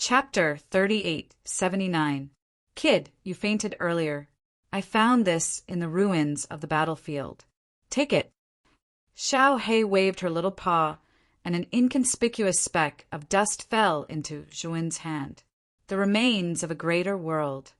Chapter 3879. Kid, you fainted earlier. I found this in the ruins of the battlefield. Take it. Xiao Hei waved her little paw, and an inconspicuous speck of dust fell into Zhuowen's hand. The remains of a greater world.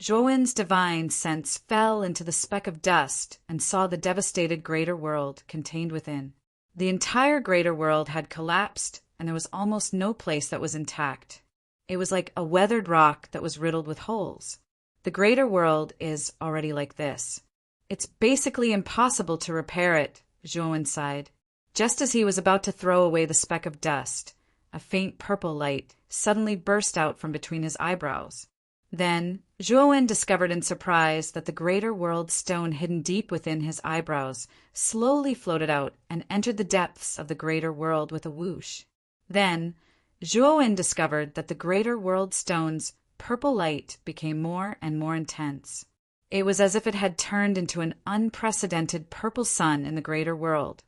Zhuowen's divine sense fell into the speck of dust and saw the devastated greater world contained within. The entire greater world had collapsed, and there was almost no place that was intact. It was like a weathered rock that was riddled with holes. The greater world is already like this. It's basically impossible to repair it, Zhuowen sighed. Just as he was about to throw away the speck of dust, a faint purple light suddenly burst out from between his eyebrows. Then, Zhuowen discovered in surprise that the greater world stone hidden deep within his eyebrows slowly floated out and entered the depths of the greater world with a whoosh. Then, Zhuowen discovered that the greater world stone's purple light became more and more intense. It was as if it had turned into an unprecedented purple sun in the greater world,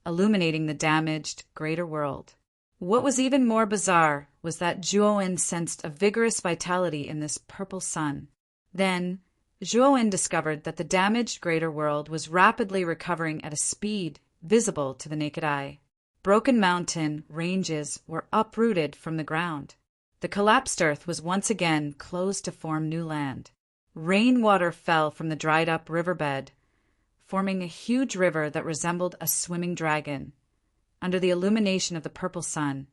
illuminating the damaged greater world. What was even more bizarre was that Zhuowen sensed a vigorous vitality in this purple sun. Then, Zhuowen discovered that the damaged greater world was rapidly recovering at a speed visible to the naked eye. Broken mountain ranges were uprooted from the ground. The collapsed earth was once again closed to form new land. Rainwater fell from the dried-up riverbed, forming a huge river that resembled a swimming dragon. Under the illumination of the purple sun,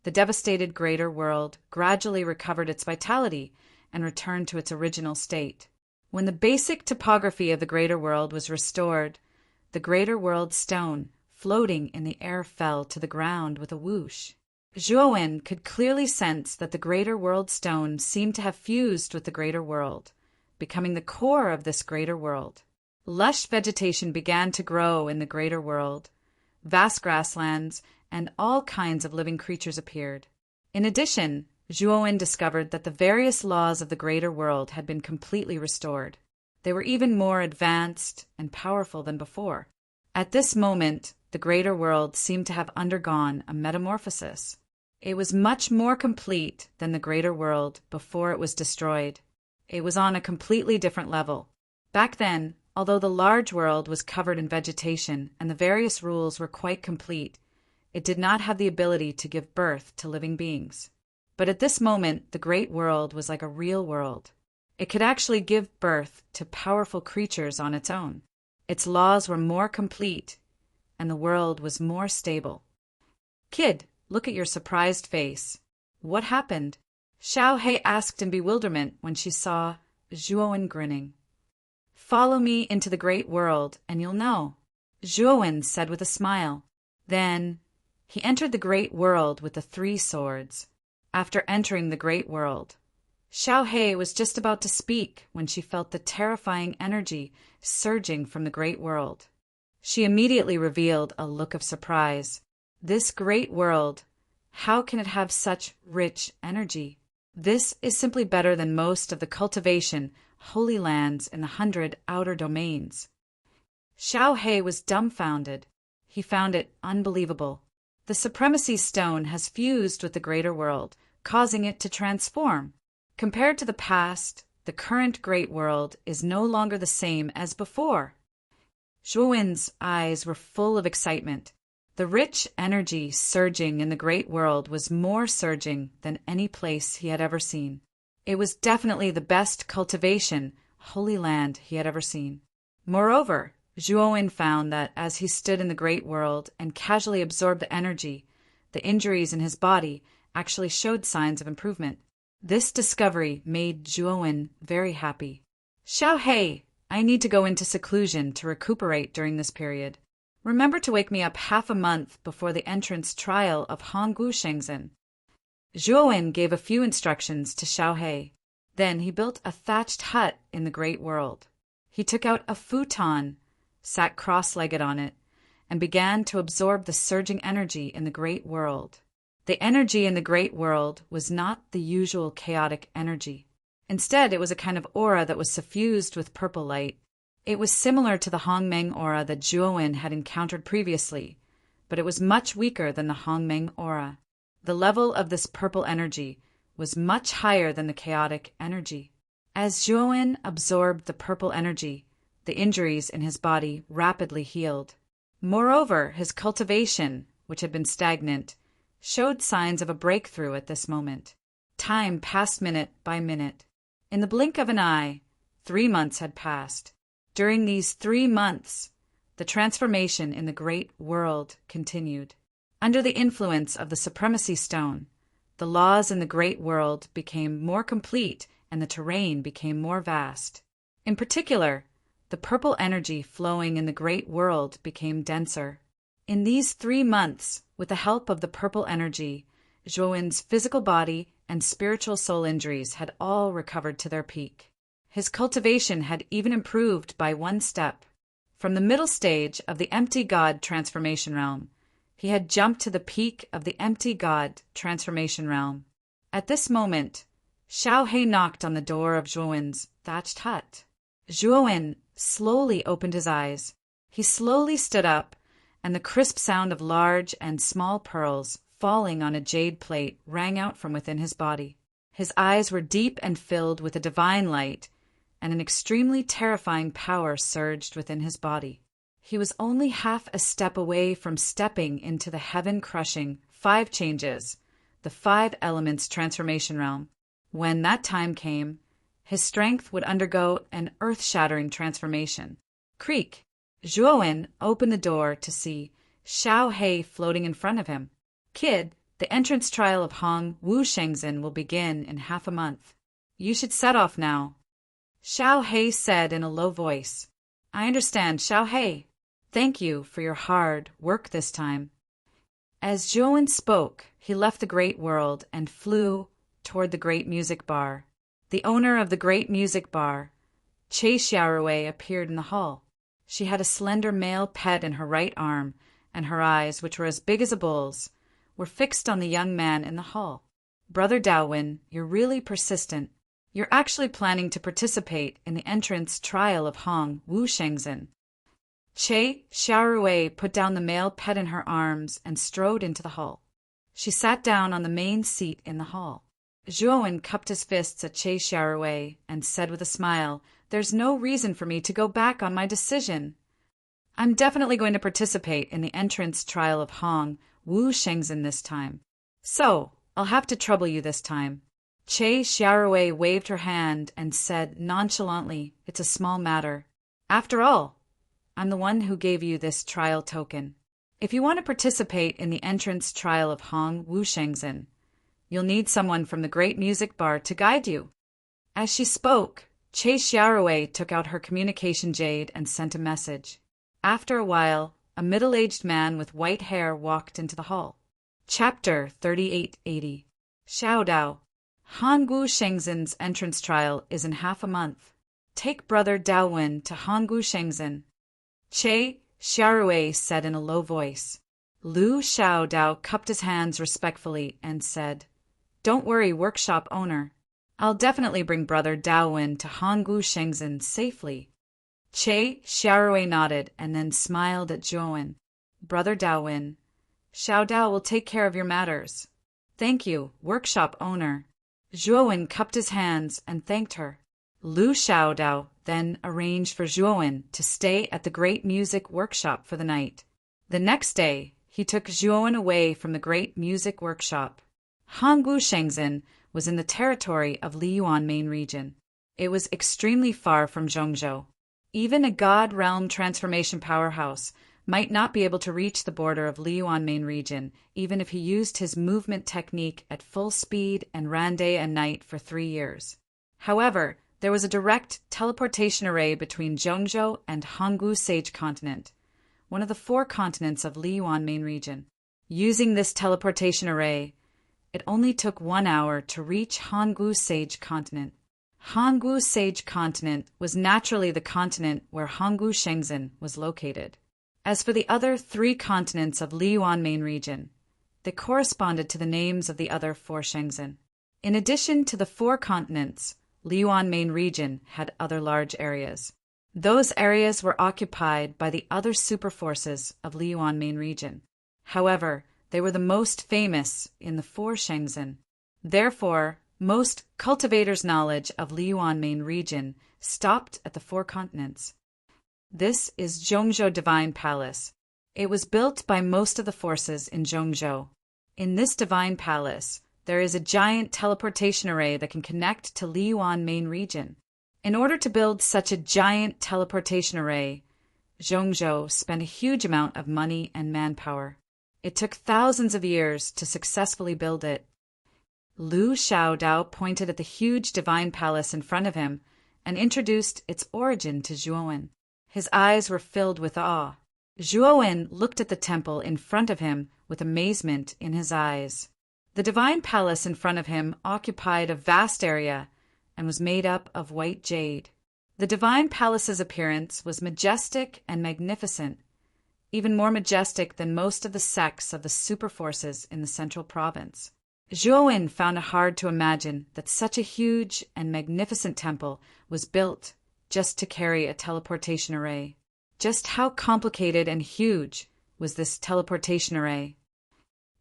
the devastated greater world gradually recovered its vitality and returned to its original state. When the basic topography of the greater world was restored, the greater world stone floating in the air fell to the ground with a whoosh. Zhuowen could clearly sense that the greater world stone seemed to have fused with the greater world, becoming the core of this greater world. Lush vegetation began to grow in the greater world. Vast grasslands and all kinds of living creatures appeared. In addition, Zhuowen discovered that the various laws of the greater world had been completely restored. They were even more advanced and powerful than before. At this moment, the greater world seemed to have undergone a metamorphosis. It was much more complete than the greater world before it was destroyed. It was on a completely different level. Back then, although the large world was covered in vegetation and the various rules were quite complete, it did not have the ability to give birth to living beings. But at this moment, the great world was like a real world. It could actually give birth to powerful creatures on its own. Its laws were more complete, and the world was more stable. Kid, look at your surprised face. What happened? Xiao Hei asked in bewilderment when she saw Zhuowen grinning. Follow me into the great world, and you'll know, Zhuowen said with a smile. Then, he entered the great world with the 3 swords. After entering the great world, Xiao Hei was just about to speak when she felt the terrifying energy surging from the great world. She immediately revealed a look of surprise. This great world, how can it have such rich energy? This is simply better than most of the cultivation holy lands in the 100 outer domains. Xiao Hei was dumbfounded. He found it unbelievable. The supremacy stone has fused with the greater world, causing it to transform. Compared to the past, the current great world is no longer the same as before. Zhuowen's eyes were full of excitement. The rich energy surging in the great world was more surging than any place he had ever seen. It was definitely the best cultivation, holy land he had ever seen. Moreover, Zhuowen found that as he stood in the great world and casually absorbed the energy, the injuries in his body actually showed signs of improvement. This discovery made Zhuowen very happy. Xiao Hei, I need to go into seclusion to recuperate during this period. Remember to wake me up half a month before the entrance trial of Honggu Shengzhen. Zhuowen gave a few instructions to Xiao Hei. Then he built a thatched hut in the great world. He took out a futon, sat cross-legged on it, and began to absorb the surging energy in the great world. The energy in the great world was not the usual chaotic energy. Instead, it was a kind of aura that was suffused with purple light. It was similar to the Hongmeng aura that Zhuowen had encountered previously, but it was much weaker than the Hongmeng aura. The level of this purple energy was much higher than the chaotic energy. As Zhuowen absorbed the purple energy, the injuries in his body rapidly healed. Moreover, his cultivation, which had been stagnant, showed signs of a breakthrough at this moment. Time passed minute by minute. In the blink of an eye, 3 months had passed. During these 3 months, the transformation in the great world continued. Under the influence of the Supremacy Stone, the laws in the great world became more complete and the terrain became more vast. In particular, the purple energy flowing in the great world became denser. In these 3 months, with the help of the purple energy, Zhuowen's physical body and spiritual soul injuries had all recovered to their peak. His cultivation had even improved by 1 step. From the middle stage of the empty god transformation realm, he had jumped to the peak of the empty god transformation realm. At this moment, Xiao He knocked on the door of Zhuowen's thatched hut. Zhuowen slowly opened his eyes. He slowly stood up, and the crisp sound of large and small pearls falling on a jade plate rang out from within his body. His eyes were deep and filled with a divine light, and an extremely terrifying power surged within his body. He was only half a step away from stepping into the heaven-crushing 5 changes, the 5 elements transformation realm. When that time came, his strength would undergo an earth-shattering transformation. Creak! Zhuowen opened the door to see Xiao He floating in front of him. Kid, the entrance trial of Hong Wu Shengzhen will begin in half a month. You should set off now. Xiao He said in a low voice. I understand, Xiao He. Thank you for your hard work this time. As Zhuowen spoke, he left the great world and flew toward the great music bar. The owner of the great music bar, Che Xiaorui, appeared in the hall. She had a slender male pet in her right arm, and her eyes, which were as big as a bull's, were fixed on the young man in the hall. Brother Daowin, you're really persistent. You're actually planning to participate in the entrance trial of Hong Wu Shengzhen. Che Xiaorui put down the male pet in her arms and strode into the hall. She sat down on the main seat in the hall. Zhuowen cupped his fists at Che Xiaorui and said with a smile, There's no reason for me to go back on my decision. I'm definitely going to participate in the entrance trial of Hong Wu Shengzhen this time. So, I'll have to trouble you this time. Che Xiaorui waved her hand and said nonchalantly, It's a small matter. After all, I'm the one who gave you this trial token. If you want to participate in the entrance trial of Hong Wu Shengzhen, you'll need someone from the great music bar to guide you. As she spoke, Che Xiaorui took out her communication jade and sent a message. After a while, a middle-aged man with white hair walked into the hall. Chapter 3880. Xiao Dao. Honggu Shengzhen's entrance trial is in half a month. Take Brother Daowin to Honggu Shengzhen. Che Xiaorui said in a low voice. Lu Xiao Dao cupped his hands respectfully and said, Don't worry, workshop owner. I'll definitely bring Brother Daowin to Honggu Shengzhen safely. Che Xiaorui nodded and then smiled at Zhuowen. Brother Daowin, Xiao Dao will take care of your matters. Thank you, workshop owner. Zhuowen cupped his hands and thanked her. Lu Xiao Dao then arranged for Zhuowen to stay at the great music workshop for the night. The next day, he took Zhuowen away from the great music workshop. Honggu Shengzhen was in the territory of Liyuan main region. It was extremely far from Zhongzhou. Even a God realm transformation powerhouse might not be able to reach the border of Liyuan main region, even if he used his movement technique at full speed and ran day and night for 3 years. However, there was a direct teleportation array between Zhongzhou and Honggu Sage Continent, one of the 4 continents of Liyuan main region. Using this teleportation array, it only took 1 hour to reach Honggu Sage Continent. Honggu Sage Continent was naturally the continent where Honggu Shengzhen was located. As for the other 3 continents of Liyuan main region, they corresponded to the names of the other 4 Shengzhen. In addition to the 4 continents, Liyuan main region had other large areas. Those areas were occupied by the other super forces of Liyuan main region. However, They were the most famous in the four Shenzhen. Therefore, most cultivators' knowledge of Liyuan main region stopped at the four continents. This is Zhongzhou Divine Palace. It was built by most of the forces in Zhongzhou. In this divine palace, there is a giant teleportation array that can connect to Liyuan main region. In order to build such a giant teleportation array, Zhongzhou spent a huge amount of money and manpower. It took thousands of years to successfully build it. Lu Xiaodao pointed at the huge divine palace in front of him and introduced its origin to Zhuowen. His eyes were filled with awe. Zhuowen looked at the temple in front of him with amazement in his eyes. The divine palace in front of him occupied a vast area and was made up of white jade. The divine palace's appearance was majestic and magnificent, even more majestic than most of the sects of the superforces in the central province. Zhuowen found it hard to imagine that such a huge and magnificent temple was built just to carry a teleportation array. Just how complicated and huge was this teleportation array?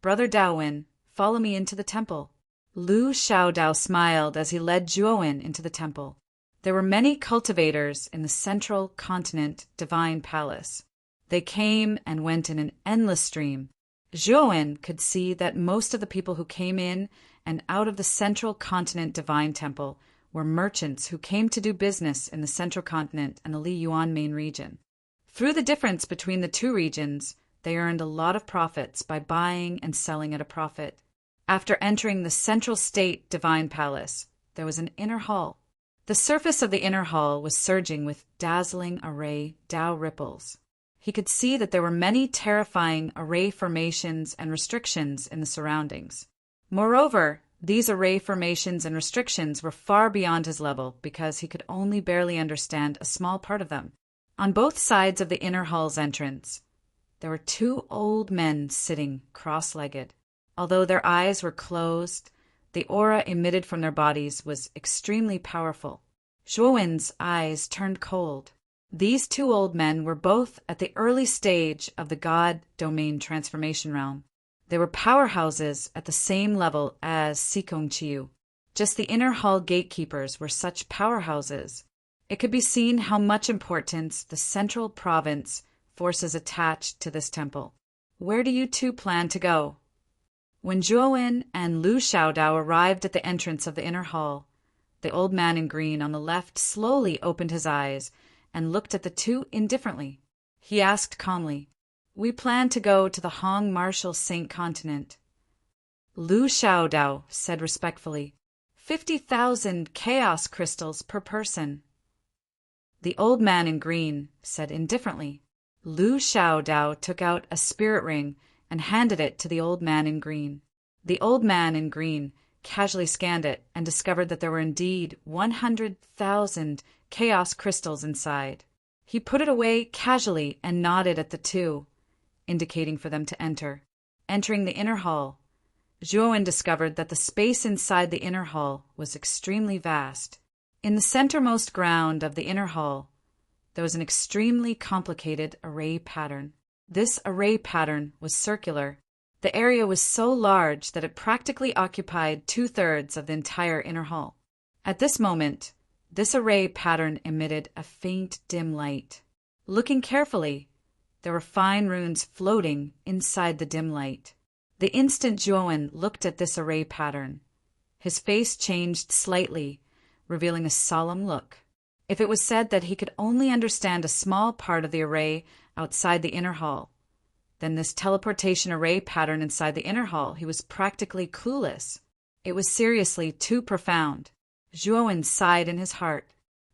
Brother Daowin, follow me into the temple. Lu Xiaodao smiled as he led Zhuowen into the temple. There were many cultivators in the central continent divine palace. They came and went in an endless stream. Zhuowen could see that most of the people who came in and out of the central continent divine temple were merchants who came to do business in the central continent and the Liyuan main region. Through the difference between the two regions, they earned a lot of profits by buying and selling at a profit. After entering the central state divine palace, there was an inner hall. The surface of the inner hall was surging with dazzling array Tao ripples. He could see that there were many terrifying array formations and restrictions in the surroundings. Moreover, these array formations and restrictions were far beyond his level because he could only barely understand a small part of them. On both sides of the inner hall's entrance, there were two old men sitting cross-legged. Although their eyes were closed, the aura emitted from their bodies was extremely powerful. Zhuowen's eyes turned cold. These two old men were both at the early stage of the God domain transformation realm. They were powerhouses at the same level as Sikong Chiu. Just the inner hall gatekeepers were such powerhouses. It could be seen how much importance the central province forces attached to this temple. Where do you two plan to go? When Zhuowen and Lu Xiaodao arrived at the entrance of the inner hall, the old man in green on the left slowly opened his eyes and looked at the two indifferently. He asked calmly, "We plan to go to the Hong Marshal Saint Continent." Lu Xiaodao said respectfully, 50,000 chaos crystals per person. The old man in green said indifferently. Lu Xiaodao took out a spirit ring and handed it to the old man in green. The old man in green casually scanned it and discovered that there were indeed 100,000 chaos crystals inside. He put it away casually and nodded at the two, indicating for them to enter. Entering the inner hall, Zhuowen discovered that the space inside the inner hall was extremely vast. In the centermost ground of the inner hall, there was an extremely complicated array pattern. This array pattern was circular. The area was so large that it practically occupied 2/3 of the entire inner hall. At this moment, this array pattern emitted a faint dim light. Looking carefully, there were fine runes floating inside the dim light. The instant Zhuowen looked at this array pattern, his face changed slightly, revealing a solemn look. If it was said that he could only understand a small part of the array outside the inner hall, then this teleportation array pattern inside the inner hall, he was practically clueless. It was seriously too profound. Zhuowen sighed in his heart.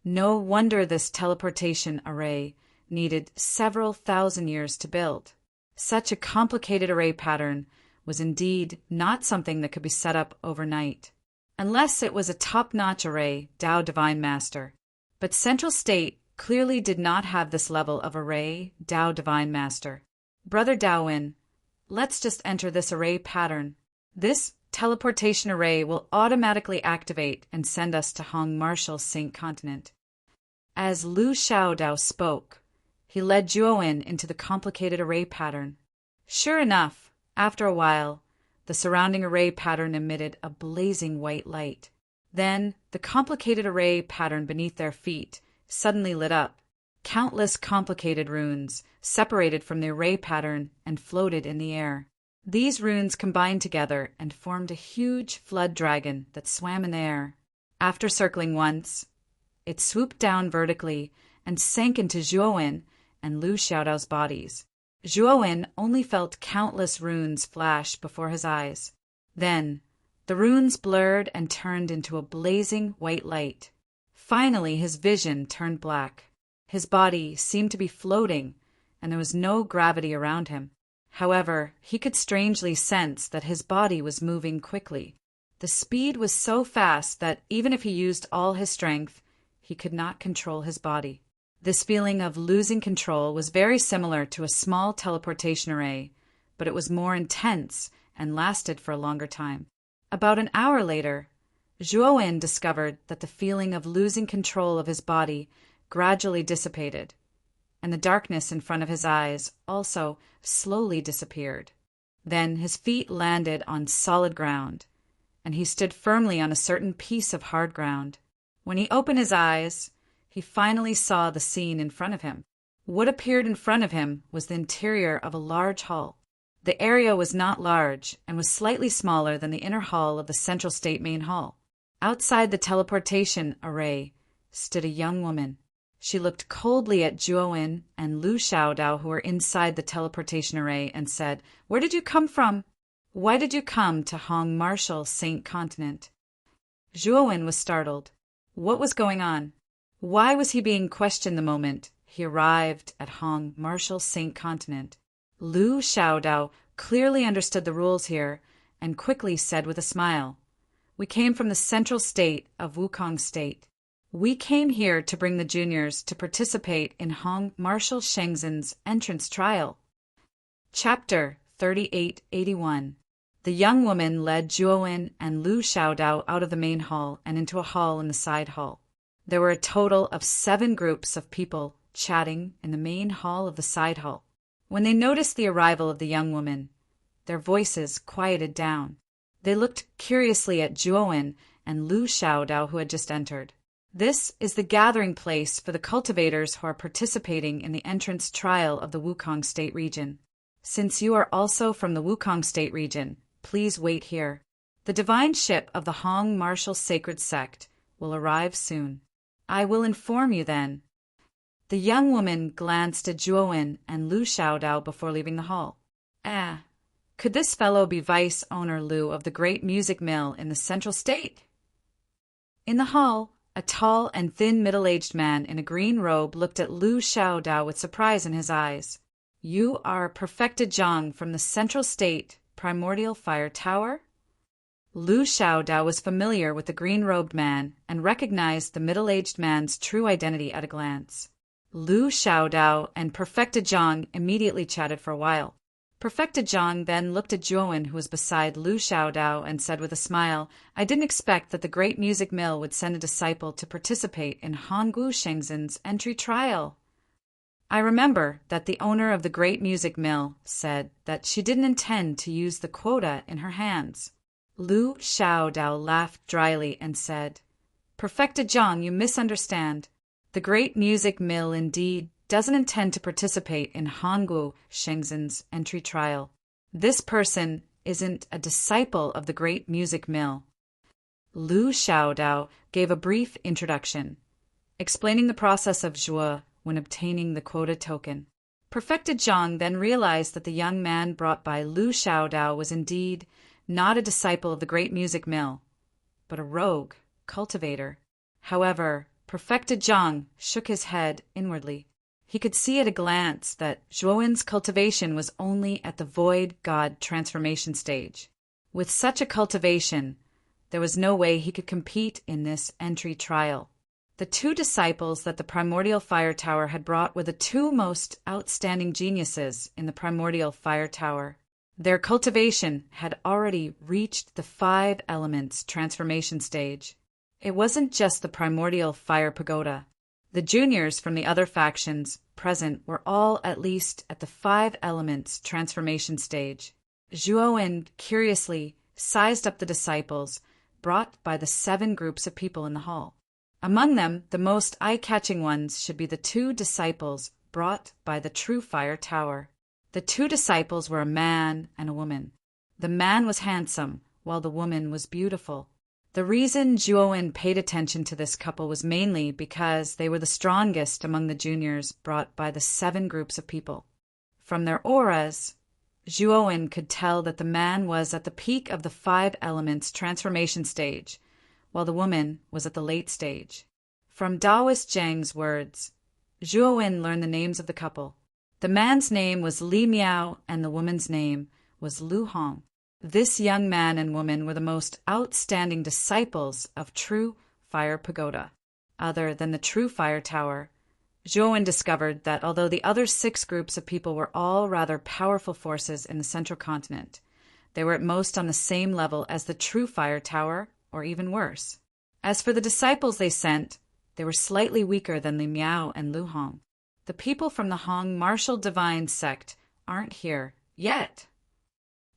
No wonder this teleportation array needed several thousand years to build. Such a complicated array pattern was indeed not something that could be set up overnight, unless it was a top-notch array Tao Divine Master. But Central State clearly did not have this level of array Tao Divine Master. Brother Daowin, let's just enter this array pattern. This teleportation array will automatically activate and send us to Hong Marshal Saint Continent. As Lu Xiaodao spoke, he led Zhuowen into the complicated array pattern. Sure enough, After a while, the surrounding array pattern emitted a blazing white light. Then, the complicated array pattern beneath their feet suddenly lit up. Countless complicated runes separated from the array pattern and floated in the air. These runes combined together and formed a huge flood dragon that swam in the air. After circling once, it swooped down vertically and sank into Zhuowen and Lu Xiaodao's bodies. Zhuowen only felt countless runes flash before his eyes. Then, the runes blurred and turned into a blazing white light. Finally, his vision turned black. His body seemed to be floating, and there was no gravity around him. However, he could strangely sense that his body was moving quickly. The speed was so fast that even if he used all his strength, he could not control his body. This feeling of losing control was very similar to a small teleportation array, but it was more intense and lasted for a longer time. About an hour later, Zhuowen discovered that the feeling of losing control of his body gradually dissipated, and the darkness in front of his eyes also slowly disappeared. Then his feet landed on solid ground, and he stood firmly on a certain piece of hard ground. When he opened his eyes, he finally saw the scene in front of him. What appeared in front of him was the interior of a large hall. The area was not large and was slightly smaller than the inner hall of the Central State Main Hall. Outside the teleportation array stood a young woman. She looked coldly at Zhuowen and Lu Xiaodao, who were inside the teleportation array, and said, "Where did you come from? Why did you come to Hong Marshall Saint Continent?" Zhuowen was startled. What was going on? Why was he being questioned the moment he arrived at Hong Marshall Saint Continent? Lu Xiaodao clearly understood the rules here and quickly said with a smile, "We came from the central state of Wukong State. We came here to bring the juniors to participate in Hong Marshall Shengzhen's entrance trial." Chapter 3881. The young woman led Zhuowen and Lu Xiaodao out of the main hall and into a hall in the side hall. There were a total of 7 groups of people chatting in the main hall of the side hall. When they noticed the arrival of the young woman, their voices quieted down. They looked curiously at Zhuowen and Lu Xiaodao, who had just entered. "This is the gathering place for the cultivators who are participating in the entrance trial of the Wukong State region. Since you are also from the Wukong State region, please wait here. The divine ship of the Hong Marshall Sacred Sect will arrive soon. I will inform you then." The young woman glanced at Zhuowen and Lu Xiaodao before leaving the hall. Could this fellow be vice owner Lu of the great music mill in the Central State? In the hall, a tall and thin middle-aged man in a green robe looked at Lu Xiaodao with surprise in his eyes. "You are Perfected Zhang from the Central State Primordial Fire Tower?" Lu Xiaodao was familiar with the green-robed man and recognized the middle-aged man's true identity at a glance. Lu Xiaodao and Perfected Zhang immediately chatted for a while. Perfected Zhang then looked at Zhuowen, who was beside Lu Xiaodao, and said with a smile, "I didn't expect that the Great Music Mill would send a disciple to participate in Hongwu Shengzhen's entry trial. I remember that the owner of the Great Music Mill said that she didn't intend to use the quota in her hands." Lu Xiaodao laughed dryly and said, "Perfected Zhang, you misunderstand. The Great Music Mill indeed doesn't intend to participate in Hongwu Shengzhen's entry trial. This person isn't a disciple of the Great Music Mill." Lu Xiaodao gave a brief introduction, explaining the process of Zhuo when obtaining the quota token. Perfected Zhang then realized that the young man brought by Lu Xiaodao was indeed not a disciple of the Great Music Mill, but a rogue cultivator. However, Perfected Zhang shook his head inwardly. He could see at a glance that Zhuowen's cultivation was only at the Void God transformation stage. With such a cultivation, there was no way he could compete in this entry trial. The 2 disciples that the Primordial Fire Tower had brought were the 2 most outstanding geniuses in the Primordial Fire Tower. Their cultivation had already reached the 5 elements transformation stage. It wasn't just the Primordial Fire Pagoda. The juniors from the other factions present were all at least at the 5 elements transformation stage. Zhuowen curiously sized up the disciples brought by the 7 groups of people in the hall. Among them, the most eye-catching ones should be the 2 disciples brought by the True Fire Tower. The 2 disciples were a man and a woman. The man was handsome, while the woman was beautiful. The reason Zhuowen paid attention to this couple was mainly because they were the strongest among the juniors brought by the 7 groups of people. From their auras, Zhuowen could tell that the man was at the peak of the 5 elements transformation stage, while the woman was at the late stage. From Taoist Zhang's words, Zhuowen learned the names of the couple. The man's name was Li Miao and the woman's name was Lu Hong. This young man and woman were the most outstanding disciples of True Fire Pagoda. Other than the True Fire Tower, Zhuowen discovered that although the other 6 groups of people were all rather powerful forces in the central continent, they were at most on the same level as the True Fire Tower, or even worse. As for the disciples they sent, they were slightly weaker than Li Miao and Lu Hong. The people from the Hong Martial Divine sect aren't here yet.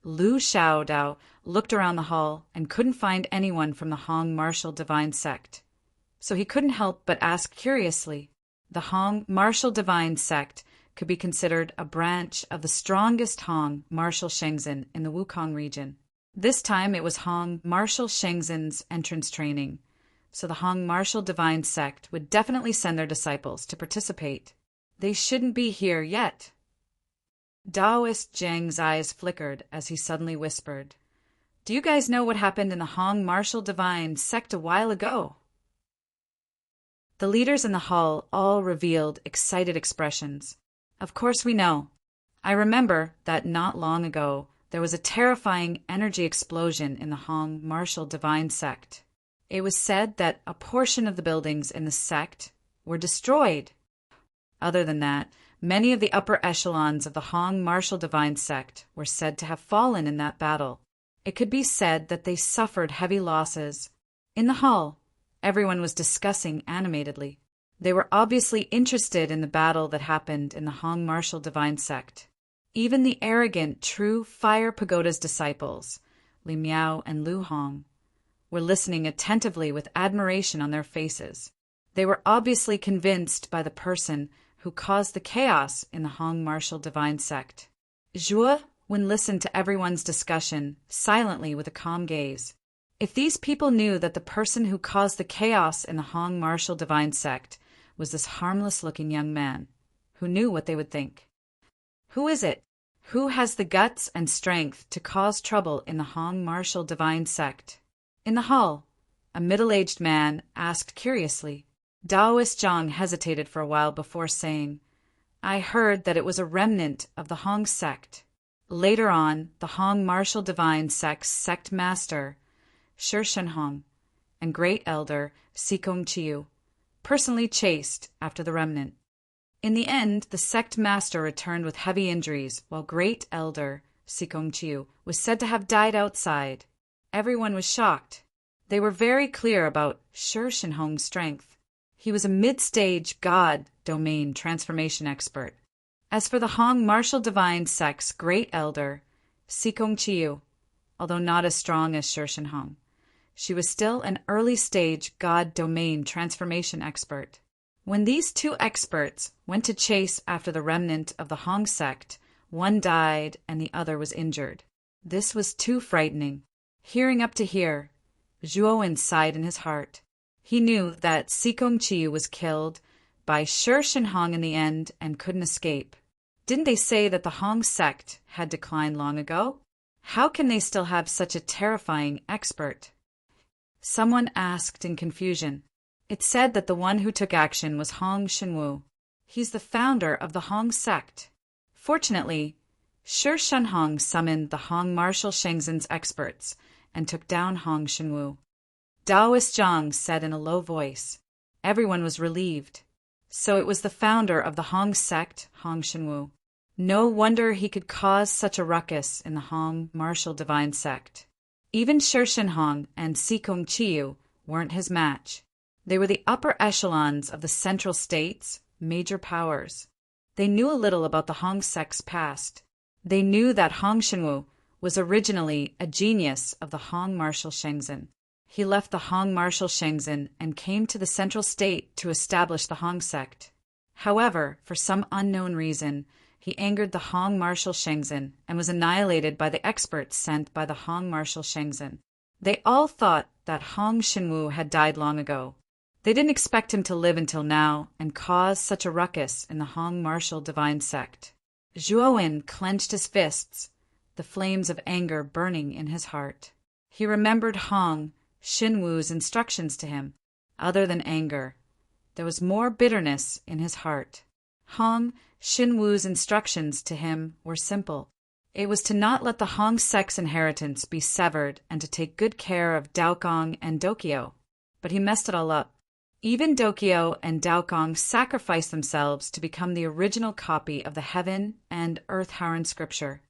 Lu Xiaodao looked around the hall and couldn't find anyone from the Hong Martial Divine sect, so he couldn't help but ask curiously. The Hong Martial Divine sect could be considered a branch of the strongest Hong Martial Shenzhen in the Wukong region. This time it was Hong Martial Shenzhen's entrance training, so the Hong Martial Divine sect would definitely send their disciples to participate. They shouldn't be here yet. Taoist Zhang's eyes flickered as he suddenly whispered, "Do you guys know what happened in the Hong Martial Divine sect a while ago?" The leaders in the hall all revealed excited expressions. "Of course we know. I remember that not long ago there was a terrifying energy explosion in the Hong Martial Divine sect. It was said that a portion of the buildings in the sect were destroyed. Other than that, many of the upper echelons of the Hong Martial Divine sect were said to have fallen in that battle. It could be said that they suffered heavy losses." In the hall, everyone was discussing animatedly. They were obviously interested in the battle that happened in the Hong Martial Divine sect. Even the arrogant True Fire Pagoda's disciples, Li Miao and Lu Hong, were listening attentively with admiration on their faces. They were obviously convinced by the person who caused the chaos in the Hong Martial Divine sect. Zhuowen listened to everyone's discussion silently with a calm gaze. If these people knew that the person who caused the chaos in the Hong Martial Divine sect was this harmless-looking young man, who knew what they would think? Who is it? Who has the guts and strength to cause trouble in the Hong Martial Divine sect? In the hall, a middle-aged man asked curiously. Taoist Zhang hesitated for a while before saying, "I heard that it was a remnant of the Hong sect." Later on, the Hong Martial Divine sect's sect master, Shi Shenhong, and Great Elder Sikong Chiu personally chased after the remnant. In the end, the sect master returned with heavy injuries, while Great Elder Sikong Chiu was said to have died outside. Everyone was shocked. They were very clear about Shi Shenhong's strength. He was a mid-stage God domain transformation expert. As for the Hong Martial Divine sect's Great Elder, Sikong Chiu, although not as strong as Shi Shenhong, she was still an early-stage God domain transformation expert. When these 2 experts went to chase after the remnant of the Hong sect, one died and the other was injured. This was too frightening. Hearing up to here, Zhuowen sighed in his heart. He knew that Sikong Chiu was killed by Shi Shenhong in the end and couldn't escape. Didn't they say that the Hong sect had declined long ago? How can they still have such a terrifying expert? Someone asked in confusion. It said that the one who took action was Hong Shenwu. He's the founder of the Hong sect. Fortunately, Shi Shenhong summoned the Hong Martial Shenzhen's experts and took down Hong Shenwu. Taoist Zhang said in a low voice. Everyone was relieved. So it was the founder of the Hong sect, Hong Shenwu. No wonder he could cause such a ruckus in the Hong Martial Divine sect. Even Shi Shenhong and Sikong Chiu weren't his match. They were the upper echelons of the Central States, major powers. They knew a little about the Hong sect's past. They knew that Hong Shenwu was originally a genius of the Hong martial Shenzhen. He left the Hong martial Shenzhen and came to the central state to establish the Hong sect. However, for some unknown reason, he angered the Hong martial Shenzhen and was annihilated by the experts sent by the Hong martial Shenzhen. They all thought that Hong Xinwu had died long ago. They didn't expect him to live until now and cause such a ruckus in the Hong martial divine sect. Zhuowen clenched his fists, the flames of anger burning in his heart. He remembered Hong Xinwu's instructions to him. Other than anger, there was more bitterness in his heart. Hong Xinwu's instructions to him were simple. It was to not let the Hong sect's inheritance be severed and to take good care of Daokong and Dokyo. But he messed it all up. Even Dokyo and Daokong sacrificed themselves to become the original copy of the Heaven and Earth Haren scripture.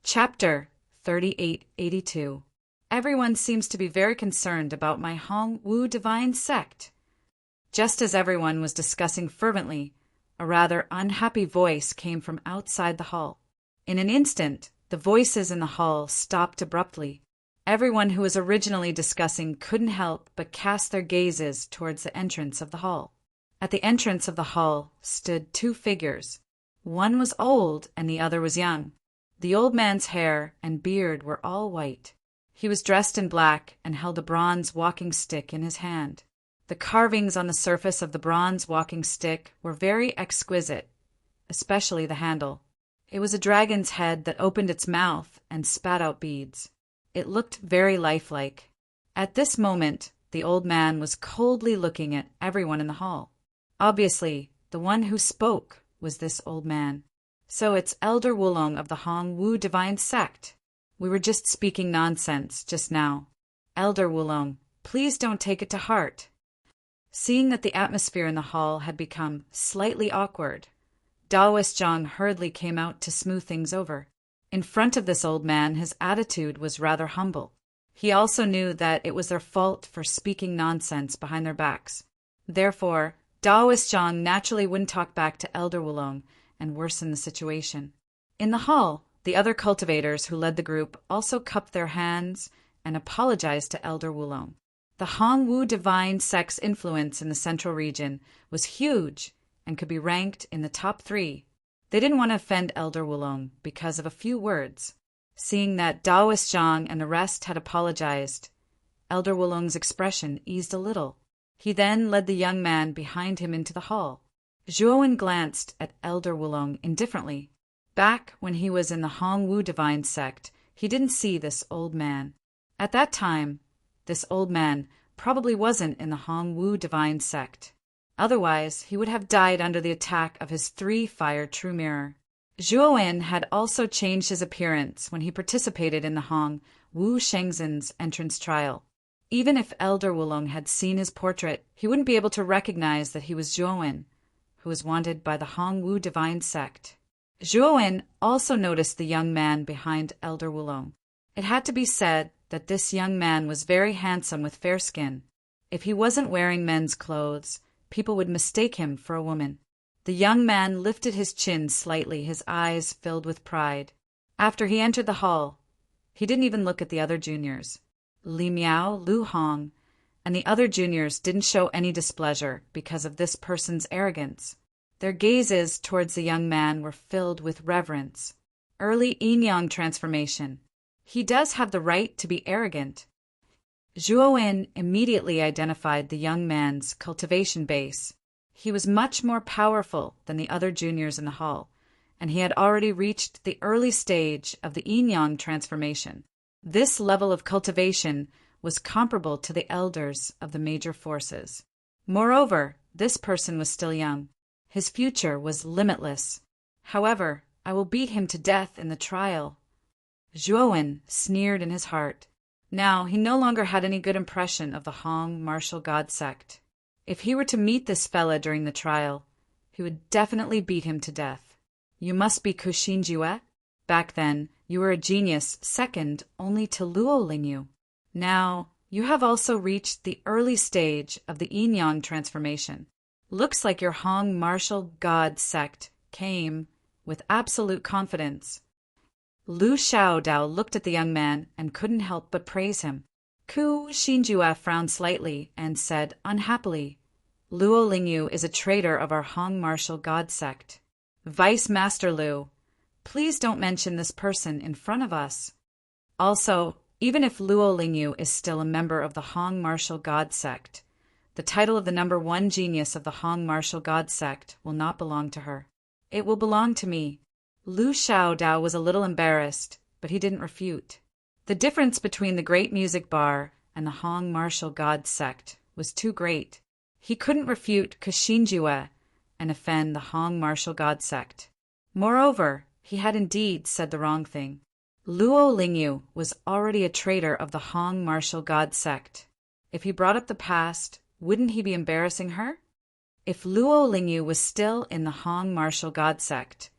Chapter 3882. Everyone seems to be very concerned about my Hong Wu divine sect. Just as everyone was discussing fervently, a rather unhappy voice came from outside the hall. In an instant, the voices in the hall stopped abruptly. Everyone who was originally discussing couldn't help but cast their gazes towards the entrance of the hall. At the entrance of the hall stood two figures. One was old and the other was young. The old man's hair and beard were all white. He was dressed in black and held a bronze walking stick in his hand. The carvings on the surface of the bronze walking stick were very exquisite, especially the handle. It was a dragon's head that opened its mouth and spat out beads. It looked very lifelike. At this moment, the old man was coldly looking at everyone in the hall. Obviously, the one who spoke was this old man. So it's Elder Wulong of the Hong Wu divine sect. We were just speaking nonsense just now. Elder Wulong, please don't take it to heart. Seeing that the atmosphere in the hall had become slightly awkward, Daoist Zhang hurriedly came out to smooth things over. In front of this old man, his attitude was rather humble. He also knew that it was their fault for speaking nonsense behind their backs. Therefore, Daoist Zhang naturally wouldn't talk back to Elder Wulong and worsen the situation. In the hall, the other cultivators who led the group also cupped their hands and apologized to Elder Wulong. The Hong Wu divine sect's influence in the central region was huge and could be ranked in the top 3. They didn't want to offend Elder Wulong because of a few words. Seeing that Daoist Zhang and the rest had apologized, Elder Wulong's expression eased a little. He then led the young man behind him into the hall. Zhuowen glanced at Elder Wulong indifferently. Back when he was in the Hong Wu divine sect, he didn't see this old man. At that time, this old man probably wasn't in the Hong Wu divine sect. Otherwise, he would have died under the attack of his 3-fire true mirror. Zhuowen had also changed his appearance when he participated in the Hong Wu Shenzhen's entrance trial. Even if Elder Wulong had seen his portrait, he wouldn't be able to recognize that he was Zhuowen, who was wanted by the Hong Wu divine sect. Zhuowen also noticed the young man behind Elder Wulong. It had to be said that this young man was very handsome with fair skin. If he wasn't wearing men's clothes, people would mistake him for a woman. The young man lifted his chin slightly, his eyes filled with pride. After he entered the hall, he didn't even look at the other juniors. Li Miao, Lu Hong, and the other juniors didn't show any displeasure because of this person's arrogance. Their gazes towards the young man were filled with reverence. Early yin-yang transformation. He does have the right to be arrogant. Zhuowen immediately identified the young man's cultivation base. He was much more powerful than the other juniors in the hall, and he had already reached the early stage of the yin-yang transformation. This level of cultivation was comparable to the elders of the major forces. Moreover, this person was still young. His future was limitless. However, I will beat him to death in the trial. Zhuowen sneered in his heart. Now he no longer had any good impression of the Hong martial god sect. If he were to meet this fella during the trial, he would definitely beat him to death. You must be Kuxin Jue? Back then, you were a genius second only to Luo Lingyu. Now, you have also reached the early stage of the yin-yang transformation. Looks like your Hong martial god sect came with absolute confidence. Lu Xiaodao looked at the young man and couldn't help but praise him. Ku Xinjue frowned slightly and said unhappily, Luo Lingyu is a traitor of our Hong martial god sect. Vice Master Lu, please don't mention this person in front of us. Also, even if Luo Lingyu is still a member of the Hong martial god sect, the title of the #1 genius of the Hong martial god sect will not belong to her. It will belong to me. Lu Xiaodao was a little embarrassed, but he didn't refute. The difference between the great music bar and the Hong martial god sect was too great. He couldn't refute Xinjue and offend the Hong martial god sect. Moreover, he had indeed said the wrong thing. Luo Lingyu was already a traitor of the Hong martial god sect. If he brought up the past, wouldn't he be embarrassing her? If Luo Lingyu was still in the Hong martial god sect,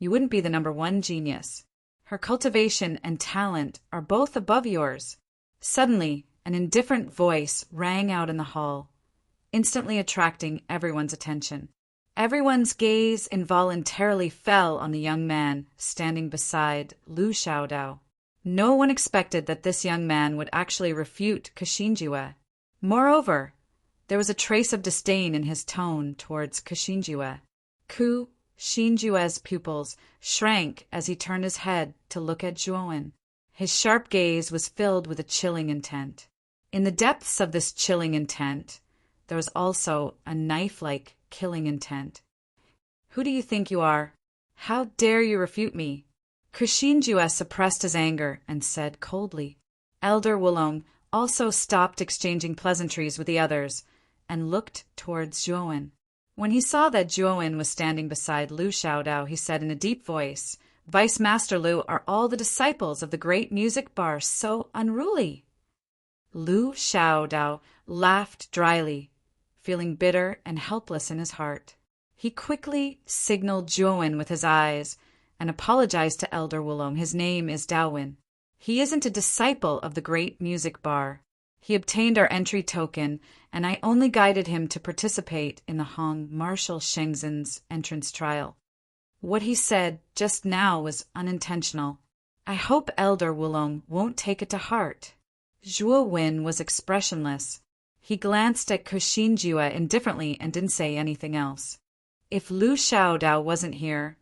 you wouldn't be the #1 genius. Her cultivation and talent are both above yours. Suddenly, an indifferent voice rang out in the hall, instantly attracting everyone's attention. Everyone's gaze involuntarily fell on the young man standing beside Lu Xiaodao. No one expected that this young man would actually refute Xinjue. Moreover, there was a trace of disdain in his tone towards Xinjue. Ku Xinjue's pupils shrank as he turned his head to look at Zhuowen. His sharp gaze was filled with a chilling intent. In the depths of this chilling intent, there was also a knife-like killing intent. Who do you think you are? How dare you refute me? Xinjue suppressed his anger and said coldly. Elder Wulong also stopped exchanging pleasantries with the others and looked towards Zhuowen. When he saw that Zhuowen was standing beside Lu Xiaodao, he said in a deep voice, Vice Master Lu, are all the disciples of the great music bar so unruly? Lu Xiaodao laughed dryly, feeling bitter and helpless in his heart. He quickly signaled Zhuowen with his eyes and apologized to Elder Wulong. His name is Daowin. He isn't a disciple of the great music bar. He obtained our entry token, and I only guided him to participate in the Hong martial Shengzhen's entrance trial. What he said just now was unintentional. I hope Elder Wulong won't take it to heart. Zhuo Wen was expressionless. He glanced at Xinjue indifferently and didn't say anything else. If Lu Xiaodao wasn't here,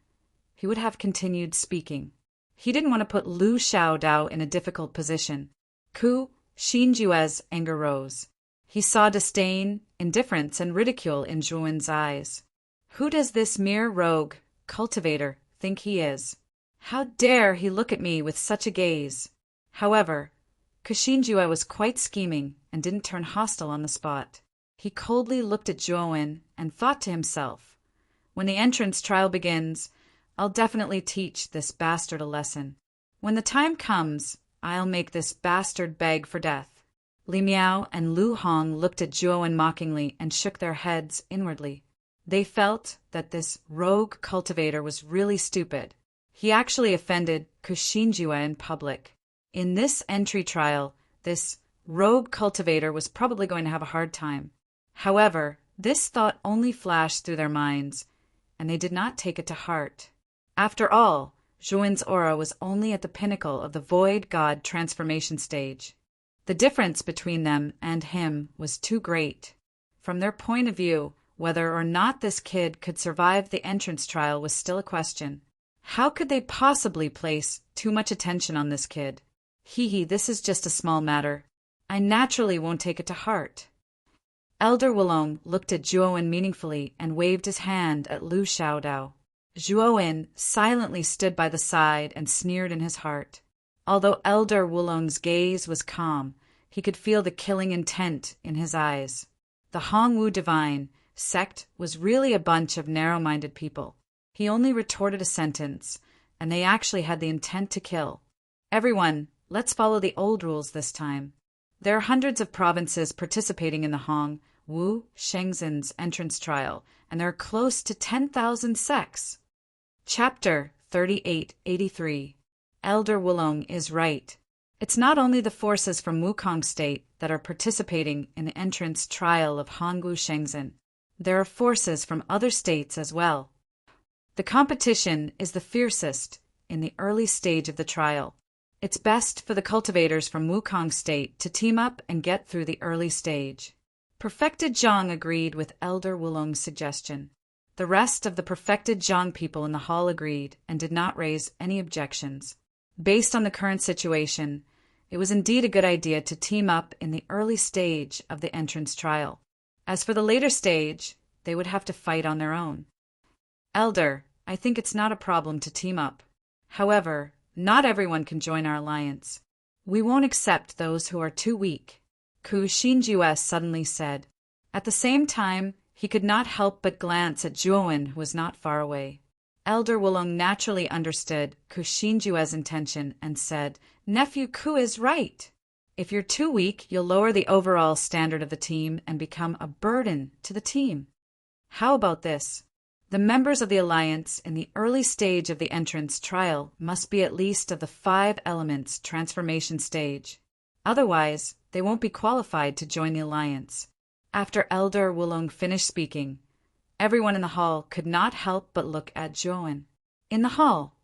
he would have continued speaking. He didn't want to put Lu Xiaodao in a difficult position. Ku Xinjue's anger rose. He saw disdain, indifference, and ridicule in Zhuowen's eyes. Who does this mere rogue cultivator think he is? How dare he look at me with such a gaze? However, Xinjue was quite scheming and didn't turn hostile on the spot. He coldly looked at Zhuowen and thought to himself, when the entrance trial begins, I'll definitely teach this bastard a lesson. When the time comes, I'll make this bastard beg for death. Li Miao and Lu Hong looked at Zhuowen mockingly and shook their heads inwardly. They felt that this rogue cultivator was really stupid. He actually offended Xinjue in public. In this entry trial, this rogue cultivator was probably going to have a hard time. However, this thought only flashed through their minds, and they did not take it to heart. After all, Zhuowen's aura was only at the pinnacle of the void god transformation stage. The difference between them and him was too great. From their point of view, whether or not this kid could survive the entrance trial was still a question. How could they possibly place too much attention on this kid? This is just a small matter. I naturally won't take it to heart. Elder Wulong looked at Zhuowen meaningfully and waved his hand at Lu Xiaodao. Zhuowen silently stood by the side and sneered in his heart. Although Elder Wulong's gaze was calm, he could feel the killing intent in his eyes. The Hongwu Divine sect was really a bunch of narrow-minded people. He only retorted a sentence, and they actually had the intent to kill. Everyone, let's follow the old rules this time. There are hundreds of provinces participating in the Hongwu Shengzhen's entrance trial, and there are close to 10,000 sects. Chapter 3883. Elder Wulong is right. It's not only the forces from Wukong State that are participating in the entrance trial of Hongwu Shengzhen. There are forces from other states as well. The competition is the fiercest in the early stage of the trial. It's best for the cultivators from Wukong State to team up and get through the early stage. Perfected Zhang agreed with Elder Wulong's suggestion. The rest of the Perfected Zhang people in the hall agreed and did not raise any objections. Based on the current situation, it was indeed a good idea to team up in the early stage of the entrance trial. As for the later stage, they would have to fight on their own. Elder, I think it's not a problem to team up. However, not everyone can join our alliance. We won't accept those who are too weak, Ku Xinjues suddenly said. At the same time, he could not help but glance at Zhuowen, who was not far away. Elder Wulong naturally understood Ku Xinjue's intention and said, Nephew Ku is right. If you're too weak, you'll lower the overall standard of the team and become a burden to the team. How about this? The members of the alliance in the early stage of the entrance trial must be at least of the 5 elements transformation stage. Otherwise, they won't be qualified to join the alliance. After Elder Wulong finished speaking, everyone in the hall could not help but look at Zhuowen. In the hall,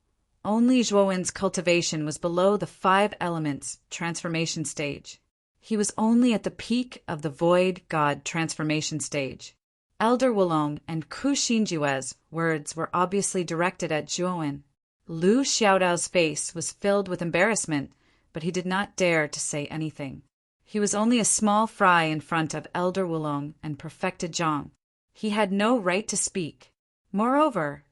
only Zhuowen's cultivation was below the 5 elements transformation stage. He was only at the peak of the Void God transformation stage. Elder Wulong and Ku Xinjue's words were obviously directed at Zhuowen. Lu Xiaodao's face was filled with embarrassment, but he did not dare to say anything. He was only a small fry in front of Elder Wulong and Perfected Zhang. He had no right to speak. Moreover,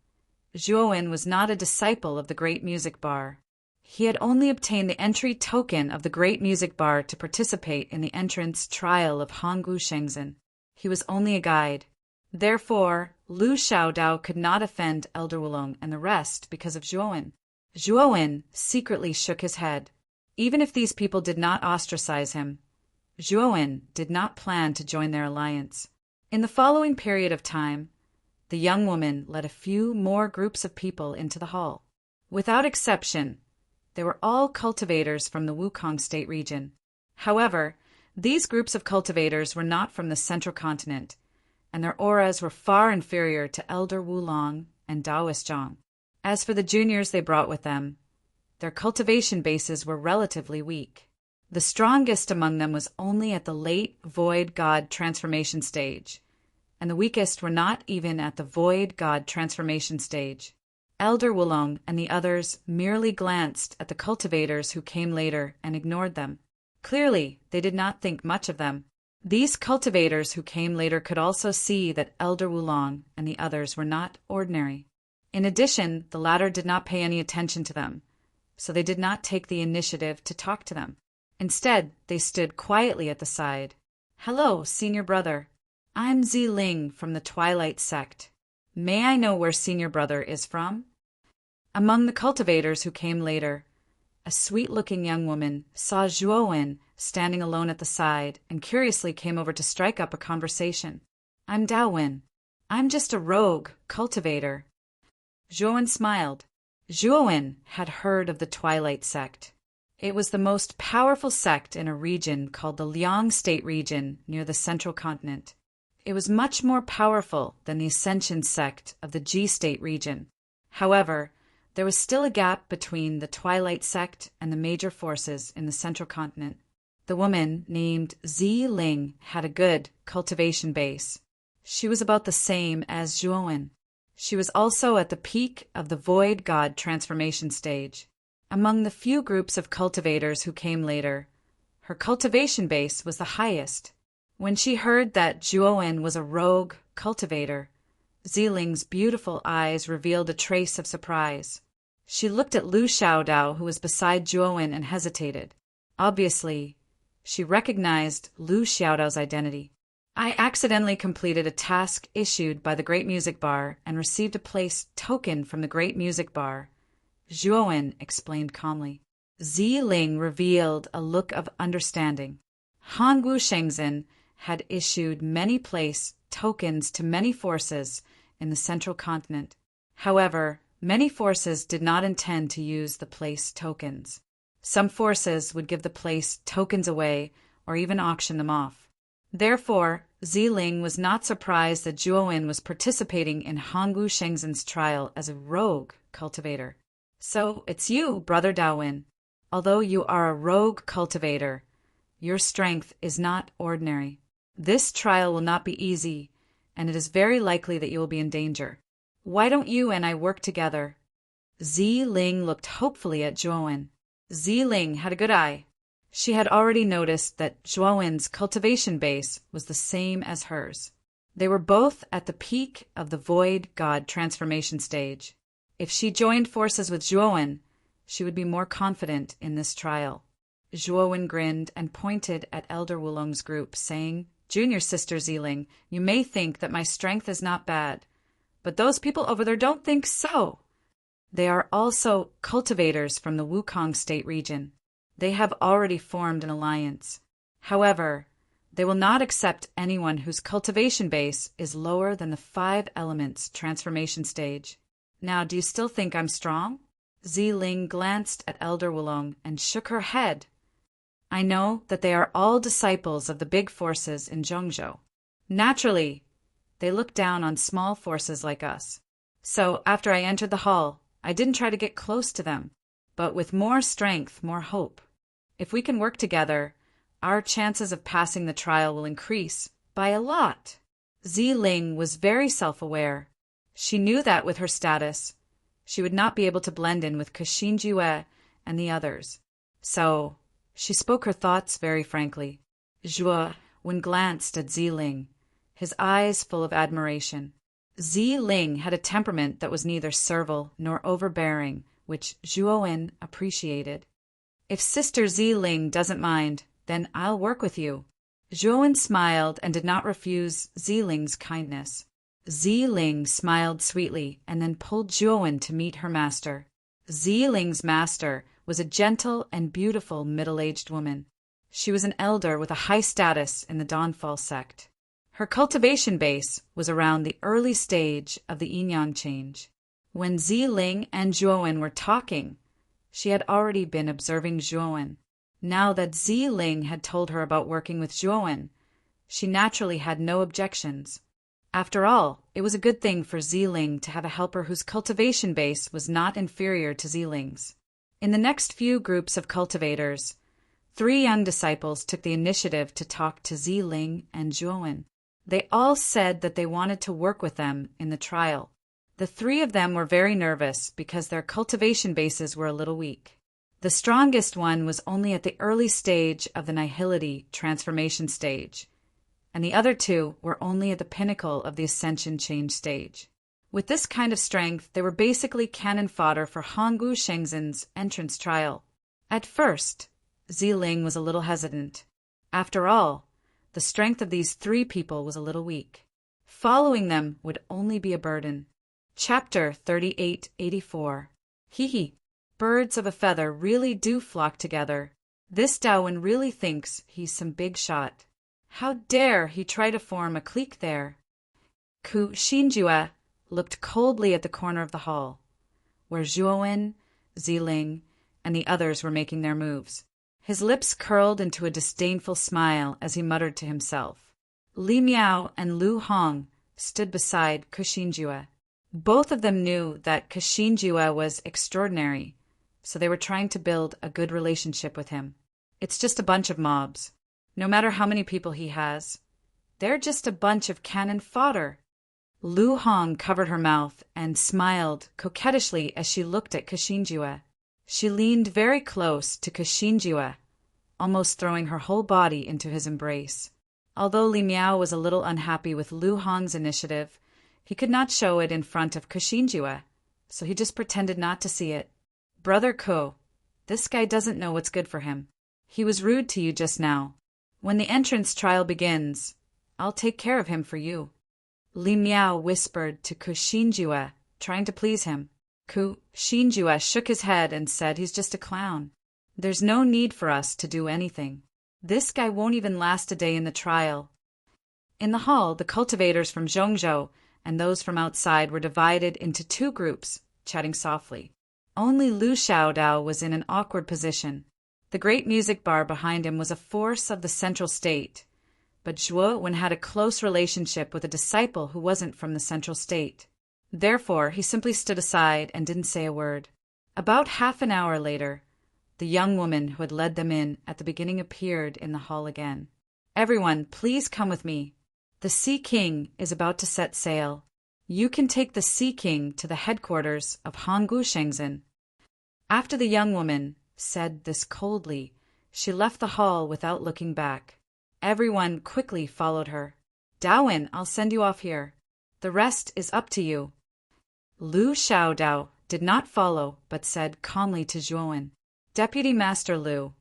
Zhuowen was not a disciple of the Great Music Bar. He had only obtained the entry token of the Great Music Bar to participate in the entrance trial of Hanggu Shengzhen. He was only a guide. Therefore, Lu Xiaodao could not offend Elder Wulong and the rest because of Zhuowen. Zhuowen secretly shook his head. Even if these people did not ostracize him, Zhuowen did not plan to join their alliance. In the following period of time, the young woman led a few more groups of people into the hall. Without exception, they were all cultivators from the Wukong State region. However, these groups of cultivators were not from the central continent, and their auras were far inferior to Elder Wulong and Taoist Zhang. As for the juniors they brought with them, their cultivation bases were relatively weak. The strongest among them was only at the late Void God transformation stage, and the weakest were not even at the Void God transformation stage. Elder Wulong and the others merely glanced at the cultivators who came later and ignored them. Clearly, they did not think much of them. These cultivators who came later could also see that Elder Wulong and the others were not ordinary. In addition, the latter did not pay any attention to them, so they did not take the initiative to talk to them. Instead, they stood quietly at the side. Hello, senior brother. I'm Ziling from the Twilight Sect. May I know where senior brother is from? Among the cultivators who came later, a sweet-looking young woman saw Zhuowen standing alone at the side and curiously came over to strike up a conversation. I'm Daowen. I'm just a rogue cultivator. Zhuowen smiled. Zhuowen had heard of the Twilight Sect. It was the most powerful sect in a region called the Liang State region near the central continent. It was much more powerful than the Ascension sect of the G State region. However, there was still a gap between the Twilight sect and the major forces in the central continent. The woman, named Ziling, had a good cultivation base. She was about the same as Zhuowen. She was also at the peak of the Void God transformation stage. Among the few groups of cultivators who came later, her cultivation base was the highest. When she heard that Zhuowen was a rogue cultivator, Ziling's beautiful eyes revealed a trace of surprise. She looked at Lu Xiaodao, who was beside Zhuowen, and hesitated. Obviously, she recognized Lu Xiaodao's identity. I accidentally completed a task issued by the Great Music Bar and received a place token from the Great Music Bar, Zhuowen explained calmly. Ziling revealed a look of understanding. Hanggu Shengzhen had issued many place tokens to many forces in the central continent. However, many forces did not intend to use the place tokens. Some forces would give the place tokens away or even auction them off. Therefore, Ziling was not surprised that Zhuowen was participating in Hanggu Shengzhen's trial as a rogue cultivator. So, it's you, Brother Daowin. Although you are a rogue cultivator, your strength is not ordinary. This trial will not be easy, and it is very likely that you will be in danger. Why don't you and I work together? Ziling looked hopefully at Zhuowen. Ziling had a good eye. She had already noticed that Zhuowen's cultivation base was the same as hers. They were both at the peak of the Void God transformation stage. If she joined forces with Zhuowen, she would be more confident in this trial. Zhuowen grinned and pointed at Elder Wulong's group, saying, "Junior Sister Ziling, you may think that my strength is not bad, but those people over there don't think so. They are also cultivators from the Wukong State region. They have already formed an alliance. However, they will not accept anyone whose cultivation base is lower than the 5 elements transformation stage. Now, do you still think I'm strong?" Ziling glanced at Elder Wulong and shook her head. "I know that they are all disciples of the big forces in Zhongzhou. Naturally, they look down on small forces like us. So, after I entered the hall, I didn't try to get close to them, but with more strength, more hope. If we can work together, our chances of passing the trial will increase by a lot." Ziling was very self-aware. She knew that with her status, she would not be able to blend in with Kashin Jue and the others. So, she spoke her thoughts very frankly. Zhuowen glanced at Ziling, his eyes full of admiration. Ziling had a temperament that was neither servile nor overbearing, which Zhuowen appreciated. "If Sister Ziling doesn't mind, then I'll work with you." Zhuowen smiled and did not refuse Ziling's kindness. Ziling smiled sweetly and then pulled Zhuowen to meet her master. Ziling's master was a gentle and beautiful middle-aged woman. She was an elder with a high status in the Dawnfall sect. Her cultivation base was around the early stage of the yin-yang change. When Ziling and Zhuowen were talking, she had already been observing Zhuowen. Now that Ziling had told her about working with Zhuowen, she naturally had no objections. After all, it was a good thing for Ziling to have a helper whose cultivation base was not inferior to Ziling's. In the next few groups of cultivators, 3 young disciples took the initiative to talk to Ziling and Zhuowen. They all said that they wanted to work with them in the trial. The 3 of them were very nervous because their cultivation bases were a little weak. The strongest one was only at the early stage of the Nihility transformation stage, and the other 2 were only at the pinnacle of the Ascension change stage. With this kind of strength, they were basically cannon fodder for Hongwu Shengzhen's entrance trial. At first, Ziling was a little hesitant. After all, the strength of these 3 people was a little weak. Following them would only be a burden. Chapter 3884. Hee. Birds of a feather really do flock together. This Daowin really thinks he's some big shot. How dare he try to form a clique there? Ku Xinjue looked coldly at the corner of the hall, where Zhuowen, Ziling, and the others were making their moves. His lips curled into a disdainful smile as he muttered to himself. Li Miao and Lu Hong stood beside Xinjue. Both of them knew that Xinjue was extraordinary, so they were trying to build a good relationship with him. It's just a bunch of mobs. No matter how many people he has, they're just a bunch of cannon fodder. Lu Hong covered her mouth and smiled coquettishly as she looked at Xinjue. She leaned very close to Xinjue, almost throwing her whole body into his embrace. Although Li Miao was a little unhappy with Lu Hong's initiative, he could not show it in front of Xinjue, so he just pretended not to see it. "Brother Ko, this guy doesn't know what's good for him. He was rude to you just now. When the entrance trial begins, I'll take care of him for you." Li Miao whispered to Xinjue, trying to please him. Xinjue shook his head and said he's just a clown. "There's no need for us to do anything. This guy won't even last a day in the trial." In the hall, the cultivators from Zhongzhou and those from outside were divided into 2 groups, chatting softly. Only Lu Xiaodao was in an awkward position. The great music bar behind him was a force of the central state, but Zhuowen had a close relationship with a disciple who wasn't from the central state. Therefore, he simply stood aside and didn't say a word. About half an hour later, the young woman who had led them in at the beginning appeared in the hall again. "Everyone, please come with me. The Sea King is about to set sail. You can take the Sea King to the headquarters of Hanggu Shengzhen." After the young woman said this coldly, she left the hall without looking back. Everyone quickly followed her. "Dawen, I'll send you off here. The rest is up to you." Lu Xiaodao did not follow, but said calmly to Zhuowen, "Deputy Master Lu,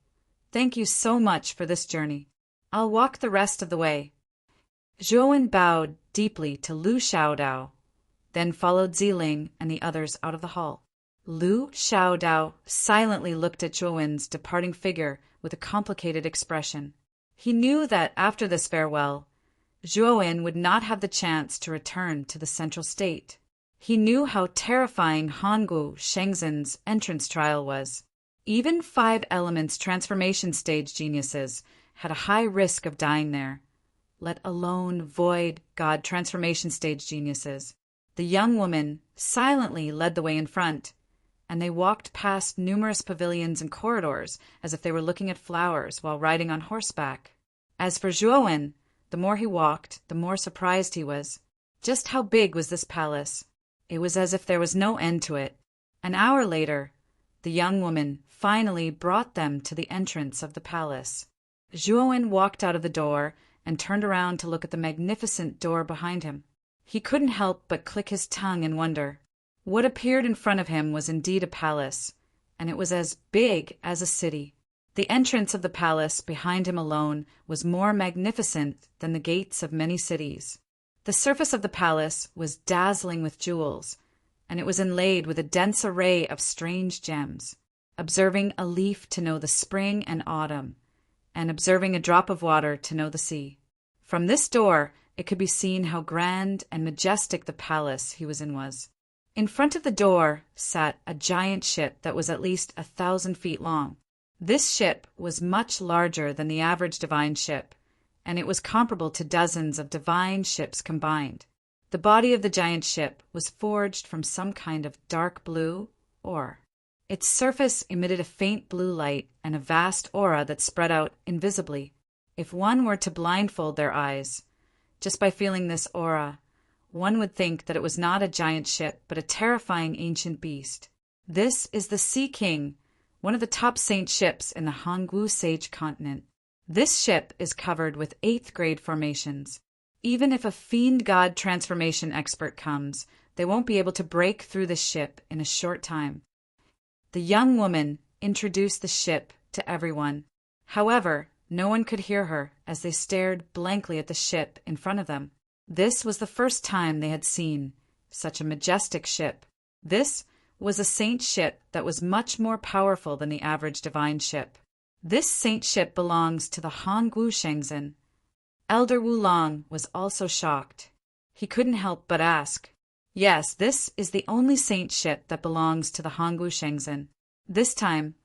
thank you so much for this journey. I'll walk the rest of the way." Zhuowen bowed deeply to Lu Xiaodao, then followed Ziling and the others out of the hall. Lu Xiaodao silently looked at Zhuowen's departing figure with a complicated expression. He knew that after this farewell, Zhuowen would not have the chance to return to the central state. He knew how terrifying Hanggu Shengzhen's entrance trial was. Even 5 elements transformation stage geniuses had a high risk of dying there, let alone void God transformation stage geniuses. The young woman silently led the way in front, and they walked past numerous pavilions and corridors as if they were looking at flowers while riding on horseback. As for Zhuowen, the more he walked, the more surprised he was. Just how big was this palace? It was as if there was no end to it. An hour later, the young woman finally brought them to the entrance of the palace. Zhuowen walked out of the door and turned around to look at the magnificent door behind him. He couldn't help but click his tongue in wonder. What appeared in front of him was indeed a palace, and it was as big as a city. The entrance of the palace behind him alone was more magnificent than the gates of many cities. The surface of the palace was dazzling with jewels, and it was inlaid with a dense array of strange gems. Observing a leaf to know the spring and autumn, and observing a drop of water to know the sea. From this door, it could be seen how grand and majestic the palace he was in was. In front of the door sat a giant ship that was at least 1,000 feet long. This ship was much larger than the average divine ship, and it was comparable to dozens of divine ships combined. The body of the giant ship was forged from some kind of dark blue ore. Its surface emitted a faint blue light and a vast aura that spread out invisibly. If one were to blindfold their eyes, just by feeling this aura, one would think that it was not a giant ship, but a terrifying ancient beast. This is the Sea King, one of the top saint ships in the Hanggu Sage continent. This ship is covered with 8th grade formations. Even if a fiend god transformation expert comes, they won't be able to break through the ship in a short time. The young woman introduced the ship to everyone. However, no one could hear her as they stared blankly at the ship in front of them. This was the first time they had seen such a majestic ship. This was a saint ship that was much more powerful than the average divine ship. This saint ship belongs to the Hanggu Shengzhen. Elder Wulong was also shocked. He couldn't help but ask, "Yes, this is the only saint ship that belongs to the Hanggu Shengzhen. This time,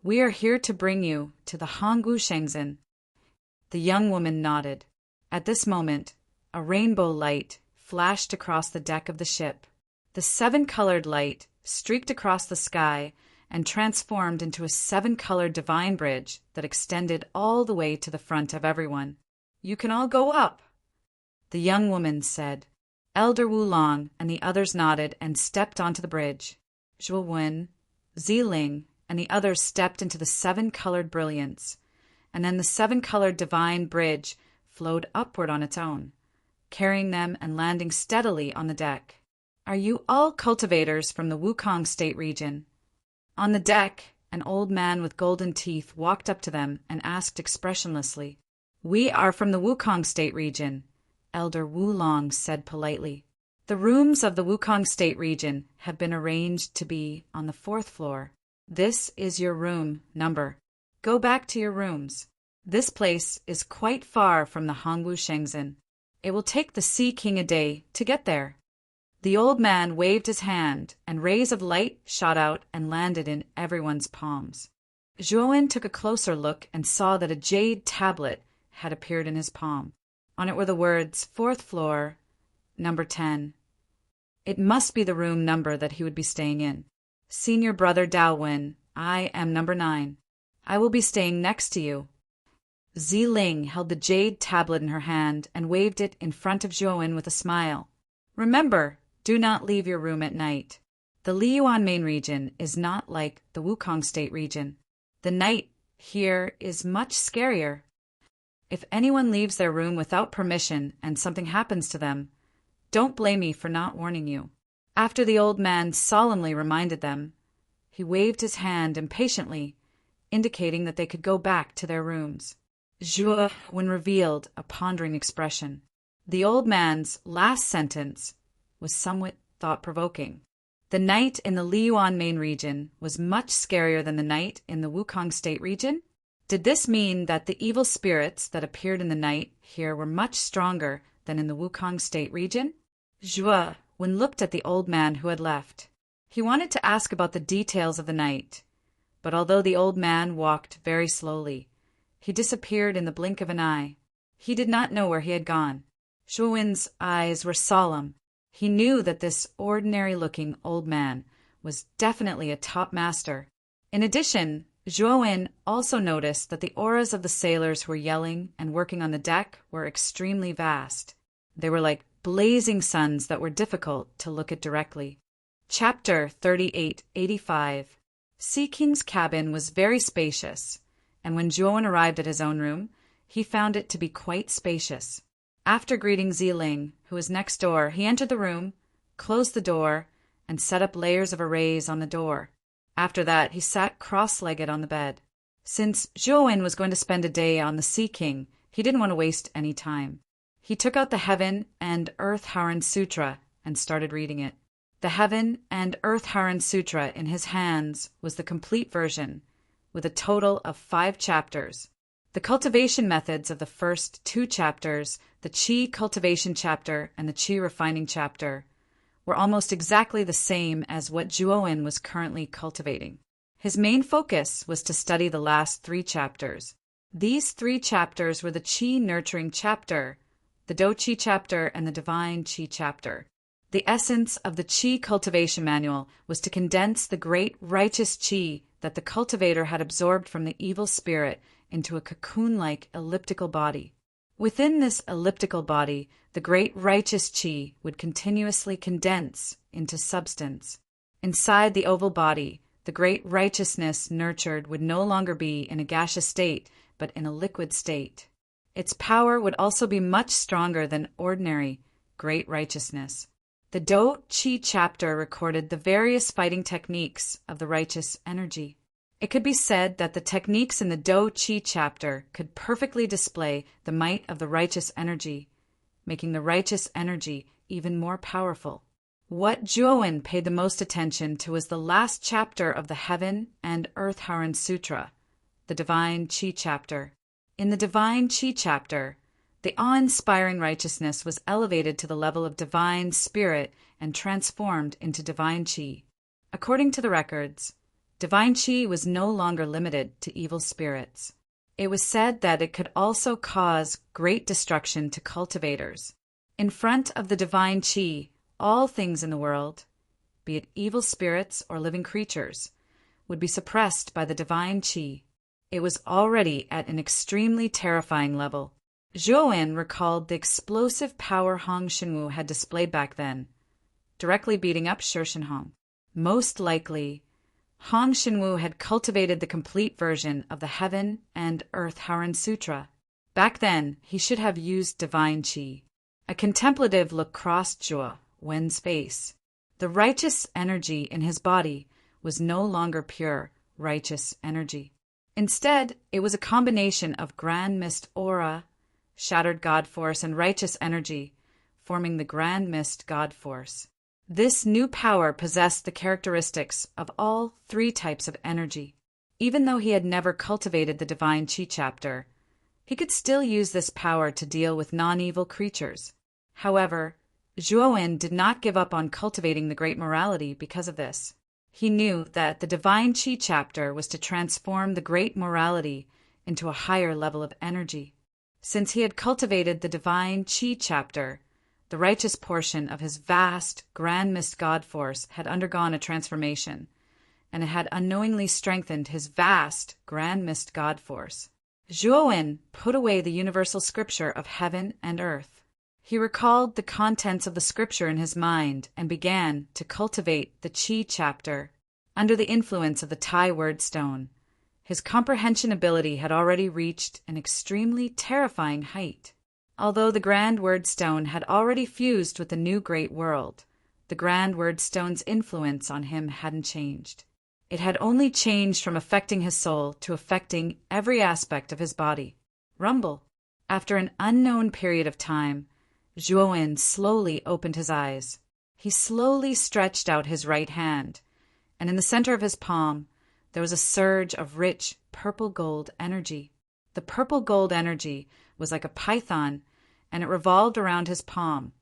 we are here to bring you to the Hanggu Shengzhen." The young woman nodded. At this moment, a rainbow light flashed across the deck of the ship. The 7-colored light streaked across the sky and transformed into a 7-colored divine bridge that extended all the way to the front of everyone. "You can all go up," the young woman said. Elder Wulong and the others nodded and stepped onto the bridge. Zhuowen, Ziling, and the others stepped into the 7-colored brilliance, and then the 7-colored divine bridge flowed upward on its own, carrying them and landing steadily on the deck. "Are you all cultivators from the Wukong State region?" On the deck, an old man with golden teeth walked up to them and asked expressionlessly. "We are from the Wukong State region," Elder Wulong said politely. "The rooms of the Wukong State region have been arranged to be on the 4th floor. This is your room number. Go back to your rooms. This place is quite far from the Hanggu Shengzhen. It will take the Sea King a day to get there." The old man waved his hand, and rays of light shot out and landed in everyone's palms. Zhuowen took a closer look and saw that a jade tablet had appeared in his palm. On it were the words 4th floor, number 10. It must be the room number that he would be staying in. Senior Brother Daowin, I am number 9. I will be staying next to you. Ziling held the jade tablet in her hand and waved it in front of Zhuowen with a smile. Remember, do not leave your room at night. The Liyuan main region is not like the Wukong State region. The night here is much scarier. If anyone leaves their room without permission and something happens to them, don't blame me for not warning you. After the old man solemnly reminded them, he waved his hand impatiently, indicating that they could go back to their rooms. Zhuowen revealed a pondering expression. The old man's last sentence was somewhat thought-provoking. The night in the Liyuan main region was much scarier than the night in the Wukong State region? Did this mean that the evil spirits that appeared in the night here were much stronger than in the Wukong State region? Zhuowen looked at the old man who had left. He wanted to ask about the details of the night, but although the old man walked very slowly, he disappeared in the blink of an eye. He did not know where he had gone. Zhuowen's eyes were solemn. He knew that this ordinary-looking old man was definitely a top master. In addition, Zhuowen also noticed that the auras of the sailors who were yelling and working on the deck were extremely vast. They were like blazing suns that were difficult to look at directly. Chapter 3885. Sea King's cabin was very spacious, and when Zhuowen arrived at his own room, he found it to be quite spacious. After greeting Ziling, who was next door, he entered the room, closed the door, and set up layers of arrays on the door. After that, he sat cross-legged on the bed. Since Zhuowen was going to spend a day on the Sea King, he didn't want to waste any time. He took out the Heaven and Earth Haran Sutra and started reading it. The Heaven and Earth Haran Sutra in his hands was the complete version, with a total of 5 chapters. The cultivation methods of the first 2 chapters, the Qi cultivation chapter and the Qi refining chapter, were almost exactly the same as what Zhuowen was currently cultivating. His main focus was to study the last 3 chapters. These 3 chapters were the Qi nurturing chapter, the Do Qi chapter, and the Divine Qi chapter. The essence of the Qi cultivation manual was to condense the great righteous Qi that the cultivator had absorbed from the evil spirit into a cocoon-like elliptical body. Within this elliptical body, the great righteous Qi would continuously condense into substance. Inside the oval body, the great righteousness nurtured would no longer be in a gaseous state, but in a liquid state. Its power would also be much stronger than ordinary great righteousness. The Do Qi chapter recorded the various fighting techniques of the righteous energy. It could be said that the techniques in the Do Qi chapter could perfectly display the might of the righteous energy, making the righteous energy even more powerful. What Zhuowen paid the most attention to was the last chapter of the Heaven and Earth Haran Sutra, the Divine Qi chapter. In the Divine Qi chapter, the awe-inspiring righteousness was elevated to the level of divine spirit and transformed into divine Qi. According to the records, divine Qi was no longer limited to evil spirits. It was said that it could also cause great destruction to cultivators. In front of the divine Qi, all things in the world, be it evil spirits or living creatures, would be suppressed by the divine Qi. It was already at an extremely terrifying level. Zhuowen recalled the explosive power Hong Xinwu had displayed back then, directly beating up Shi Shenhong. Most likely, Hong Xinwu had cultivated the complete version of the Heaven and Earth Haran Sutra. Back then, he should have used divine Qi. A contemplative look crossed Zhuowen's face. The righteous energy in his body was no longer pure, righteous energy. Instead, it was a combination of grand mist aura, shattered God force, and righteous energy, forming the grand mist God force. This new power possessed the characteristics of all 3 types of energy. Even though he had never cultivated the Divine Qi chapter, he could still use this power to deal with non-evil creatures. However, Zhuowen did not give up on cultivating the great morality because of this. He knew that the Divine Qi chapter was to transform the great morality into a higher level of energy. Since he had cultivated the Divine Qi chapter, the righteous portion of his vast, grand mist God force had undergone a transformation, and it had unknowingly strengthened his vast Grand Mist God Force. Zhuowen put away the universal scripture of heaven and earth. He recalled the contents of the scripture in his mind and began to cultivate the Qi chapter under the influence of the Tai word stone. His comprehension ability had already reached an extremely terrifying height. Although the Grand Word Stone had already fused with the new Great World, the Grand Word Stone's influence on him hadn't changed. It had only changed from affecting his soul to affecting every aspect of his body. Rumble. After an unknown period of time, Zhuowen slowly opened his eyes. He slowly stretched out his right hand, and in the center of his palm, there was a surge of rich purple gold energy. The purple gold energy was like a python, and it revolved around his palm,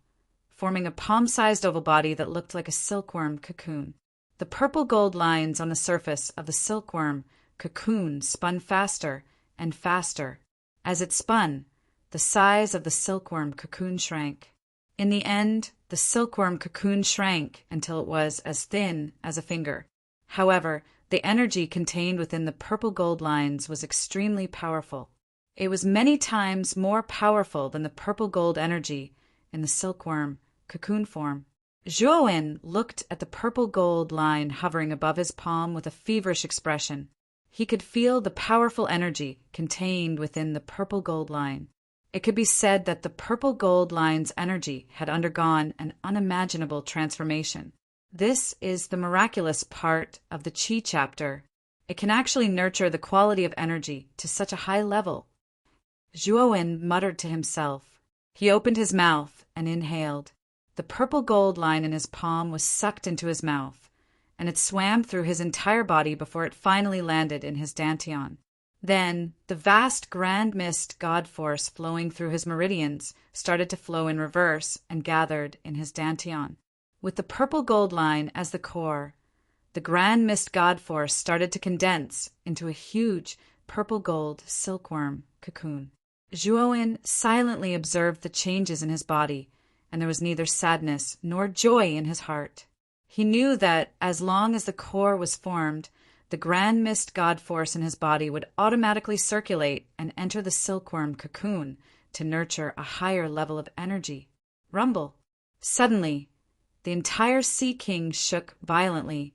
forming a palm-sized oval body that looked like a silkworm cocoon. The purple gold lines on the surface of the silkworm cocoon spun faster and faster. As it spun, the size of the silkworm cocoon shrank. In the end, the silkworm cocoon shrank until it was as thin as a finger. However, the energy contained within the purple gold lines was extremely powerful. It was many times more powerful than the purple gold energy in the silkworm cocoon form. Zhuowen looked at the purple gold line hovering above his palm with a feverish expression. He could feel the powerful energy contained within the purple gold line. It could be said that the purple gold line's energy had undergone an unimaginable transformation. This is the miraculous part of the Qi chapter. It can actually nurture the quality of energy to such a high level. Zhuowen muttered to himself. He opened his mouth and inhaled. The purple gold line in his palm was sucked into his mouth, and it swam through his entire body before it finally landed in his dantian. Then, the vast Grand Mist God Force flowing through his meridians started to flow in reverse and gathered in his dantian. With the purple gold line as the core, the Grand Mist God Force started to condense into a huge purple gold silkworm cocoon. Zhuowen silently observed the changes in his body, and there was neither sadness nor joy in his heart. He knew that as long as the core was formed, the Grand Mist God Force in his body would automatically circulate and enter the silkworm cocoon to nurture a higher level of energy. Rumble. Suddenly, the entire Sea King shook violently,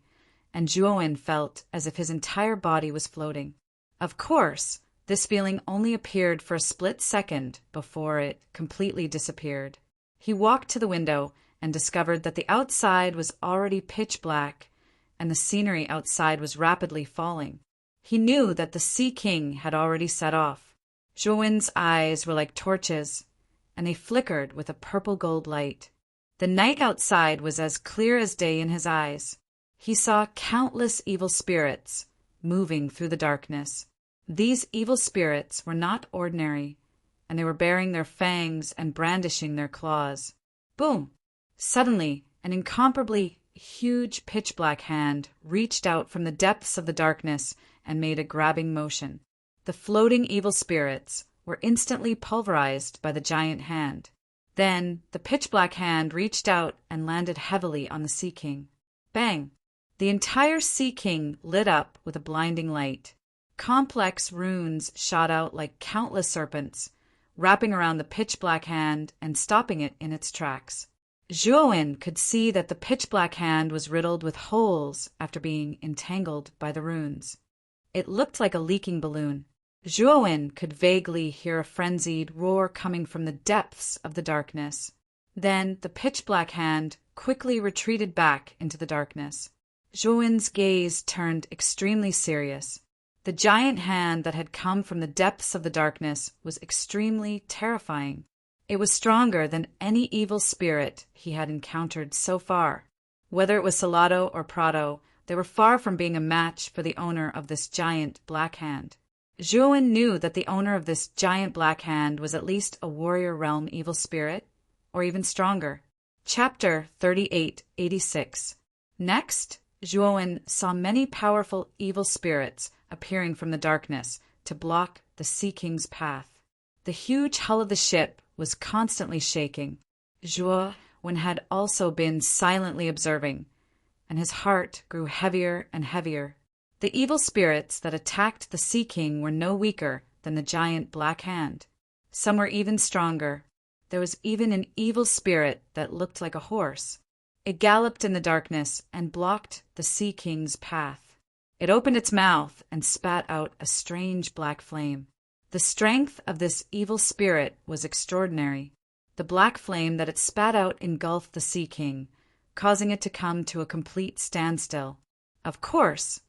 and Zhuowen felt as if his entire body was floating. Of course, this feeling only appeared for a split second before it completely disappeared. He walked to the window and discovered that the outside was already pitch black, and the scenery outside was rapidly falling. He knew that the Sea King had already set off. Zhuowen's eyes were like torches, and they flickered with a purple gold light. The night outside was as clear as day in his eyes. He saw countless evil spirits moving through the darkness. These evil spirits were not ordinary, and they were baring their fangs and brandishing their claws. Boom! Suddenly, an incomparably huge pitch-black hand reached out from the depths of the darkness and made a grabbing motion. The floating evil spirits were instantly pulverized by the giant hand. Then the pitch-black hand reached out and landed heavily on the Sea King. Bang! The entire Sea King lit up with a blinding light. Complex runes shot out like countless serpents, wrapping around the pitch-black hand and stopping it in its tracks. Zhuowen could see that the pitch-black hand was riddled with holes after being entangled by the runes. It looked like a leaking balloon. Zhuowen could vaguely hear a frenzied roar coming from the depths of the darkness. Then the pitch-black hand quickly retreated back into the darkness. Zhuowen's gaze turned extremely serious. The giant hand that had come from the depths of the darkness was extremely terrifying. It was stronger than any evil spirit he had encountered so far. Whether it was Salado or Prado, they were far from being a match for the owner of this giant black hand. Zhuowen knew that the owner of this giant black hand was at least a warrior realm evil spirit, or even stronger. Chapter 3886. Next, Zhuowen saw many powerful evil spirits appearing from the darkness to block the Sea King's path. The huge hull of the ship was constantly shaking. Zhuowen had also been silently observing, and his heart grew heavier and heavier. The evil spirits that attacked the Sea King were no weaker than the giant Black Hand. Some were even stronger. There was even an evil spirit that looked like a horse. It galloped in the darkness and blocked the Sea King's path. It opened its mouth and spat out a strange black flame. The strength of this evil spirit was extraordinary. The black flame that it spat out engulfed the Sea King, causing it to come to a complete standstill. Of course,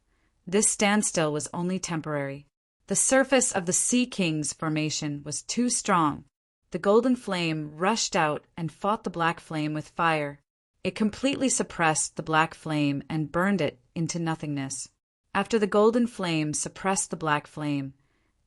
this standstill was only temporary. The surface of the Sea King's formation was too strong. The golden flame rushed out and fought the black flame with fire. It completely suppressed the black flame and burned it into nothingness. After the golden flame suppressed the black flame,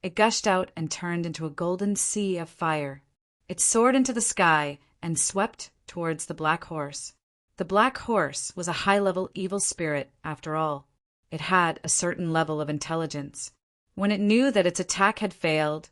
it gushed out and turned into a golden sea of fire. It soared into the sky and swept towards the black horse. The black horse was a high-level evil spirit, after all. It had a certain level of intelligence. When it knew that its attack had failed,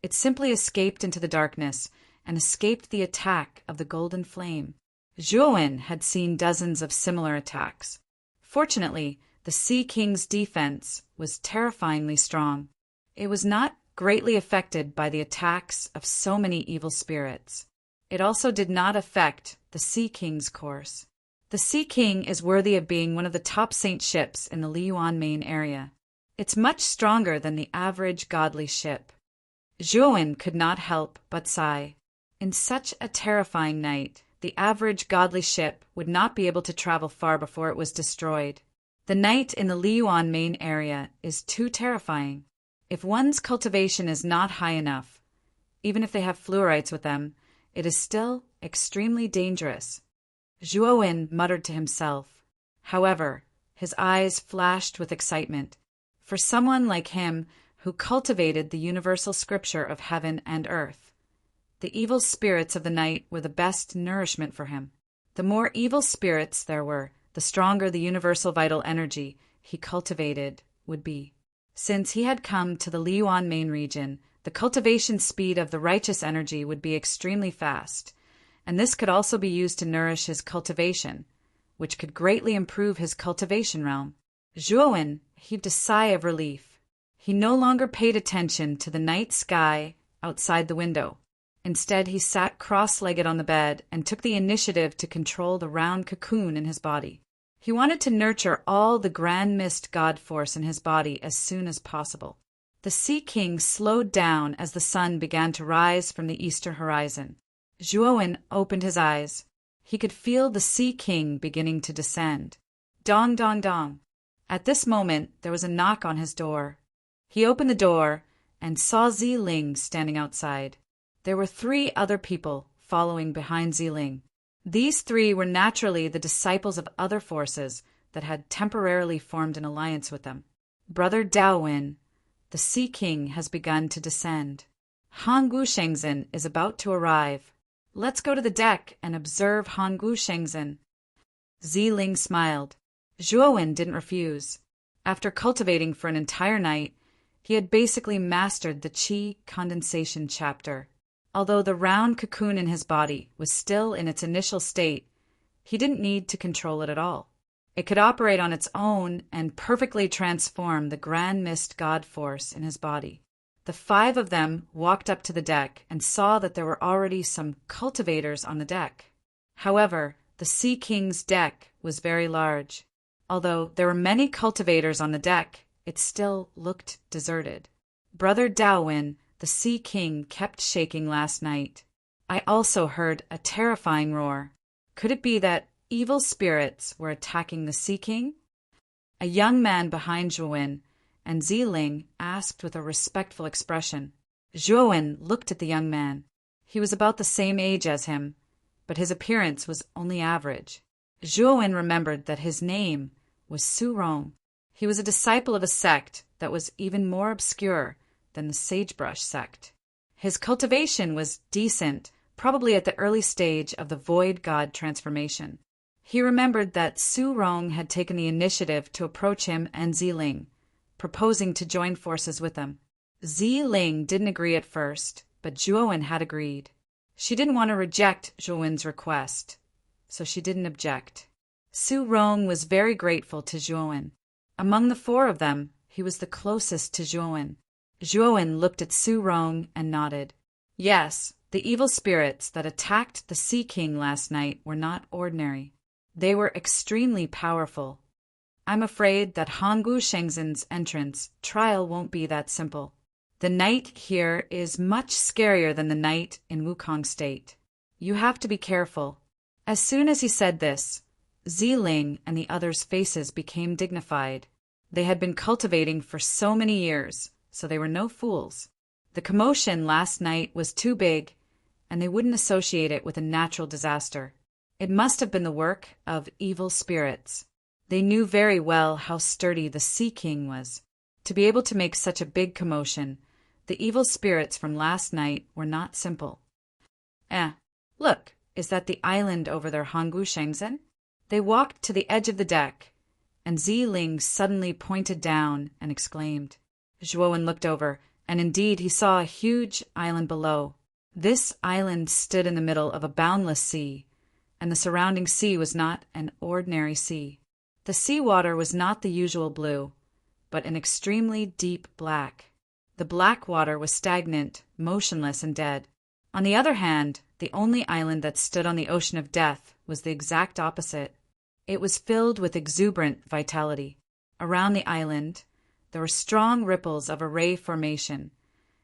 it simply escaped into the darkness and escaped the attack of the golden flame. Zhuowen had seen dozens of similar attacks. Fortunately, the Sea King's defense was terrifyingly strong. It was not greatly affected by the attacks of so many evil spirits. It also did not affect the Sea King's course. The Sea King is worthy of being one of the top saint ships in the Liyuan main area. It's much stronger than the average godly ship. Zhuowen could not help but sigh. In such a terrifying night, the average godly ship would not be able to travel far before it was destroyed. The night in the Liyuan main area is too terrifying. If one's cultivation is not high enough, even if they have fluorites with them, it is still extremely dangerous. Zhuowen muttered to himself. However, his eyes flashed with excitement. For someone like him who cultivated the universal scripture of heaven and earth, the evil spirits of the night were the best nourishment for him. The more evil spirits there were, the stronger the universal vital energy he cultivated would be. Since he had come to the Liyuan main region, the cultivation speed of the righteous energy would be extremely fast, and this could also be used to nourish his cultivation, which could greatly improve his cultivation realm. Zhuowen heaved a sigh of relief. He no longer paid attention to the night sky outside the window. Instead, he sat cross-legged on the bed and took the initiative to control the round cocoon in his body. He wanted to nurture all the grand mist god force in his body as soon as possible. The Sea King slowed down as the sun began to rise from the eastern horizon. Zhuowen opened his eyes. He could feel the Sea King beginning to descend. Dong, dong, dong. At this moment, there was a knock on his door. He opened the door and saw Ziling standing outside. There were 3 other people following behind Ziling. These 3 were naturally the disciples of other forces that had temporarily formed an alliance with them. Brother Daowin, the Sea King has begun to descend. Honggu Shengzhen is about to arrive. Let's go to the deck and observe Honggu Shengzhen. Ziling smiled. Zhuowen didn't refuse. After cultivating for an entire night, he had basically mastered the qi condensation chapter. Although the round cocoon in his body was still in its initial state, he didn't need to control it at all. It could operate on its own and perfectly transform the grand mist god force in his body. The 5 of them walked up to the deck and saw that there were already some cultivators on the deck. However, the Sea King's deck was very large. Although there were many cultivators on the deck, it still looked deserted. Brother Daowin, the Sea King, kept shaking last night. I also heard a terrifying roar. Could it be that evil spirits were attacking the Sea King? A young man behind Zhuowen and Ziling asked with a respectful expression. Zhuowen looked at the young man. He was about the same age as him, but his appearance was only average. Zhuowen remembered that his name was Su Rong. He was a disciple of a sect that was even more obscure than the sagebrush sect. His cultivation was decent, probably at the early stage of the void god transformation. He remembered that Su Rong had taken the initiative to approach him and Ziling, proposing to join forces with them. Ziling didn't agree at first, but Zhuowen had agreed. She didn't want to reject Zhuowen's request, so she didn't object. Su Rong was very grateful to Zhuowen. Among the four of them, he was the closest to Zhuowen. Zhuowen looked at Su Rong and nodded. Yes, the evil spirits that attacked the Sea King last night were not ordinary. They were extremely powerful. I'm afraid that Hongwu Shengzhen's entrance trial won't be that simple. The night here is much scarier than the night in Wukong State. You have to be careful. As soon as he said this, Ziling and the others' faces became dignified. They had been cultivating for so many years, so they were no fools. The commotion last night was too big, and they wouldn't associate it with a natural disaster. It must have been the work of evil spirits. They knew very well how sturdy the Sea King was. To be able to make such a big commotion, the evil spirits from last night were not simple. Look, is that the island over there, Hongwu Shengzhen? They walked to the edge of the deck, and Ziling suddenly pointed down and exclaimed. Zhuowen looked over, and indeed he saw a huge island below. This island stood in the middle of a boundless sea, and the surrounding sea was not an ordinary sea. The seawater was not the usual blue, but an extremely deep black. The black water was stagnant, motionless, and dead. On the other hand, the only island that stood on the ocean of death was the exact opposite. It was filled with exuberant vitality. Around the island, there were strong ripples of a ray formation,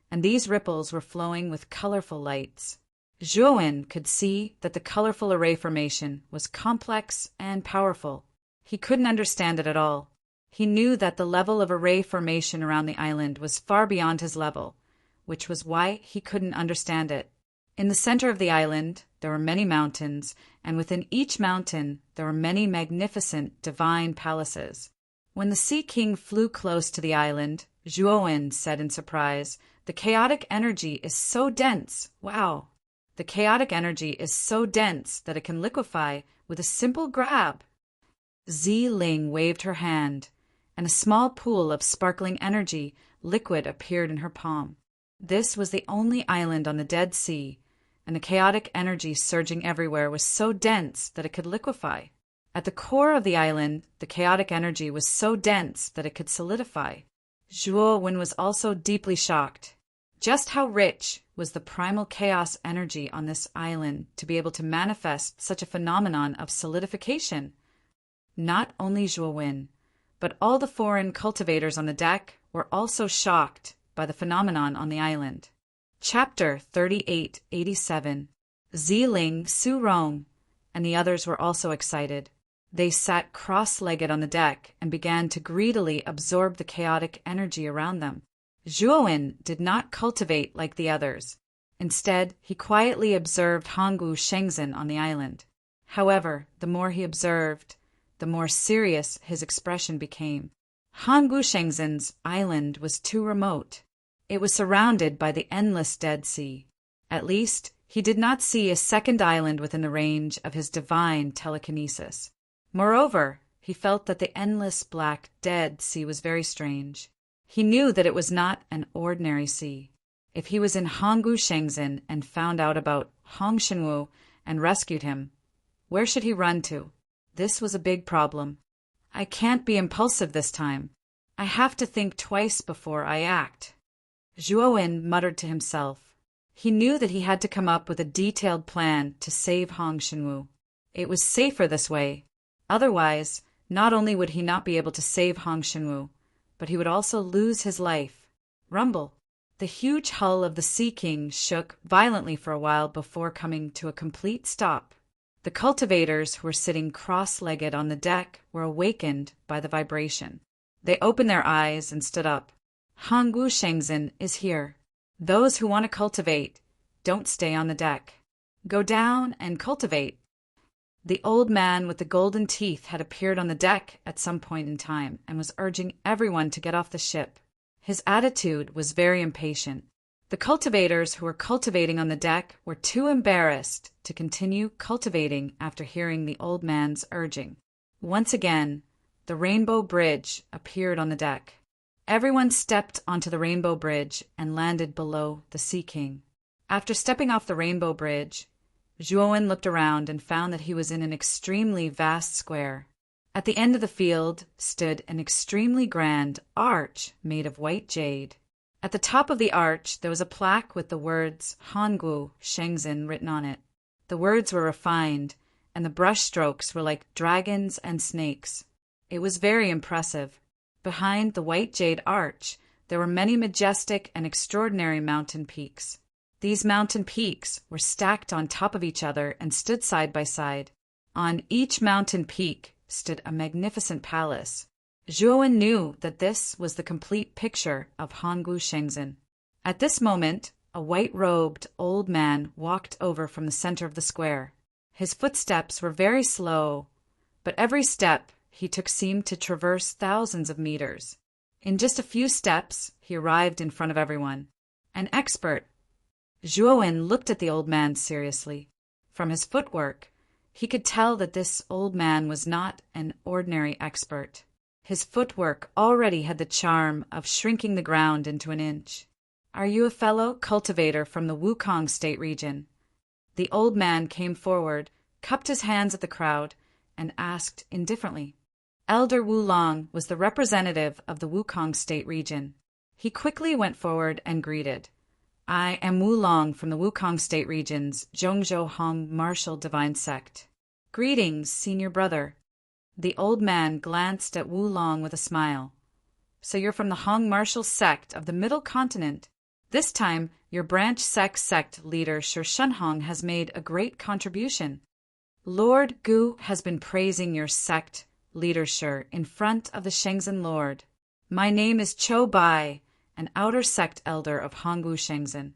and these ripples were flowing with colorful lights. Zhuowen could see that the colorful array formation was complex and powerful. He couldn't understand it at all. He knew that the level of array formation around the island was far beyond his level, which was why he couldn't understand it. In the center of the island, there were many mountains, and within each mountain, there were many magnificent divine palaces. When the Sea King flew close to the island, Zhuowen said in surprise, "The chaotic energy is so dense. Wow. The chaotic energy is so dense that it can liquefy with a simple grab." Ziling waved her hand, and a small pool of sparkling energy, liquid, appeared in her palm. This was the only island on the Dead Sea, and the chaotic energy surging everywhere was so dense that it could liquefy. At the core of the island, the chaotic energy was so dense that it could solidify. Zhuowen was also deeply shocked. Just how rich was the primal chaos energy on this island to be able to manifest such a phenomenon of solidification? Not only Zhuowen, but all the foreign cultivators on the deck were also shocked by the phenomenon on the island. Chapter 3887. Ziling, Su Rong, and the others were also excited. They sat cross-legged on the deck and began to greedily absorb the chaotic energy around them. Zhuowen did not cultivate like the others. Instead, he quietly observed Hongwu Shengzhen on the island. However, the more he observed, the more serious his expression became. Hongwu Shengzhen's island was too remote. It was surrounded by the endless Dead Sea. At least, he did not see a second island within the range of his divine telekinesis. Moreover, he felt that the endless black Dead Sea was very strange. He knew that it was not an ordinary sea. If he was in Hongwu Shengzhen and found out about Hong Shenwu and rescued him, where should he run to? This was a big problem. I can't be impulsive this time. I have to think twice before I act. Zhuowen muttered to himself. He knew that he had to come up with a detailed plan to save Hong Shenwu. It was safer this way. Otherwise, not only would he not be able to save Hong Shenwu, but he would also lose his life. Rumble. The huge hull of the Sea King shook violently for a while before coming to a complete stop. The cultivators who were sitting cross-legged on the deck were awakened by the vibration. They opened their eyes and stood up. Hongwu Shengzhen is here. Those who want to cultivate, don't stay on the deck. Go down and cultivate. The old man with the golden teeth had appeared on the deck at some point in time and was urging everyone to get off the ship. His attitude was very impatient. The cultivators who were cultivating on the deck were too embarrassed to continue cultivating after hearing the old man's urging. Once again, the Rainbow Bridge appeared on the deck. Everyone stepped onto the Rainbow Bridge and landed below the Sea King. After stepping off the Rainbow Bridge, Zhuowen looked around and found that he was in an extremely vast square. At the end of the field stood an extremely grand arch made of white jade. At the top of the arch there was a plaque with the words Hanggu Shengzhen written on it. The words were refined, and the brush strokes were like dragons and snakes. It was very impressive. Behind the white jade arch there were many majestic and extraordinary mountain peaks. These mountain peaks were stacked on top of each other and stood side by side. On each mountain peak stood a magnificent palace. Zhuowen knew that this was the complete picture of Hanggu Shengzhen. At this moment, a white-robed old man walked over from the center of the square. His footsteps were very slow, but every step he took seemed to traverse thousands of meters. In just a few steps, he arrived in front of everyone. An expert. Zhuowen looked at the old man seriously. From his footwork, he could tell that this old man was not an ordinary expert. His footwork already had the charm of shrinking the ground into an inch. "Are you a fellow cultivator from the Wukong State region?" The old man came forward, cupped his hands at the crowd, and asked indifferently. Elder Wulong was the representative of the Wukong State region. He quickly went forward and greeted. "I am Wulong from the Wukong State region's Zhongzhou Hong Martial Divine Sect." "Greetings, senior brother." The old man glanced at Wulong with a smile. "So you're from the Hong Martial Sect of the Middle Continent. This time, your branch sect leader Shi Shunhong has made a great contribution. Lord Gu has been praising your sect leader Shi in front of the Shengzhen Lord. My name is Cho Bai, an outer sect elder of Hanggu Shengzhen.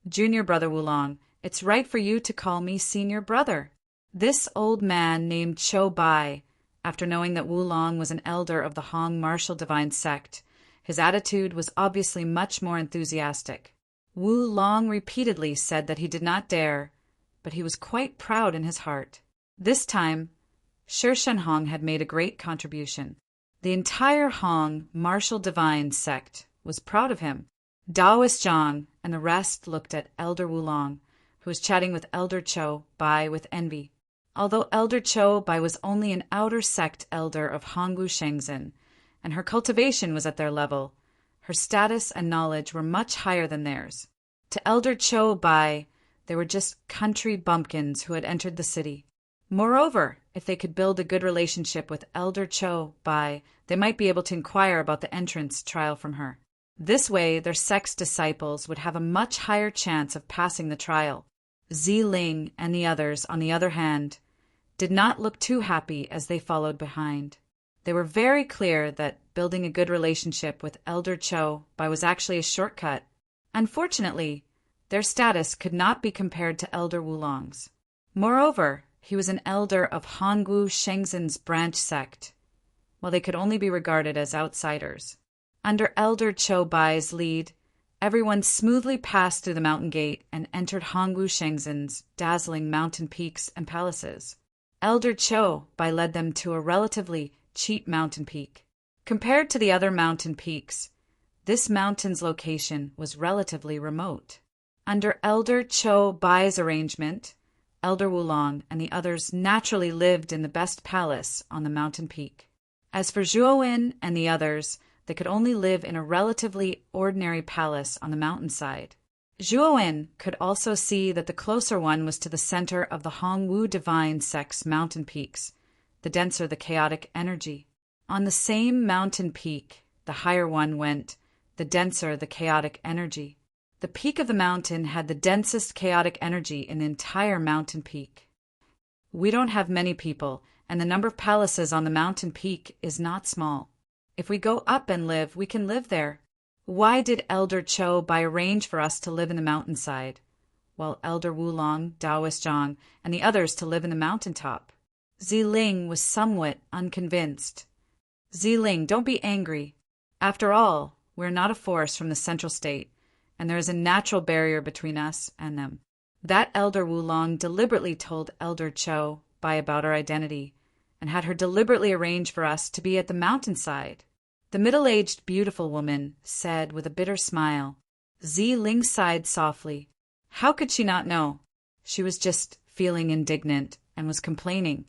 Junior brother Wulong, it's right for you to call me senior brother." This old man named Cho Bai, after knowing that Wulong was an elder of the Hong Martial Divine Sect, his attitude was obviously much more enthusiastic. Wulong repeatedly said that he did not dare, but he was quite proud in his heart. This time, Shi Shunhong had made a great contribution. The entire Hong Martial Divine Sect was proud of him. Daoist Zhang and the rest looked at Elder Wulong, who was chatting with Elder Cho Bai with envy. Although Elder Cho Bai was only an outer sect elder of Hanggu Shengzhen, and her cultivation was at their level, her status and knowledge were much higher than theirs. To Elder Cho Bai, they were just country bumpkins who had entered the city. Moreover, if they could build a good relationship with Elder Cho Bai, they might be able to inquire about the entrance trial from her. This way, their sect's disciples would have a much higher chance of passing the trial. Ziling and the others, on the other hand, did not look too happy as they followed behind. They were very clear that building a good relationship with Elder Cho Bai was actually a shortcut. Unfortunately, their status could not be compared to Elder Wulong's. Moreover, he was an elder of Hanggu Shengzhen's branch sect, while they could only be regarded as outsiders. Under Elder Cho Bai's lead, everyone smoothly passed through the mountain gate and entered Hanggu Shengzhen's dazzling mountain peaks and palaces. Elder Cho Bai led them to a relatively cheap mountain peak. Compared to the other mountain peaks, this mountain's location was relatively remote. Under Elder Cho Bai's arrangement, Elder Wulong and the others naturally lived in the best palace on the mountain peak. As for Zhuowen and the others, they could only live in a relatively ordinary palace on the mountainside. Zhuowen could also see that the closer one was to the center of the Hongwu Divine Sect's mountain peaks, the denser the chaotic energy. On the same mountain peak, the higher one went, the denser the chaotic energy. The peak of the mountain had the densest chaotic energy in the entire mountain peak. We don't have many people, and the number of palaces on the mountain peak is not small. If we go up and live, we can live there. Why did Elder Cho Bai arrange for us to live in the mountainside, while Elder Wulong, Daoist Zhang, and the others to live in the mountaintop? Ziling was somewhat unconvinced. Ziling, don't be angry. After all, we're not a force from the central state, and there is a natural barrier between us and them. That Elder Wulong deliberately told Elder Cho Bai about our identity, and had her deliberately arrange for us to be at the mountainside. The middle-aged beautiful woman said with a bitter smile. Ziling sighed softly. How could she not know? She was just feeling indignant, and was complaining.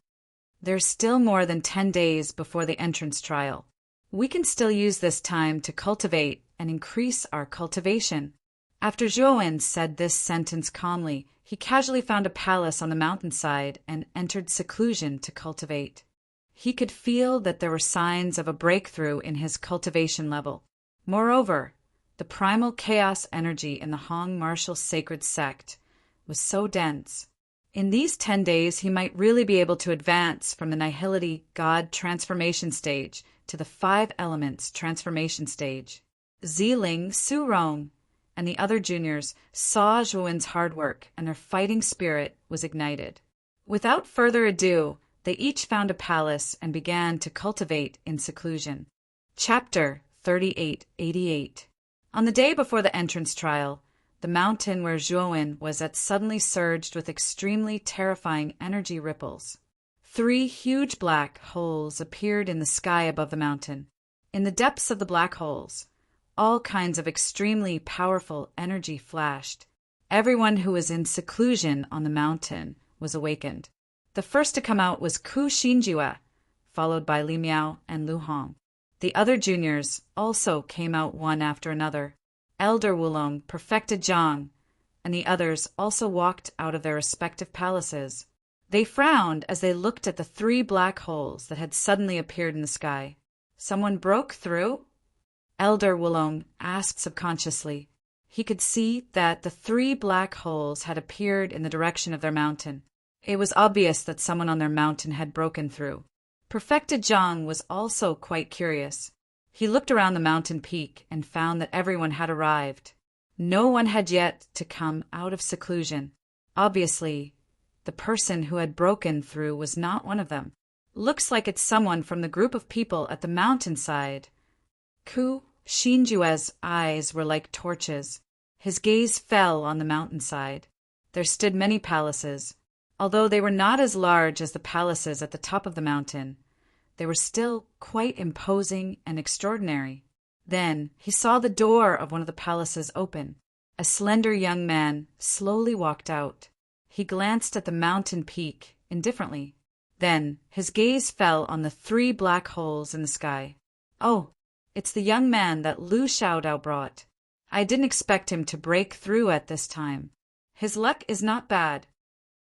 There's still more than 10 days before the entrance trial. We can still use this time to cultivate and increase our cultivation. After Zhuowen said this sentence calmly, he casually found a palace on the mountainside and entered seclusion to cultivate. He could feel that there were signs of a breakthrough in his cultivation level. Moreover, the primal chaos energy in the Hong martial sacred sect was so dense. In these 10 days, he might really be able to advance from the nihility God transformation stage to the 5 elements transformation stage. Ziling, Su Rong, and the other juniors saw Zhuowen's hard work, and their fighting spirit was ignited. Without further ado, they each found a palace and began to cultivate in seclusion. Chapter 3888. On the day before the entrance trial, the mountain where Zhuowen was at suddenly surged with extremely terrifying energy ripples. 3 huge black holes appeared in the sky above the mountain. In the depths of the black holes, all kinds of extremely powerful energy flashed. Everyone who was in seclusion on the mountain was awakened. The first to come out was Ku Xinjue, followed by Li Miao and Lu Hong. The other juniors also came out one after another. Elder Wulong, Perfected Zhang, and the others also walked out of their respective palaces. They frowned as they looked at the 3 black holes that had suddenly appeared in the sky. Someone broke through? Elder Wulong asked subconsciously. He could see that the 3 black holes had appeared in the direction of their mountain. It was obvious that someone on their mountain had broken through. Perfected Zhang was also quite curious. He looked around the mountain peak and found that everyone had arrived. No one had yet to come out of seclusion. Obviously, the person who had broken through was not one of them. Looks like it's someone from the group of people at the mountainside. Ku Xinjue's eyes were like torches. His gaze fell on the mountainside. There stood many palaces. Although they were not as large as the palaces at the top of the mountain, they were still quite imposing and extraordinary. Then he saw the door of one of the palaces open. A slender young man slowly walked out. He glanced at the mountain peak indifferently. Then his gaze fell on the 3 black holes in the sky. Oh, it's the young man that Lu Xiaodao brought. I didn't expect him to break through at this time. His luck is not bad.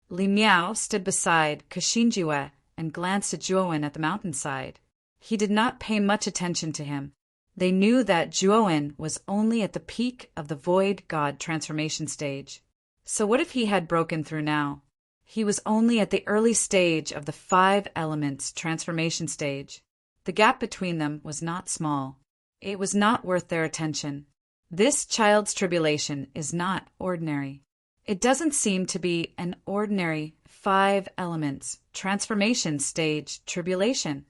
Li Miao stood beside Ku Xinjue and glanced at Zhuowen at the mountainside. He did not pay much attention to him. They knew that Zhuowen was only at the peak of the Void God transformation stage. So what if he had broken through now? He was only at the early stage of the 5 elements transformation stage. The gap between them was not small. It was not worth their attention. This child's tribulation is not ordinary. It doesn't seem to be an ordinary 5 elements transformation stage tribulation.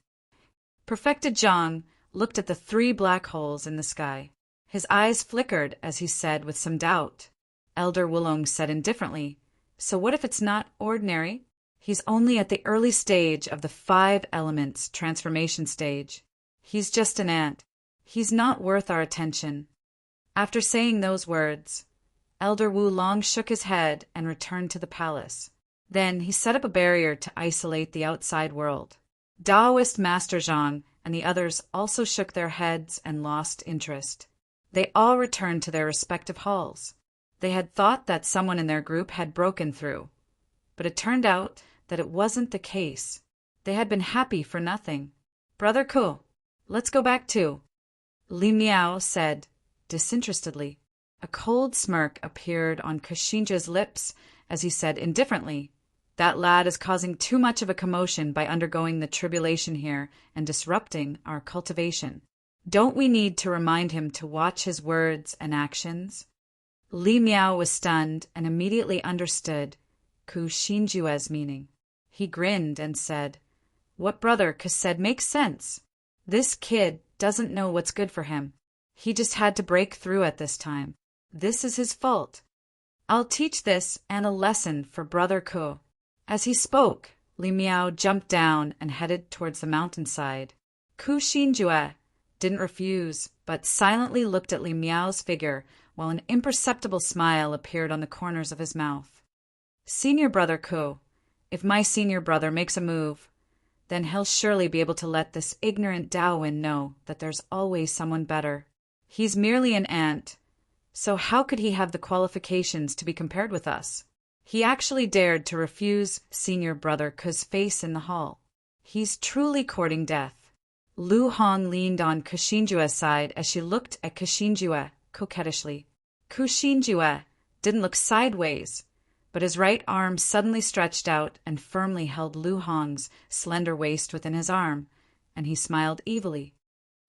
Perfected Zhang looked at the 3 black holes in the sky. His eyes flickered as he said with some doubt. Elder Wulong said indifferently, "So what if it's not ordinary? He's only at the early stage of the 5 elements transformation stage. He's just an ant. He's not worth our attention." After saying those words, Elder Wulong shook his head and returned to the palace. Then he set up a barrier to isolate the outside world. Taoist Master Zhang and the others also shook their heads and lost interest. They all returned to their respective halls. They had thought that someone in their group had broken through, but it turned out that it wasn't the case. They had been happy for nothing. "Brother Ku, let's go back too," Li Miao said disinterestedly. A cold smirk appeared on Ku Xinjue's lips as he said indifferently, "That lad is causing too much of a commotion by undergoing the tribulation here and disrupting our cultivation. Don't we need to remind him to watch his words and actions?" Li Miao was stunned and immediately understood Ku Xinjue's meaning. He grinned and said, "What Brother Ku said makes sense. This kid doesn't know what's good for him. He just had to break through at this time. This is his fault. I'll teach this and a lesson for Brother Ku." As he spoke, Li Miao jumped down and headed towards the mountainside. Ku Xinjue didn't refuse, but silently looked at Li Miao's figure while an imperceptible smile appeared on the corners of his mouth. Senior brother Ko, if my senior brother makes a move, then he'll surely be able to let this ignorant Daowin know that there's always someone better. He's merely an ant, so how could he have the qualifications to be compared with us? He actually dared to refuse senior brother Ko's face in the hall. He's truly courting death. Lu Hong leaned on Kushinjue's side as she looked at Kushinjue coquettishly. Kushinjue didn't look sideways, but his right arm suddenly stretched out and firmly held Lu Hong's slender waist within his arm, and he smiled evilly.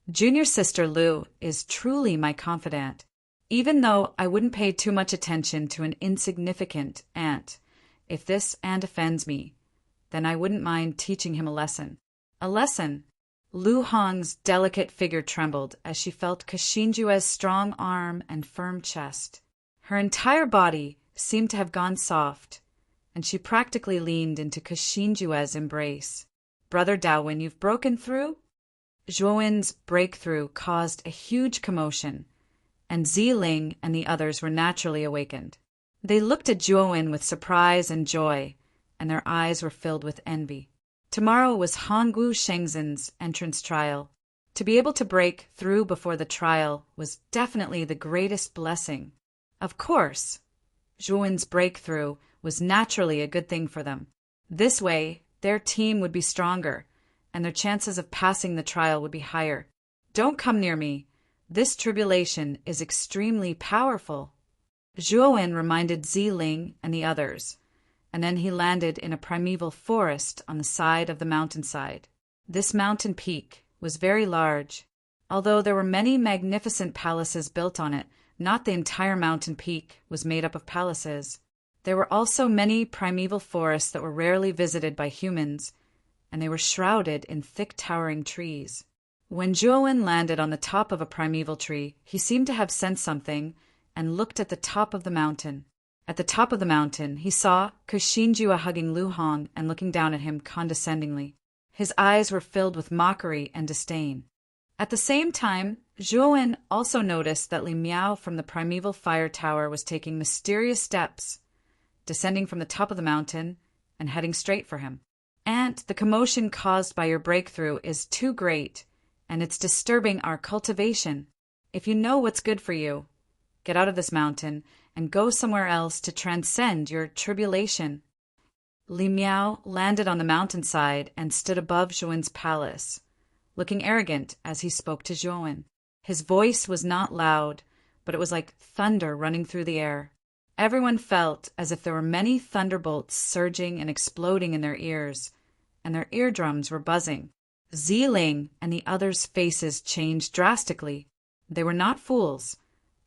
Junior sister Lu is truly my confidant, even though I wouldn't pay too much attention to an insignificant ant. If this ant offends me, then I wouldn't mind teaching him a lesson. A lesson? Lu Hong's delicate figure trembled as she felt Kushinjue's strong arm and firm chest. Her entire body seemed to have gone soft, and she practically leaned into Kushinjue's embrace. Brother Daowin, you've broken through? Zhuowen's breakthrough caused a huge commotion, and Ziling and the others were naturally awakened. They looked at Zhuowen with surprise and joy, and their eyes were filled with envy. Tomorrow was Hongwu Shengzhen's entrance trial. To be able to break through before the trial was definitely the greatest blessing. Of course, Zhuowen's breakthrough was naturally a good thing for them. This way, their team would be stronger, and their chances of passing the trial would be higher. Don't come near me. This tribulation is extremely powerful. Zhuowen reminded Ziling and the others, and then he landed in a primeval forest on the side of the mountainside. This mountain peak was very large. Although there were many magnificent palaces built on it, not the entire mountain peak was made up of palaces. There were also many primeval forests that were rarely visited by humans, and they were shrouded in thick towering trees. When Zhuowen landed on the top of a primeval tree, he seemed to have sensed something and looked at the top of the mountain. At the top of the mountain, he saw Kushinjue hugging Lu Hong and looking down at him condescendingly. His eyes were filled with mockery and disdain. At the same time, Zhuowen also noticed that Li Miao from the primeval fire tower was taking mysterious steps, descending from the top of the mountain and heading straight for him. "Ant, the commotion caused by your breakthrough is too great, and it's disturbing our cultivation. If you know what's good for you, get out of this mountain and go somewhere else to transcend your tribulation." Li Miao landed on the mountainside and stood above Zhuowen's palace, looking arrogant as he spoke to Zhuowen. His voice was not loud, but it was like thunder running through the air. Everyone felt as if there were many thunderbolts surging and exploding in their ears, and their eardrums were buzzing. Ziling and the others' faces changed drastically. They were not fools,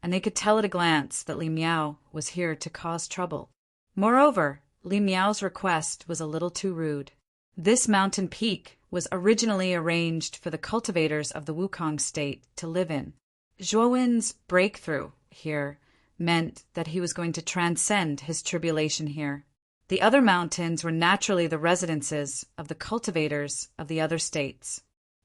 and they could tell at a glance that Li Miao was here to cause trouble. Moreover, Li Miao's request was a little too rude. This mountain peak was originally arranged for the cultivators of the Wukong state to live in. Zhuowen's breakthrough here meant that he was going to transcend his tribulation here. The other mountains were naturally the residences of the cultivators of the other states.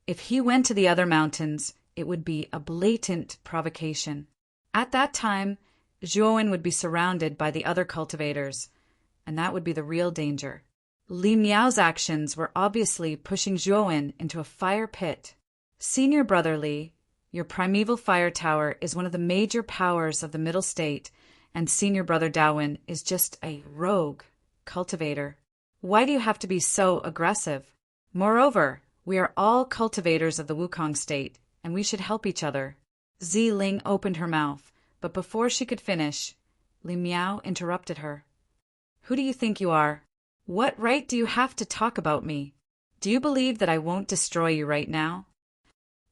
If he went to the other mountains, it would be a blatant provocation. At that time, Zhuowen would be surrounded by the other cultivators, and that would be the real danger. Li Miao's actions were obviously pushing Zhuowen into a fire pit. "Senior brother Li, your primeval fire tower is one of the major powers of the middle state, and senior brother Daowin is just a rogue cultivator. Why do you have to be so aggressive? Moreover, we are all cultivators of the Wukong state, and we should help each other." Ziling opened her mouth, but before she could finish, Li Miao interrupted her. "Who do you think you are? What right do you have to talk about me? Do you believe that I won't destroy you right now?"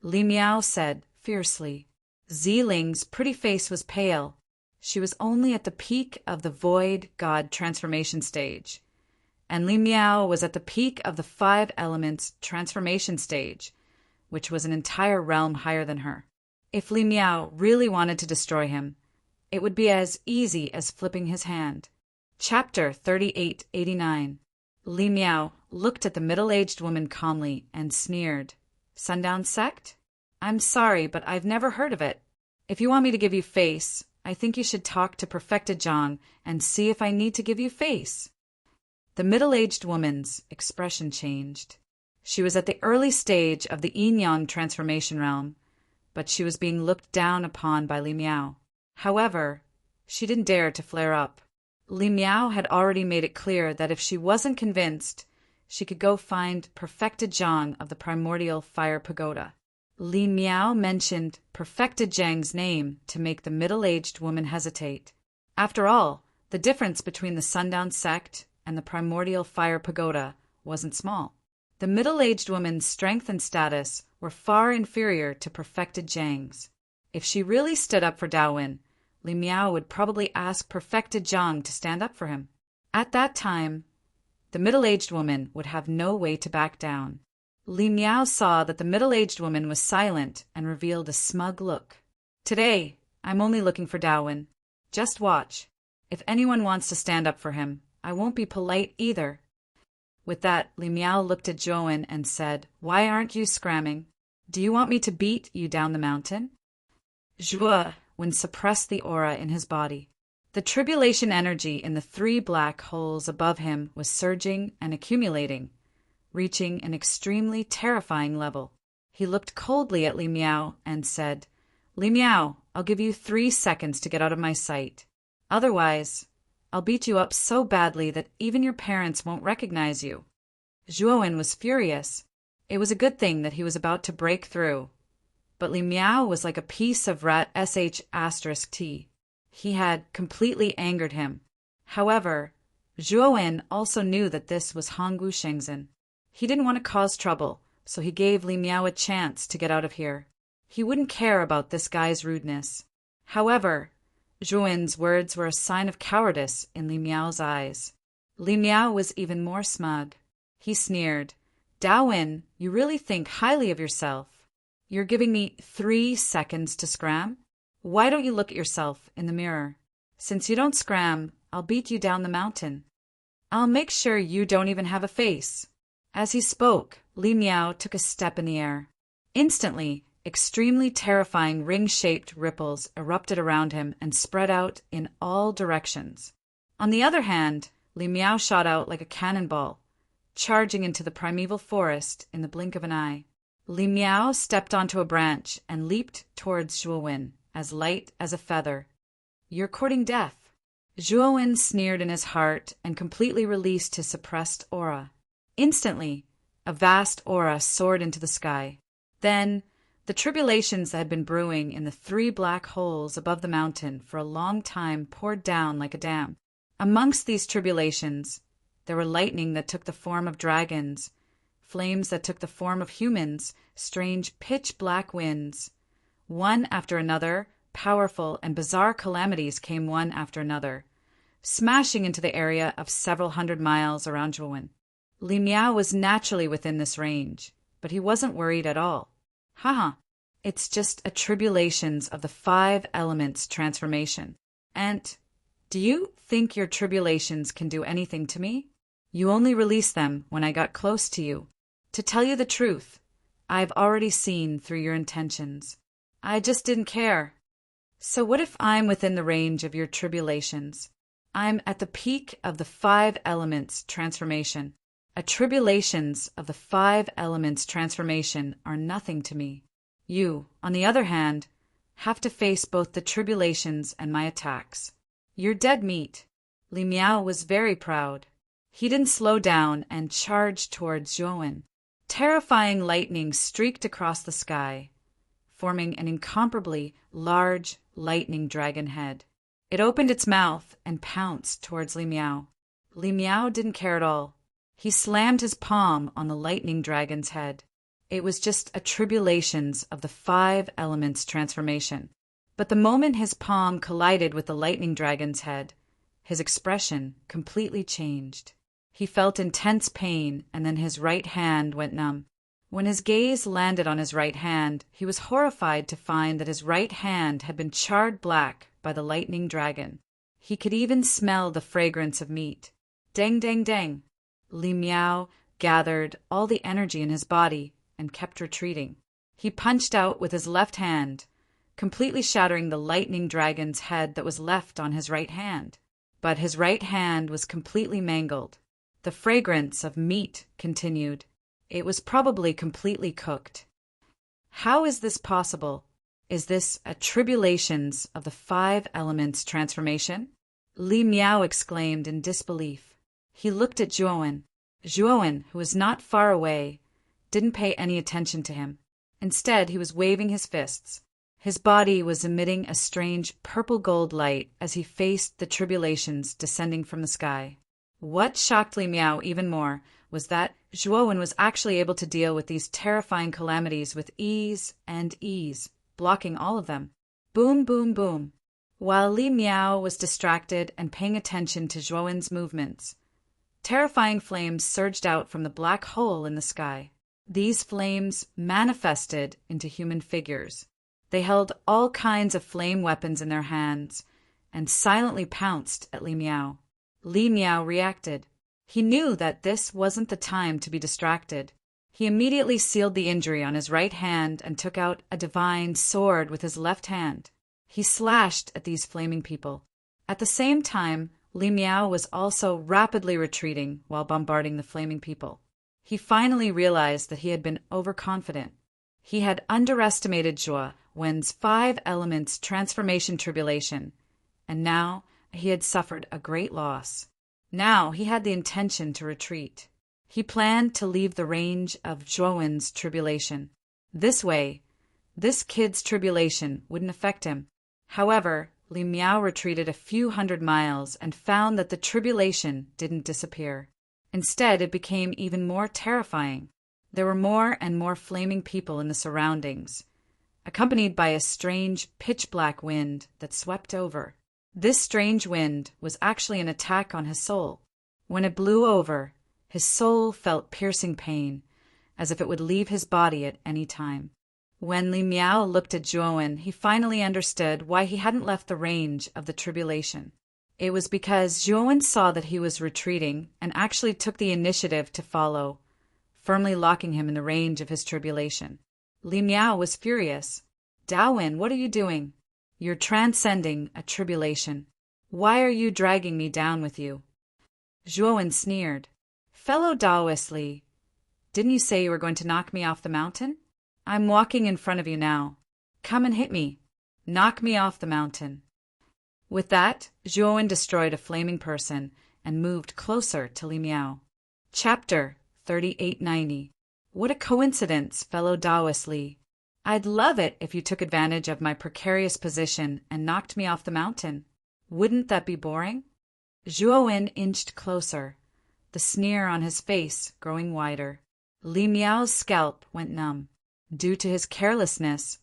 Li Miao said fiercely. Ziling's pretty face was pale. She was only at the peak of the void god transformation stage, and Li Miao was at the peak of the 5 elements transformation stage, which was an entire realm higher than her. If Li Miao really wanted to destroy him, it would be as easy as flipping his hand. Chapter 3889. Li Miao looked at the middle-aged woman calmly and sneered. "Sundown sect? I'm sorry, but I've never heard of it. If you want me to give you face, I think you should talk to Perfected Zhang and see if I need to give you face." The middle-aged woman's expression changed. She was at the early stage of the yin-yang transformation realm, but she was being looked down upon by Li Miao. However, she didn't dare to flare up. Li Miao had already made it clear that if she wasn't convinced, she could go find Perfected Zhang of the Primordial Fire Pagoda. Li Miao mentioned Perfected Zhang's name to make the middle-aged woman hesitate. After all, the difference between the Sundown Sect and the Primordial Fire Pagoda wasn't small. The middle-aged woman's strength and status were far inferior to Perfected Zhang's. If she really stood up for Daowin, Li Miao would probably ask Perfected Zhang to stand up for him. At that time, the middle-aged woman would have no way to back down. Li Miao saw that the middle-aged woman was silent and revealed a smug look. "Today, I'm only looking for Daowin. Just watch. If anyone wants to stand up for him, I won't be polite either." With that, Li Miao looked at Zhuowen and said, "Why aren't you scramming? Do you want me to beat you down the mountain?" Zhuowen suppressed the aura in his body. The tribulation energy in the 3 black holes above him was surging and accumulating, reaching an extremely terrifying level. He looked coldly at Li Miao and said, "Li Miao, I'll give you 3 seconds to get out of my sight. Otherwise, I'll beat you up so badly that even your parents won't recognize you." Zhuowen was furious. It was a good thing that he was about to break through. But Li Miao was like a piece of rat **T. He had completely angered him. However, Zhuowen also knew that this was Hongwu Shengzhen. He didn't want to cause trouble, so he gave Li Miao a chance to get out of here. He wouldn't care about this guy's rudeness. However, Zhuowen's words were a sign of cowardice in Li Miao's eyes. Li Miao was even more smug. He sneered, "Daowin, you really think highly of yourself. You're giving me 3 seconds to scram? Why don't you look at yourself in the mirror? Since you don't scram, I'll beat you down the mountain. I'll make sure you don't even have a face." As he spoke, Li Miao took a step in the air. Instantly, extremely terrifying ring-shaped ripples erupted around him and spread out in all directions. On the other hand, Li Miao shot out like a cannonball, charging into the primeval forest in the blink of an eye. Li Miao stepped onto a branch and leaped towards Zhuowen, as light as a feather. "You're courting death." Zhuowen sneered in his heart and completely released his suppressed aura. Instantly, a vast aura soared into the sky. Then, the tribulations that had been brewing in the 3 black holes above the mountain for a long time poured down like a dam. Amongst these tribulations, there were lightning that took the form of dragons, flames that took the form of humans, strange pitch-black winds. One after another, powerful and bizarre calamities came one after another, smashing into the area of several hundred miles around Zhuowen. Li Miao was naturally within this range, but he wasn't worried at all. Haha, it's just a tribulations of the 5 elements transformation. And do you think your tribulations can do anything to me? You only released them when I got close to you. To tell you the truth, I've already seen through your intentions. I just didn't care. So what if I'm within the range of your tribulations? I'm at the peak of the 5 elements transformation. A tribulations of the 5 elements transformation are nothing to me. You, on the other hand, have to face both the tribulations and my attacks. You're dead meat. Li Miao was very proud. He didn't slow down and charged towards Zhuowen. Terrifying lightning streaked across the sky, forming an incomparably large lightning dragon head. It opened its mouth and pounced towards Li Miao. Li Miao didn't care at all. He slammed his palm on the lightning dragon's head. It was just a tribulations of the 5 elements transformation. But the moment his palm collided with the lightning dragon's head, his expression completely changed. He felt intense pain, and then his right hand went numb. When his gaze landed on his right hand, he was horrified to find that his right hand had been charred black by the lightning dragon. He could even smell the fragrance of meat. Dang, dang, dang. Li Miao gathered all the energy in his body and kept retreating. He punched out with his left hand, completely shattering the lightning dragon's head that was left on his right hand. But his right hand was completely mangled. The fragrance of meat continued. It was probably completely cooked. How is this possible? Is this a tribulations of the 5 elements transformation? Li Miao exclaimed in disbelief. He looked at Zhuowen. Zhuowen, who was not far away, didn't pay any attention to him. Instead, he was waving his fists. His body was emitting a strange purple-gold light as he faced the tribulations descending from the sky. What shocked Li Miao even more was that Zhuowen was actually able to deal with these terrifying calamities with ease, blocking all of them. Boom, boom, boom. While Li Miao was distracted and paying attention to Zhuowen's movements, terrifying flames surged out from the black hole in the sky. These flames manifested into human figures. They held all kinds of flame weapons in their hands and silently pounced at Li Miao. Li Miao reacted. He knew that this wasn't the time to be distracted. He immediately sealed the injury on his right hand and took out a divine sword with his left hand. He slashed at these flaming people. At the same time, Li Miao was also rapidly retreating while bombarding the flaming people. He finally realized that he had been overconfident. He had underestimated Zhuowen's 5 elements transformation tribulation, and now he had suffered a great loss. Now he had the intention to retreat. He planned to leave the range of Zhuowen's tribulation. This way, this kid's tribulation wouldn't affect him. However, Li Miao retreated a few hundred miles and found that the tribulation didn't disappear. Instead, it became even more terrifying. There were more and more flaming people in the surroundings, accompanied by a strange pitch-black wind that swept over. This strange wind was actually an attack on his soul. When it blew over, his soul felt piercing pain, as if it would leave his body at any time. When Li Miao looked at Zhuowen, he finally understood why he hadn't left the range of the tribulation. It was because Zhuowen saw that he was retreating and actually took the initiative to follow, firmly locking him in the range of his tribulation. Li Miao was furious. "Daowen, what are you doing? You're transcending a tribulation. Why are you dragging me down with you?" Zhuowen sneered. "Fellow Taoist Li, didn't you say you were going to knock me off the mountain? I'm walking in front of you now. Come and hit me. Knock me off the mountain." With that, Zhuowen destroyed a flaming person and moved closer to Li Miao. Chapter 3890. What a coincidence, fellow Taoist Li. I'd love it if you took advantage of my precarious position and knocked me off the mountain. Wouldn't that be boring? Zhuowen inched closer, the sneer on his face growing wider. Li Miao's scalp went numb. Due to his carelessness,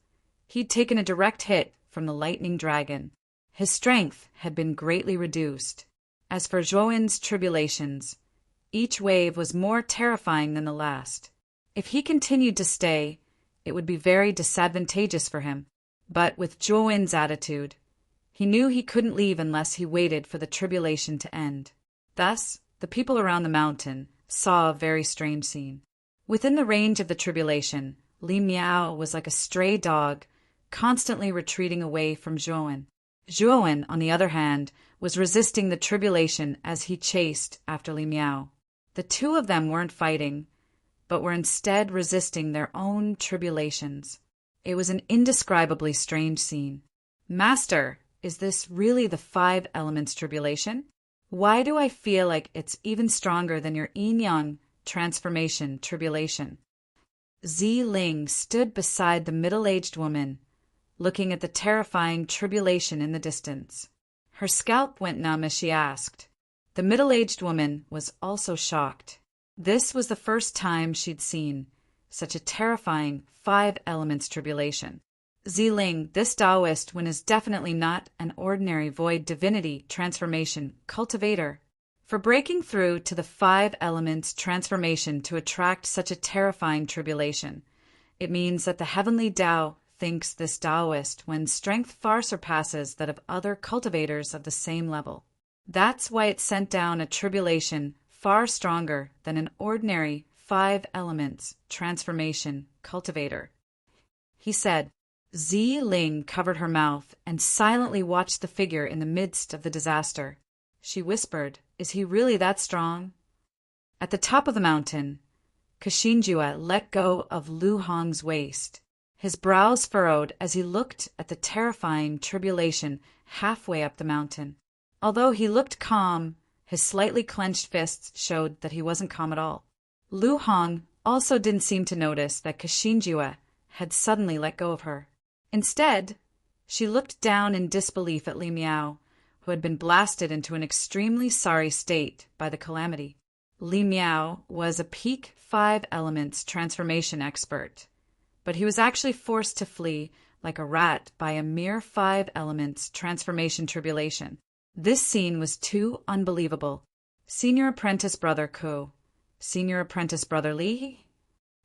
he'd taken a direct hit from the lightning dragon. His strength had been greatly reduced. As for Zhuowen's tribulations, each wave was more terrifying than the last. If he continued to stay, it would be very disadvantageous for him. But with Zhuowen's attitude, he knew he couldn't leave unless he waited for the tribulation to end. Thus, the people around the mountain saw a very strange scene. Within the range of the tribulation, Li Miao was like a stray dog, constantly retreating away from Zhuowen. Zhuowen, on the other hand, was resisting the tribulation as he chased after Li Miao. The two of them weren't fighting, but were instead resisting their own tribulations. It was an indescribably strange scene. "Master, is this really the 5 elements tribulation? Why do I feel like it's even stronger than your yin-yang transformation tribulation?" Zi Ling stood beside the middle-aged woman, looking at the terrifying tribulation in the distance. Her scalp went numb as she asked. The middle-aged woman was also shocked. This was the first time she'd seen such a terrifying 5 elements tribulation. Ziling, this Taoist one is definitely not an ordinary void divinity transformation cultivator. For breaking through to the 5 elements transformation to attract such a terrifying tribulation, it means that the heavenly Tao thinks this Taoist when strength far surpasses that of other cultivators of the same level. That's why it sent down a tribulation far stronger than an ordinary 5 elements transformation cultivator. He said, Zi Ling covered her mouth and silently watched the figure in the midst of the disaster. She whispered, "Is he really that strong?" At the top of the mountain, Kashinjua let go of Lu Hong's waist. His brows furrowed as he looked at the terrifying tribulation halfway up the mountain. Although he looked calm, his slightly clenched fists showed that he wasn't calm at all. Lu Hong also didn't seem to notice that Kashinjua had suddenly let go of her. Instead, she looked down in disbelief at Li Miao, who had been blasted into an extremely sorry state by the calamity. Li Miao was a peak 5 elements transformation expert, but he was actually forced to flee like a rat by a mere 5 elements transformation tribulation. This scene was too unbelievable. Senior apprentice brother Ku, senior apprentice brother Li.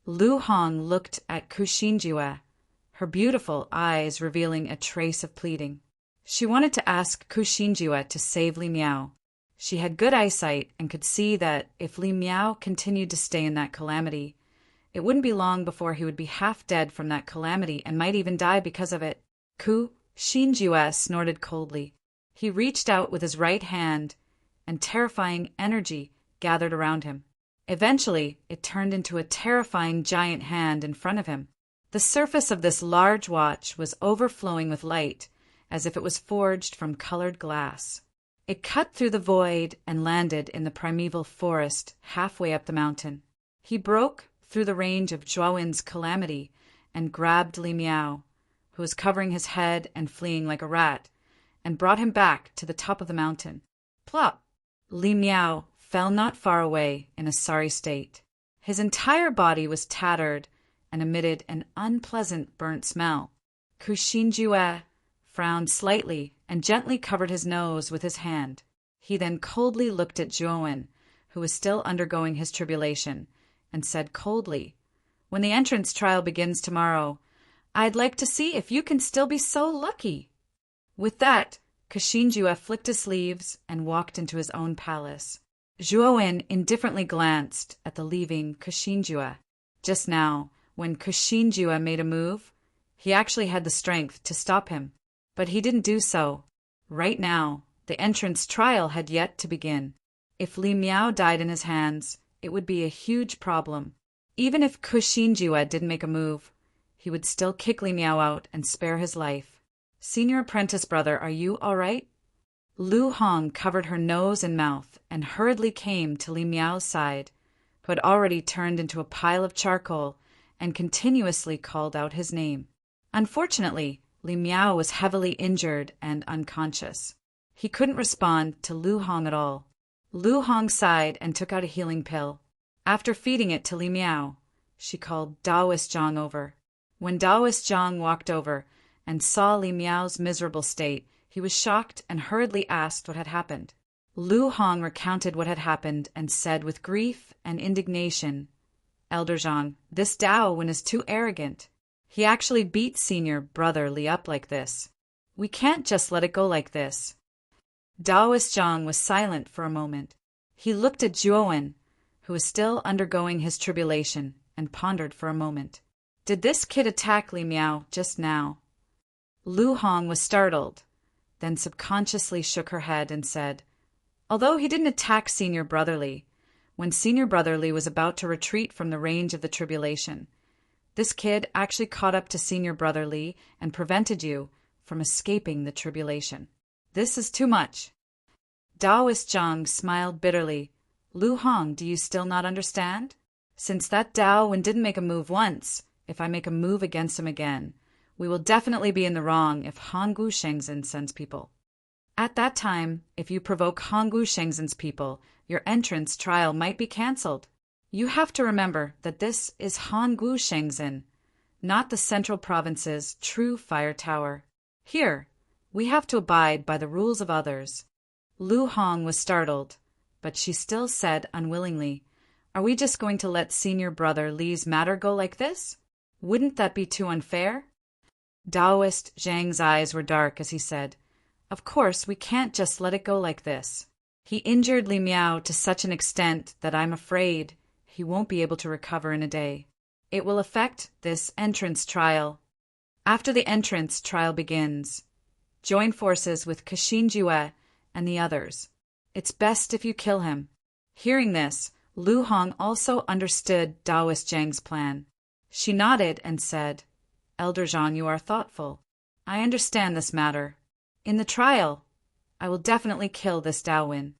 Lu Hong looked at Kushinjua, her beautiful eyes revealing a trace of pleading. She wanted to ask Kushinjua to save Li Miao. She had good eyesight and could see that if Li Miao continued to stay in that calamity, it wouldn't be long before he would be half dead from that calamity and might even die because of it. Kushinjua snorted coldly. He reached out with his right hand, and terrifying energy gathered around him. Eventually, it turned into a terrifying giant hand in front of him. The surface of this large watch was overflowing with light, as if it was forged from colored glass. It cut through the void and landed in the primeval forest halfway up the mountain. He broke through the range of Zhuowen's calamity and grabbed Li Miao, who was covering his head and fleeing like a rat, and brought him back to the top of the mountain. Plop! Li Miao fell not far away in a sorry state. His entire body was tattered and emitted an unpleasant burnt smell. Kushinjua frowned slightly and gently covered his nose with his hand. He then coldly looked at Zhuowen, who was still undergoing his tribulation, and said coldly, "When the entrance trial begins tomorrow, I'd like to see if you can still be so lucky." With that, Kashinjua flicked his sleeves and walked into his own palace. Zhuowen indifferently glanced at the leaving Kashinjua. Just now, when Kashinjua made a move, he actually had the strength to stop him, but he didn't do so. Right now, the entrance trial had yet to begin. If Li Miao died in his hands, it would be a huge problem. Even if Kashinjua didn't make a move, he would still kick Li Miao out and spare his life. "Senior apprentice brother, are you all right?" Lu Hong covered her nose and mouth and hurriedly came to Li Miao's side, who had already turned into a pile of charcoal and continuously called out his name. Unfortunately, Li Miao was heavily injured and unconscious. He couldn't respond to Lu Hong at all. Lu Hong sighed and took out a healing pill. After feeding it to Li Miao, she called Daoist Zhang over. When Daoist Zhang walked over and saw Li Miao's miserable state, he was shocked and hurriedly asked what had happened. Lu Hong recounted what had happened and said with grief and indignation, "Elder Zhang, this Daowen is too arrogant. He actually beat senior brother Li up like this. We can't just let it go like this." Daoist Zhang was silent for a moment. He looked at Zhuowen, who was still undergoing his tribulation, and pondered for a moment. Did this kid attack Li Miao just now? Lu Hong was startled, then subconsciously shook her head and said, "Although he didn't attack senior brother Li, when senior brother Li was about to retreat from the range of the tribulation, this kid actually caught up to senior brother Li and prevented you from escaping the tribulation. This is too much." Daoist Zhang smiled bitterly. "Lu Hong, do you still not understand? Since that Daowen didn't make a move once, if I make a move against him again, we will definitely be in the wrong if Honggu Shengzhen sends people. At that time, if you provoke Honggu Shengzhen's people, your entrance trial might be cancelled. You have to remember that this is Honggu Shengzhen, not the Central Province's true fire tower. Here, we have to abide by the rules of others." Lu Hong was startled, but she still said unwillingly, "Are we just going to let senior brother Li's matter go like this? Wouldn't that be too unfair?" Daoist Zhang's eyes were dark as he said, "Of course, we can't just let it go like this. He injured Li Miao to such an extent that I'm afraid he won't be able to recover in a day. It will affect this entrance trial." After the entrance trial begins, join forces with Kashin Jue and the others. It's best if you kill him. Hearing this, Lu Hong also understood Taoist Zhang's plan. She nodded and said, Elder Zhang, you are thoughtful. I understand this matter. In the trial, I will definitely kill this Daowin.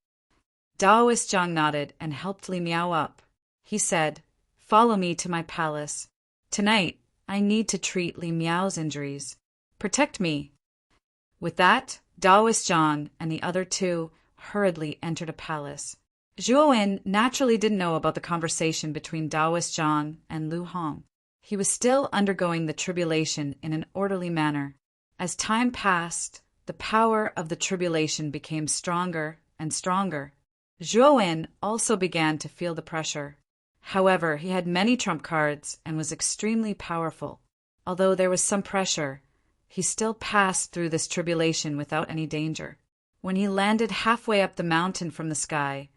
Taoist Zhang nodded and helped Li Miao up. He said, Follow me to my palace. Tonight, I need to treat Li Miao's injuries. Protect me. With that, Taoist Zhang and the other two hurriedly entered a palace. Zhuowen naturally didn't know about the conversation between Taoist Zhang and Lu Hong. He was still undergoing the tribulation in an orderly manner. As time passed, the power of the tribulation became stronger and stronger. Zhuowen also began to feel the pressure. However, he had many trump cards and was extremely powerful. Although there was some pressure, he still passed through this tribulation without any danger. When he landed halfway up the mountain from the sky,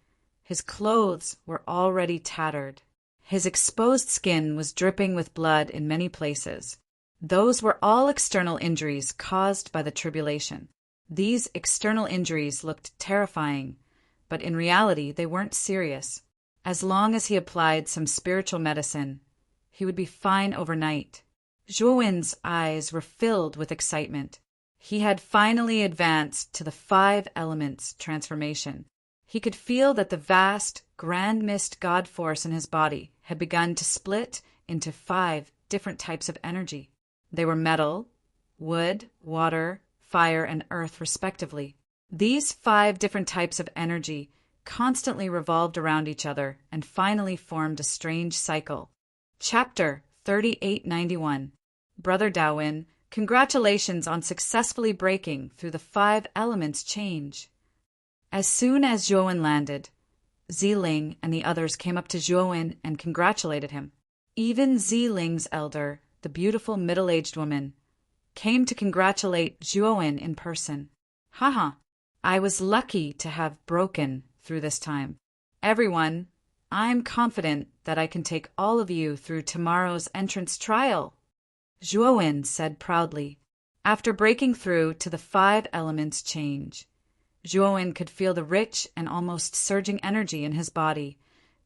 his clothes were already tattered. His exposed skin was dripping with blood in many places. Those were all external injuries caused by the tribulation. These external injuries looked terrifying, but in reality they weren't serious. As long as he applied some spiritual medicine, he would be fine overnight. Zhuowen's eyes were filled with excitement. He had finally advanced to the 5 elements transformation. He could feel that the vast, grand mist god force in his body had begun to split into 5 different types of energy. They were metal, wood, water, fire, and earth, respectively. These 5 different types of energy constantly revolved around each other and finally formed a strange cycle. Chapter 3891. Brother Daowin, congratulations on successfully breaking through the 5 elements change. As soon as Zhuowen landed, Ziling and the others came up to Zhuowen and congratulated him. Even Ziling's elder, the beautiful middle-aged woman, came to congratulate Zhuowen in person. Haha, I was lucky to have broken through this time. Everyone, I'm confident that I can take all of you through tomorrow's entrance trial, Zhuowen said proudly. After breaking through to the 5 elements change, Zhuowen could feel the rich and almost surging energy in his body,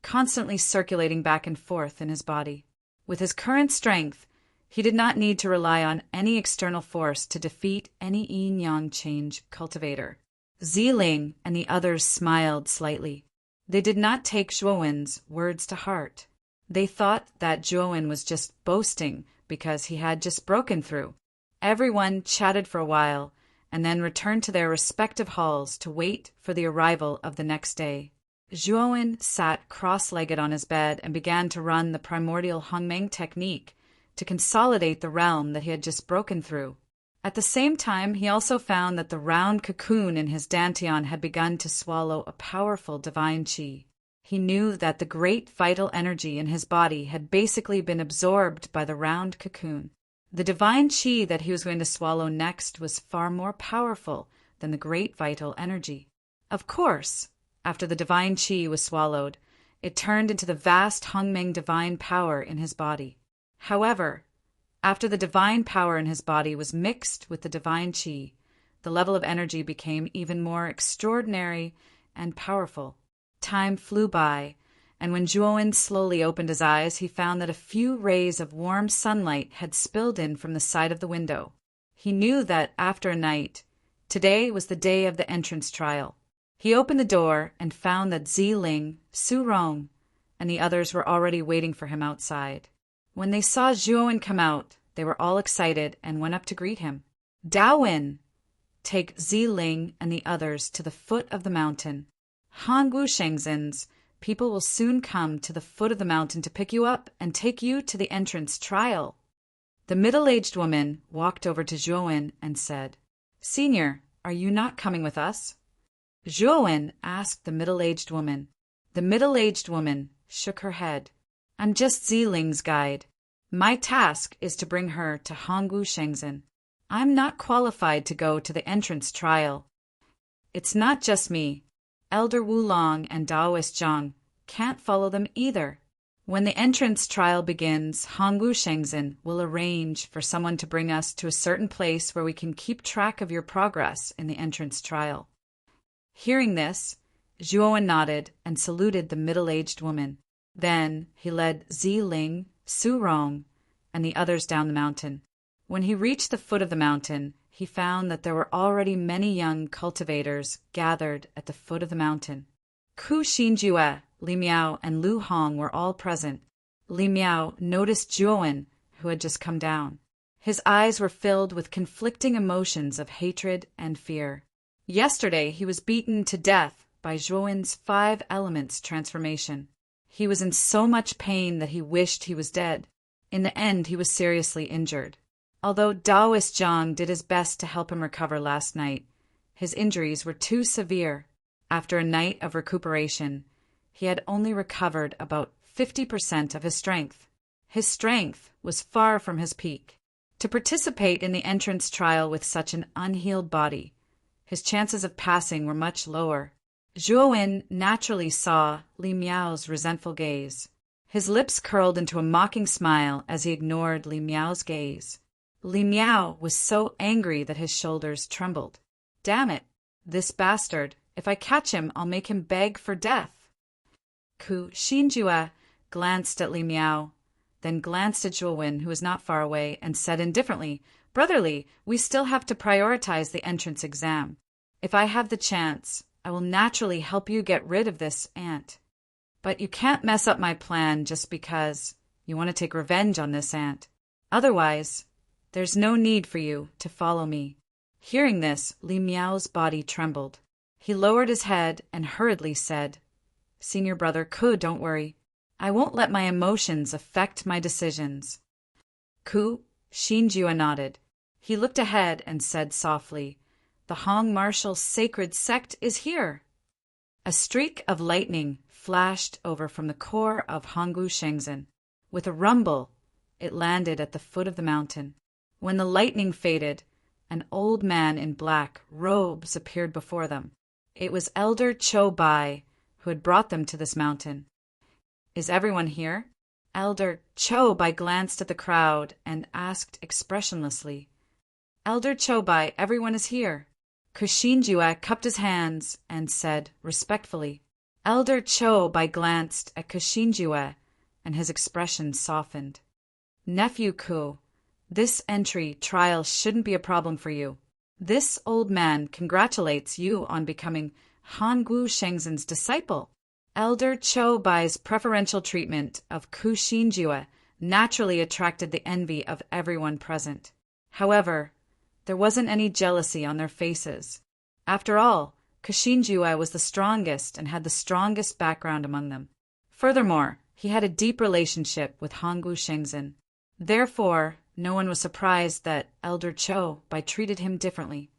constantly circulating back and forth in his body. With his current strength, he did not need to rely on any external force to defeat any yin-yang change cultivator. Ziling and the others smiled slightly. They did not take Zhuowen's words to heart. They thought that Zhuowen was just boasting because he had just broken through. Everyone chatted for a while and then returned to their respective halls to wait for the arrival of the next day. Zhuowen sat cross-legged on his bed and began to run the primordial Hongmeng technique to consolidate the realm that he had just broken through. At the same time, he also found that the round cocoon in his dantian had begun to swallow a powerful divine qi. He knew that the great vital energy in his body had basically been absorbed by the round cocoon. The divine qi that he was going to swallow next was far more powerful than the great vital energy. Of course, after the divine qi was swallowed, it turned into the vast Hongmeng divine power in his body. However, after the divine power in his body was mixed with the divine qi, the level of energy became even more extraordinary and powerful. Time flew by, and when Zhuowen slowly opened his eyes, he found that a few rays of warm sunlight had spilled in from the side of the window. He knew that after a night, today was the day of the entrance trial. He opened the door and found that Ziling, Su Rong, and the others were already waiting for him outside. When they saw Zhuowen come out, they were all excited and went up to greet him. Daowin, take Ziling and the others to the foot of the mountain. Hangwu Shengzhen's people will soon come to the foot of the mountain to pick you up and take you to the entrance trial. The middle-aged woman walked over to Zhuowen and said, Senior, are you not coming with us? Zhuowen asked the middle-aged woman. The middle-aged woman shook her head. I'm just Ziling's guide. My task is to bring her to Hangwu Shengzhen. I'm not qualified to go to the entrance trial. It's not just me. Elder Wulong and Taoist Zhang can't follow them either. When the entrance trial begins, Hanggu Shengzhen will arrange for someone to bring us to a certain place where we can keep track of your progress in the entrance trial. Hearing this, Zhuowen nodded and saluted the middle-aged woman. Then he led Ziling, Su Rong, and the others down the mountain. When he reached the foot of the mountain, he found that there were already many young cultivators gathered at the foot of the mountain. Ku Xinjue, Li Miao, and Lu Hong were all present. Li Miao noticed Zhuowen, who had just come down. His eyes were filled with conflicting emotions of hatred and fear. Yesterday he was beaten to death by Zhuowen's 5 elements transformation. He was in so much pain that he wished he was dead. In the end, he was seriously injured. Although Taoist Zhang did his best to help him recover last night, his injuries were too severe. After a night of recuperation, he had only recovered about 50% of his strength. His strength was far from his peak. To participate in the entrance trial with such an unhealed body, his chances of passing were much lower. Zhuowen naturally saw Li Miao's resentful gaze. His lips curled into a mocking smile as he ignored Li Miao's gaze. Li Miao was so angry that his shoulders trembled. Damn it, this bastard. If I catch him, I'll make him beg for death. Ku Xinjue glanced at Li Miao, then glanced at Zhuowen, who was not far away, and said indifferently, "Brotherly, we still have to prioritize the entrance exam. If I have the chance, I will naturally help you get rid of this ant. But you can't mess up my plan just because you want to take revenge on this ant. Otherwise, there's no need for you to follow me." Hearing this, Li Miao's body trembled. He lowered his head and hurriedly said, "Senior brother Ku, don't worry. I won't let my emotions affect my decisions." Ku Xinjue nodded. He looked ahead and said softly, "The Hong martial sacred sect is here." A streak of lightning flashed over from the core of Hanggu Shengzhen. With a rumble, it landed at the foot of the mountain. When the lightning faded, an old man in black robes appeared before them. It was Elder Cho Bai, who had brought them to this mountain. "Is everyone here?" Elder Cho Bai glanced at the crowd and asked expressionlessly. "Elder Cho Bai, everyone is here." Ku Xinjue cupped his hands and said respectfully. Elder Cho Bai glanced at Ku Xinjue, and his expression softened. "Nephew Ku, this entry trial shouldn't be a problem for you. This old man congratulates you on becoming Hanggu Shengzhen's disciple." Elder Cho Bai's preferential treatment of Ku Xinjue naturally attracted the envy of everyone present. However, there wasn't any jealousy on their faces. After all, Ku Xinjue was the strongest and had the strongest background among them. Furthermore, he had a deep relationship with Hanggu Shengzhen. Therefore, no one was surprised that Elder Cho Bai treated him differently.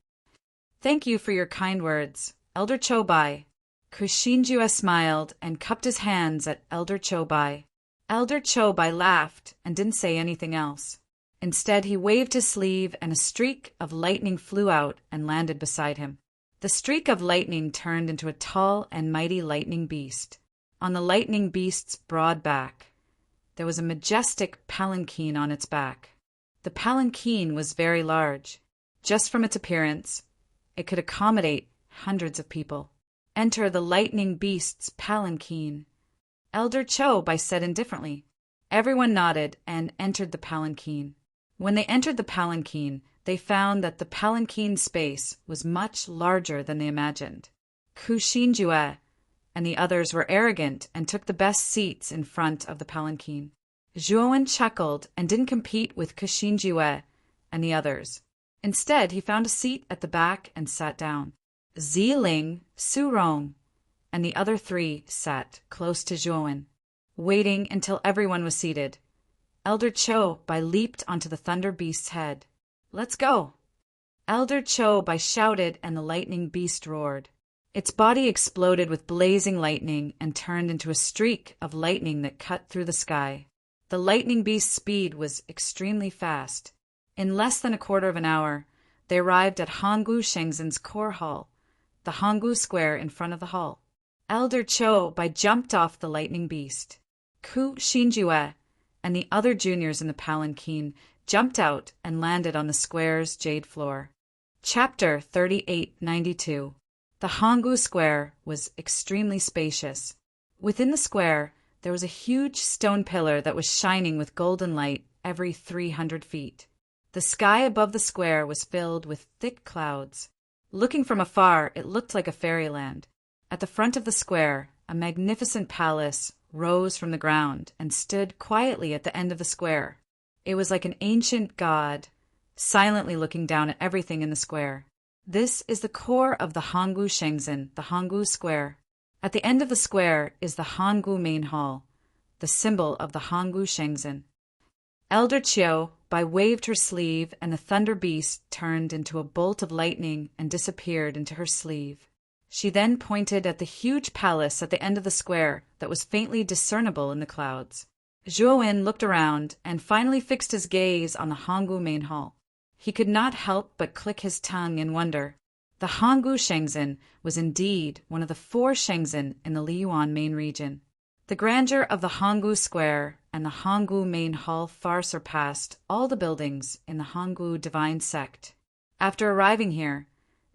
"Thank you for your kind words, Elder Cho Bai." Ku Xinjue smiled and cupped his hands at Elder Cho Bai. Elder Cho Bai laughed and didn't say anything else. Instead, he waved his sleeve and a streak of lightning flew out and landed beside him. The streak of lightning turned into a tall and mighty lightning beast. On the lightning beast's broad back, there was a majestic palanquin on its back. The palanquin was very large. Just from its appearance, it could accommodate hundreds of people. "Enter the lightning beast's palanquin," Elder Cho Bai said indifferently. Everyone nodded and entered the palanquin. When they entered the palanquin, they found that the palanquin space was much larger than they imagined. Ku Xinjue and the others were arrogant and took the best seats in front of the palanquin. Zhuowen chuckled and didn't compete with Ku Xinjue and the others. Instead, he found a seat at the back and sat down. Ziling, Su Rong, and the other 3 sat close to Zhuowen. Waiting until everyone was seated, Elder Cho Bai leaped onto the thunder beast's head. "Let's go!" Elder Cho Bai shouted and the lightning beast roared. Its body exploded with blazing lightning and turned into a streak of lightning that cut through the sky. The lightning beast's speed was extremely fast. In less than a quarter of an hour, they arrived at Hanggu Shengzhen's core hall, the Hanggu Square in front of the hall. Elder Cho Bai jumped off the lightning beast. Ku Shinjue and the other juniors in the palanquin jumped out and landed on the square's jade floor. Chapter 3892. The Hanggu Square was extremely spacious. Within the square, there was a huge stone pillar that was shining with golden light every 300 feet. The sky above the square was filled with thick clouds. Looking from afar, it looked like a fairyland. At the front of the square, a magnificent palace rose from the ground and stood quietly at the end of the square. It was like an ancient god, silently looking down at everything in the square. This is the core of the Hanggu Shengzhen, the Hanggu Square. At the end of the square is the Hanggu Main Hall, the symbol of the Hanggu Shengzhen. Elder Chiu Bai waved her sleeve, and the thunder beast turned into a bolt of lightning and disappeared into her sleeve. She then pointed at the huge palace at the end of the square that was faintly discernible in the clouds. Zhuowen looked around and finally fixed his gaze on the Hanggu Main Hall. He could not help but click his tongue in wonder. The Hanggu Shengzhen was indeed one of the 4 Shengzhen in the Liyuan main region. The grandeur of the Hanggu Square and the Hanggu Main Hall far surpassed all the buildings in the Hanggu Divine Sect. After arriving here,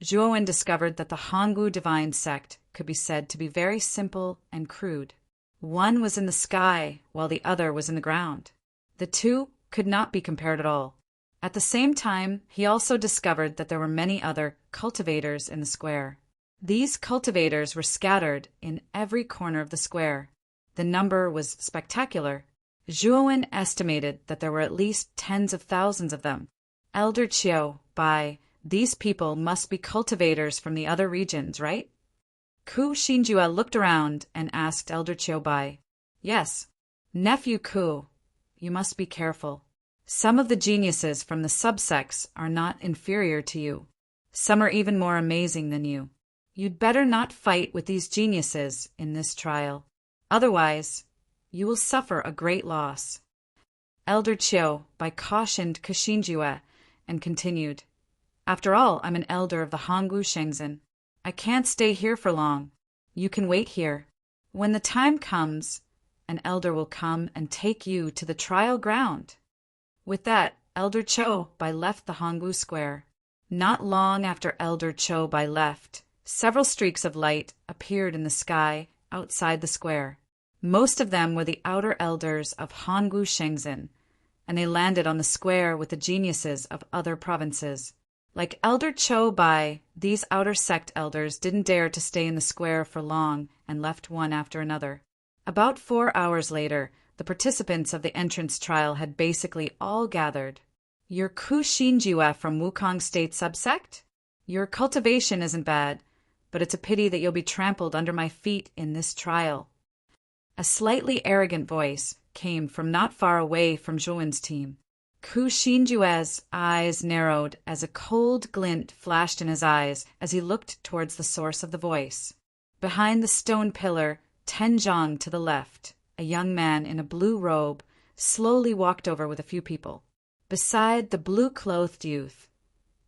Zhuowen discovered that the Hanggu Divine Sect could be said to be very simple and crude. One was in the sky, while the other was in the ground. The two could not be compared at all. At the same time, he also discovered that there were many other cultivators in the square. These cultivators were scattered in every corner of the square. The number was spectacular. Zhuowen estimated that there were at least tens of thousands of them. Elder Chiu Bai, these people must be cultivators from the other regions, right? Ku Shinjue looked around and asked Elder Chiu Bai. Yes. Nephew Ku, you must be careful. Some of the geniuses from the subsects are not inferior to you. Some are even more amazing than you. You'd better not fight with these geniuses in this trial. Otherwise, you will suffer a great loss. Elder Chiu Bai cautioned Ku Shinjue and continued. After all, I'm an elder of the Hanggu Shengzhen. I can't stay here for long. You can wait here. When the time comes, an elder will come and take you to the trial ground. With that, Elder Chiu Bai left the Hanggu Square. Not long after Elder Chiu Bai left, several streaks of light appeared in the sky outside the square. Most of them were the outer elders of Hanggu Shengzhen, and they landed on the square with the geniuses of other provinces. Like Elder Chiu Bai, these outer sect elders didn't dare to stay in the square for long and left one after another. About 4 hours later, the participants of the entrance trial had basically all gathered. You're Ku Shinjue from Wukong State subsect? Your cultivation isn't bad, but it's a pity that you'll be trampled under my feet in this trial. A slightly arrogant voice came from not far away from Zhuowen's team. Ku Shinjue's eyes narrowed as a cold glint flashed in his eyes as he looked towards the source of the voice. Behind the stone pillar, Tenjiang to the left, a young man in a blue robe, slowly walked over with a few people. Beside the blue-clothed youth,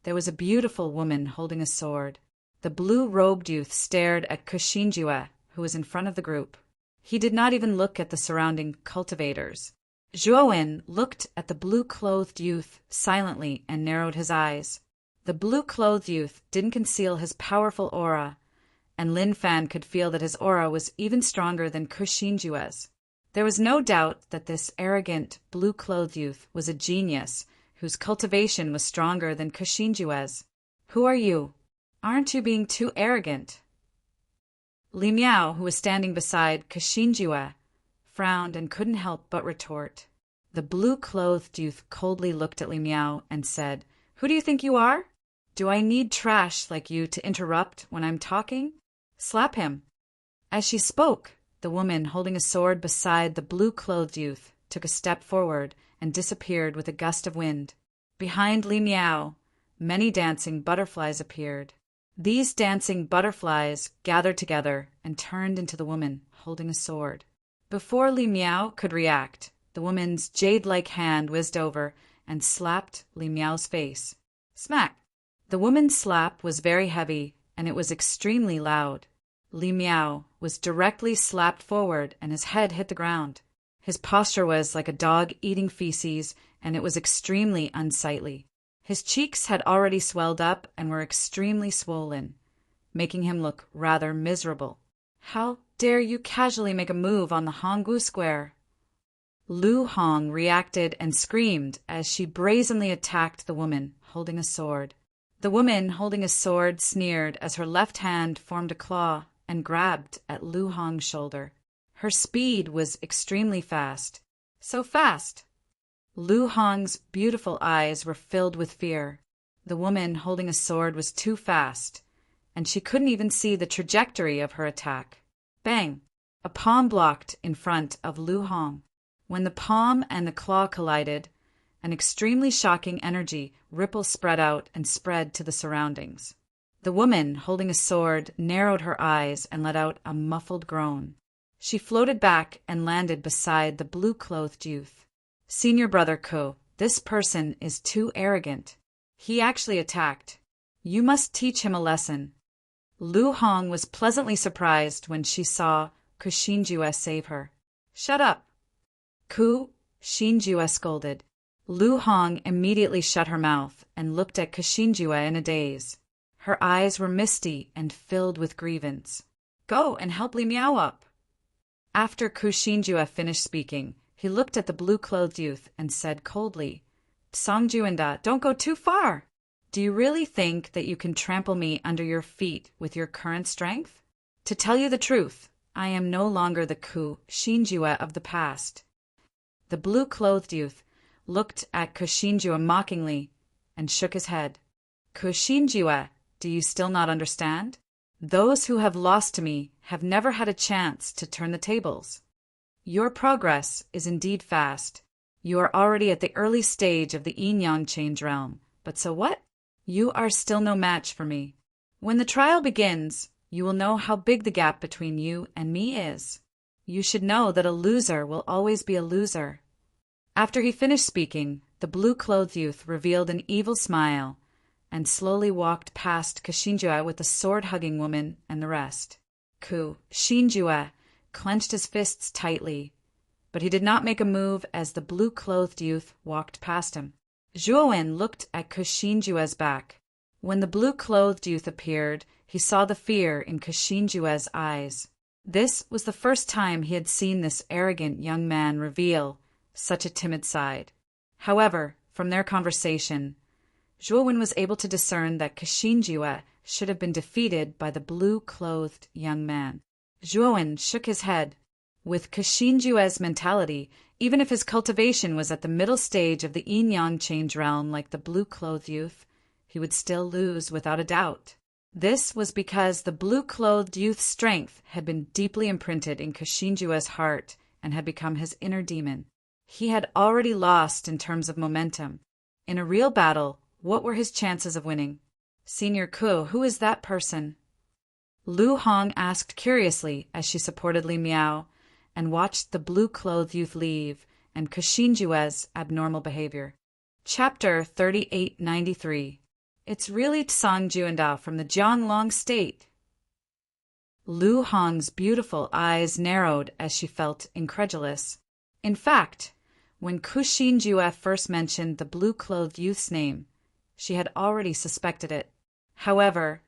there was a beautiful woman holding a sword. The blue-robed youth stared at Ku Shinjue, who was in front of the group. He did not even look at the surrounding cultivators. Zhuowen looked at the blue-clothed youth silently and narrowed his eyes. The blue-clothed youth didn't conceal his powerful aura, and Lin Fan could feel that his aura was even stronger than Ku Shinjue's. There was no doubt that this arrogant, blue-clothed youth was a genius whose cultivation was stronger than Ku Shinjue's. Who are you? Aren't you being too arrogant? Li Miao, who was standing beside Ku Shinjue, frowned and couldn't help but retort. The blue-clothed youth coldly looked at Li Miao and said, "Who do you think you are? Do I need trash like you to interrupt when I'm talking? Slap him." As she spoke, the woman holding a sword beside the blue-clothed youth took a step forward and disappeared with a gust of wind. Behind Li Miao, many dancing butterflies appeared. These dancing butterflies gathered together and turned into the woman holding a sword. Before Li Miao could react, the woman's jade-like hand whizzed over and slapped Li Miao's face. Smack! The woman's slap was very heavy, and it was extremely loud. Li Miao was directly slapped forward, and his head hit the ground. His posture was like a dog eating feces, and it was extremely unsightly. His cheeks had already swelled up and were extremely swollen, making him look rather miserable. "How dare you casually make a move on the Hongwu Square?" Lu Hong reacted and screamed as she brazenly attacked the woman holding a sword. The woman holding a sword sneered as her left hand formed a claw and grabbed at Lu Hong's shoulder. Her speed was extremely fast. So fast! Lu Hong's beautiful eyes were filled with fear. The woman holding a sword was too fast, and she couldn't even see the trajectory of her attack. Bang! A palm blocked in front of Lu Hong. When the palm and the claw collided, an extremely shocking energy ripple spread out and spread to the surroundings. The woman holding a sword narrowed her eyes and let out a muffled groan. She floated back and landed beside the blue-clothed youth. "Senior brother Ko, this person is too arrogant. He actually attacked. You must teach him a lesson." Lu Hong was pleasantly surprised when she saw Ku Xinjue save her. "Shut up!" Ku Xinjue scolded. Lu Hong immediately shut her mouth and looked at Ku Xinjue in a daze. Her eyes were misty and filled with grievance. "Go and help Li Miao up." After Ku Xinjue finished speaking, he looked at the blue-clothed youth and said coldly, "Song Juanda, don't go too far. Do you really think that you can trample me under your feet with your current strength? To tell you the truth, I am no longer the Ku Xinjue of the past." The blue-clothed youth looked at Ku Xinjue mockingly and shook his head. "Ku Xinjue, do you still not understand? Those who have lost to me have never had a chance to turn the tables. Your progress is indeed fast. You are already at the early stage of the yin-yang change realm, but so what? You are still no match for me. When the trial begins, you will know how big the gap between you and me is. You should know that a loser will always be a loser." After he finished speaking, the blue-clothed youth revealed an evil smile and slowly walked past Ku Xinjue with the sword-hugging woman and the rest. Ku Xinjue clenched his fists tightly, but he did not make a move as the blue-clothed youth walked past him. Zhuowen looked at Ku Xinjue's back. When the blue-clothed youth appeared, he saw the fear in Ku Xinjue's eyes. This was the first time he had seen this arrogant young man reveal such a timid side. However, from their conversation, Zhuowen was able to discern that Ku Xinjue should have been defeated by the blue-clothed young man. Zhuowen shook his head. With Ku Xinjue's mentality, even if his cultivation was at the middle stage of the yin-yang change realm like the blue-clothed youth, he would still lose without a doubt. This was because the blue-clothed youth's strength had been deeply imprinted in Ku Xinjue's heart and had become his inner demon. He had already lost in terms of momentum. In a real battle, what were his chances of winning? "Senior Ku, who is that person?" Lu Hong asked curiously as she supported Li Miao and watched the blue-clothed youth leave and Ku Xinjue's abnormal behavior. Chapter 3893. It's really Tsang Juanda from the Jianglong state. Lu Hong's beautiful eyes narrowed as she felt incredulous. In fact, when Ku Xinjue first mentioned the blue-clothed youth's name, she had already suspected it. However,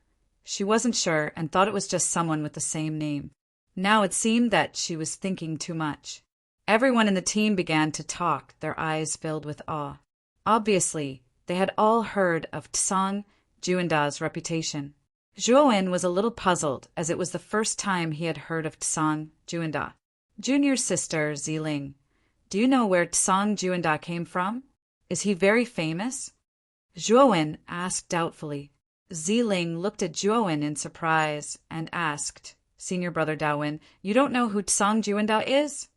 she wasn't sure and thought it was just someone with the same name. Now it seemed that she was thinking too much. Everyone in the team began to talk, their eyes filled with awe. Obviously, they had all heard of Tsang Juanda's reputation. Zhuowen was a little puzzled, as it was the first time he had heard of Tsang Juanda. "Junior sister Ziling, do you know where Tsang Juanda came from? Is he very famous?" Zhuowen asked doubtfully. Ziling looked at Zhuowen in surprise and asked, "Senior brother Dawen, you don't know who Tsang Juanda is?"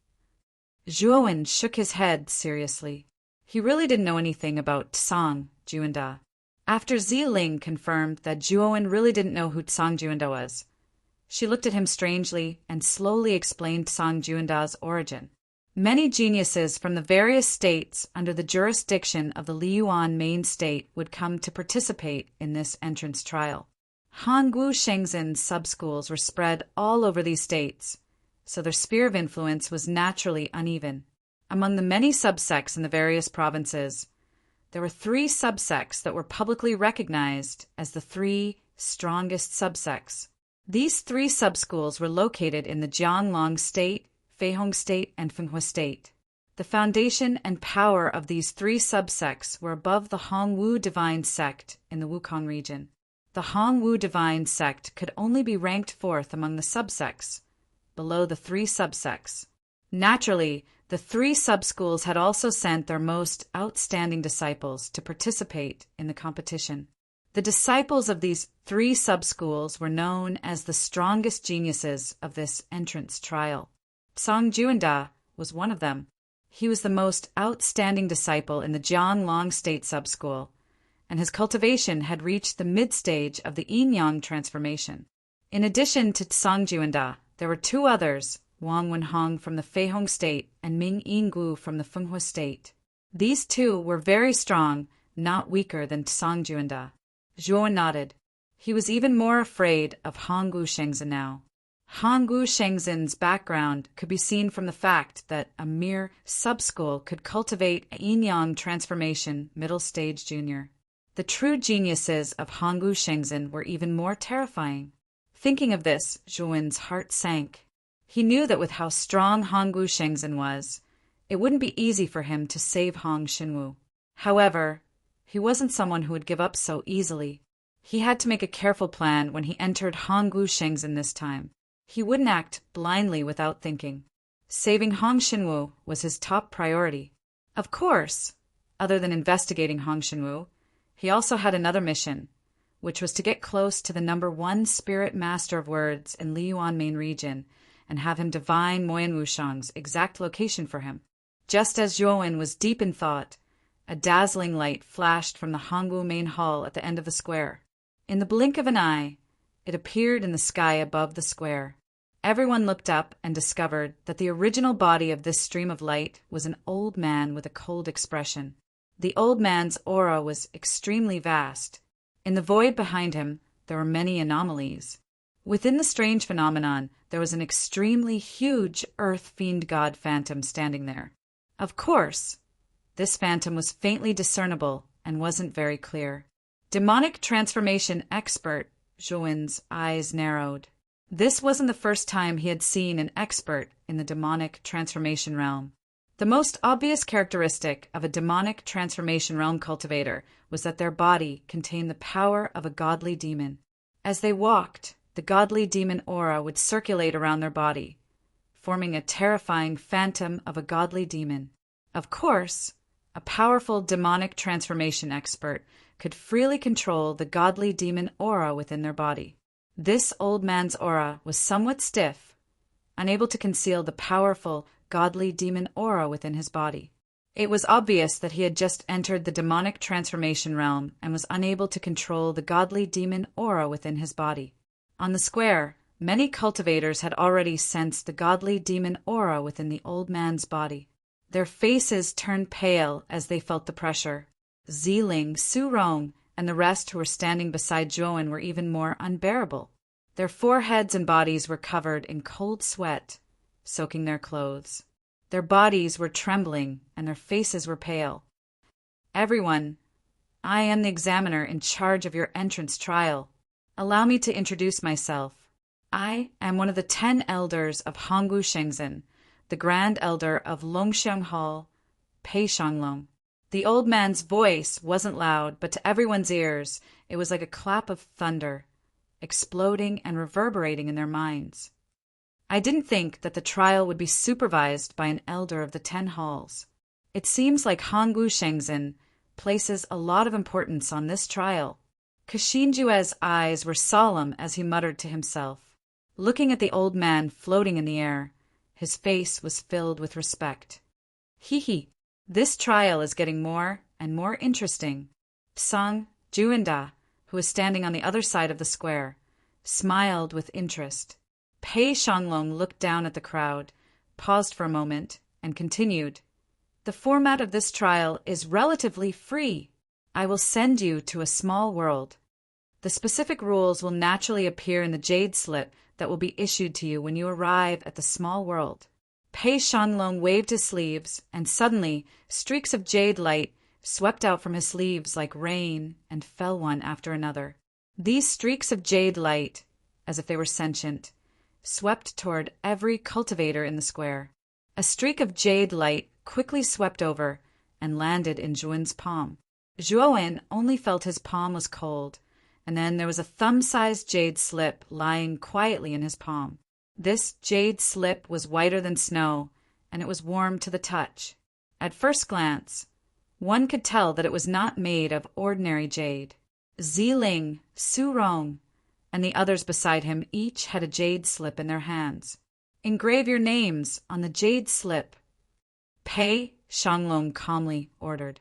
Zhuowen shook his head seriously. He really didn't know anything about Tsang Juanda. After Ziling confirmed that Zhuowen really didn't know who Tsang Juanda was, she looked at him strangely and slowly explained Tsang Juanda's origin. Many geniuses from the various states under the jurisdiction of the Liyuan main state would come to participate in this entrance trial. Hongwu Shengzhen sub-schools were spread all over these states, so their sphere of influence was naturally uneven. Among the many subsects in the various provinces, there were 3 subsects that were publicly recognized as the 3 strongest subsects. These 3 subschools were located in the Jianglong State, Feihong State, and Fenghua State. The foundation and power of these 3 subsects were above the Hongwu divine sect in the Wukong region. The Hongwu divine sect could only be ranked 4th among the subsects, below the 3 subsects. Naturally, the 3 subschools had also sent their most outstanding disciples to participate in the competition. The disciples of these 3 subschools were known as the strongest geniuses of this entrance trial. Song Juanda was one of them. He was the most outstanding disciple in the Jianglong State subschool, and his cultivation had reached the mid-stage of the yin-yang transformation. In addition to Song Juanda, there were 2 others, Wang Wenhong from the Feihong State and Ming Yinggu from the Fenghua State. These 2 were very strong, not weaker than Song Juanda. Zhuo nodded. He was even more afraid of Hongwu Shengzhen now. Hongwu Shengzhen's background could be seen from the fact that a mere sub-school could cultivate a yin-yang transformation middle stage junior. The true geniuses of Hongwu Shengzhen were even more terrifying. Thinking of this, Zhuowen's heart sank. He knew that with how strong Hongwu Shengzhen was, it wouldn't be easy for him to save Hong Xinwu. However, he wasn't someone who would give up so easily. He had to make a careful plan when he entered Hongwu Shengzhen this time. He wouldn't act blindly without thinking. Saving Hong Xinwu was his top priority. Of course, other than investigating Hong Xinwu, he also had another mission, which was to get close to the number 1 spirit master of words in Liyuan main region and have him divine Moyan Wushang's exact location for him. Just as Zhuowen was deep in thought, a dazzling light flashed from the Hongwu main hall at the end of the square. In the blink of an eye, it appeared in the sky above the square. Everyone looked up and discovered that the original body of this stream of light was an old man with a cold expression. The old man's aura was extremely vast. In the void behind him, there were many anomalies. Within the strange phenomenon, there was an extremely huge earth fiend god phantom standing there. Of course, this phantom was faintly discernible and wasn't very clear. Demonic transformation expert, Zhuowen's eyes narrowed. This wasn't the first time he had seen an expert in the demonic transformation realm. The most obvious characteristic of a demonic transformation realm cultivator was that their body contained the power of a godly demon. As they walked, the godly demon aura would circulate around their body, forming a terrifying phantom of a godly demon. Of course, a powerful demonic transformation expert could freely control the godly demon aura within their body. This old man's aura was somewhat stiff, unable to conceal the powerful godly demon aura within his body. It was obvious that he had just entered the demonic transformation realm and was unable to control the godly demon aura within his body. On the square, many cultivators had already sensed the godly demon aura within the old man's body. Their faces turned pale as they felt the pressure. Ziling, Su Rong, and the rest who were standing beside Zhuowen were even more unbearable. Their foreheads and bodies were covered in cold sweat, soaking their clothes. Their bodies were trembling and their faces were pale. "Everyone, I am the examiner in charge of your entrance trial. Allow me to introduce myself. I am one of the 10 elders of Hongwu Shengzhen, the Grand Elder of Longxiang Hall, Pei Shanglong." The old man's voice wasn't loud, but to everyone's ears, it was like a clap of thunder, exploding and reverberating in their minds. I didn't think that the trial would be supervised by an elder of the 10 halls. It seems like Hongwu Shengzhen places a lot of importance on this trial. Kashinjue's eyes were solemn as he muttered to himself. Looking at the old man floating in the air, his face was filled with respect. Hee. This trial is getting more and more interesting. Song Juanda, who was standing on the other side of the square, smiled with interest. Pei Shanglong looked down at the crowd, paused for a moment, and continued. "The format of this trial is relatively free. I will send you to a small world. The specific rules will naturally appear in the jade slip that will be issued to you when you arrive at the small world. Pei Shanglong waved his sleeves, and suddenly streaks of jade light swept out from his sleeves like rain and fell one after another. These streaks of jade light, as if they were sentient, swept toward every cultivator in the square. A streak of jade light quickly swept over and landed in Zhuowen's palm. Zhuowen only felt his palm was cold, and then there was a thumb-sized jade slip lying quietly in his palm. This jade slip was whiter than snow, and it was warm to the touch. At first glance, one could tell that it was not made of ordinary jade. Ziling, Su Rong, and the others beside him each had a jade slip in their hands. "Engrave your names on the jade slip," Pei Shanglong calmly ordered.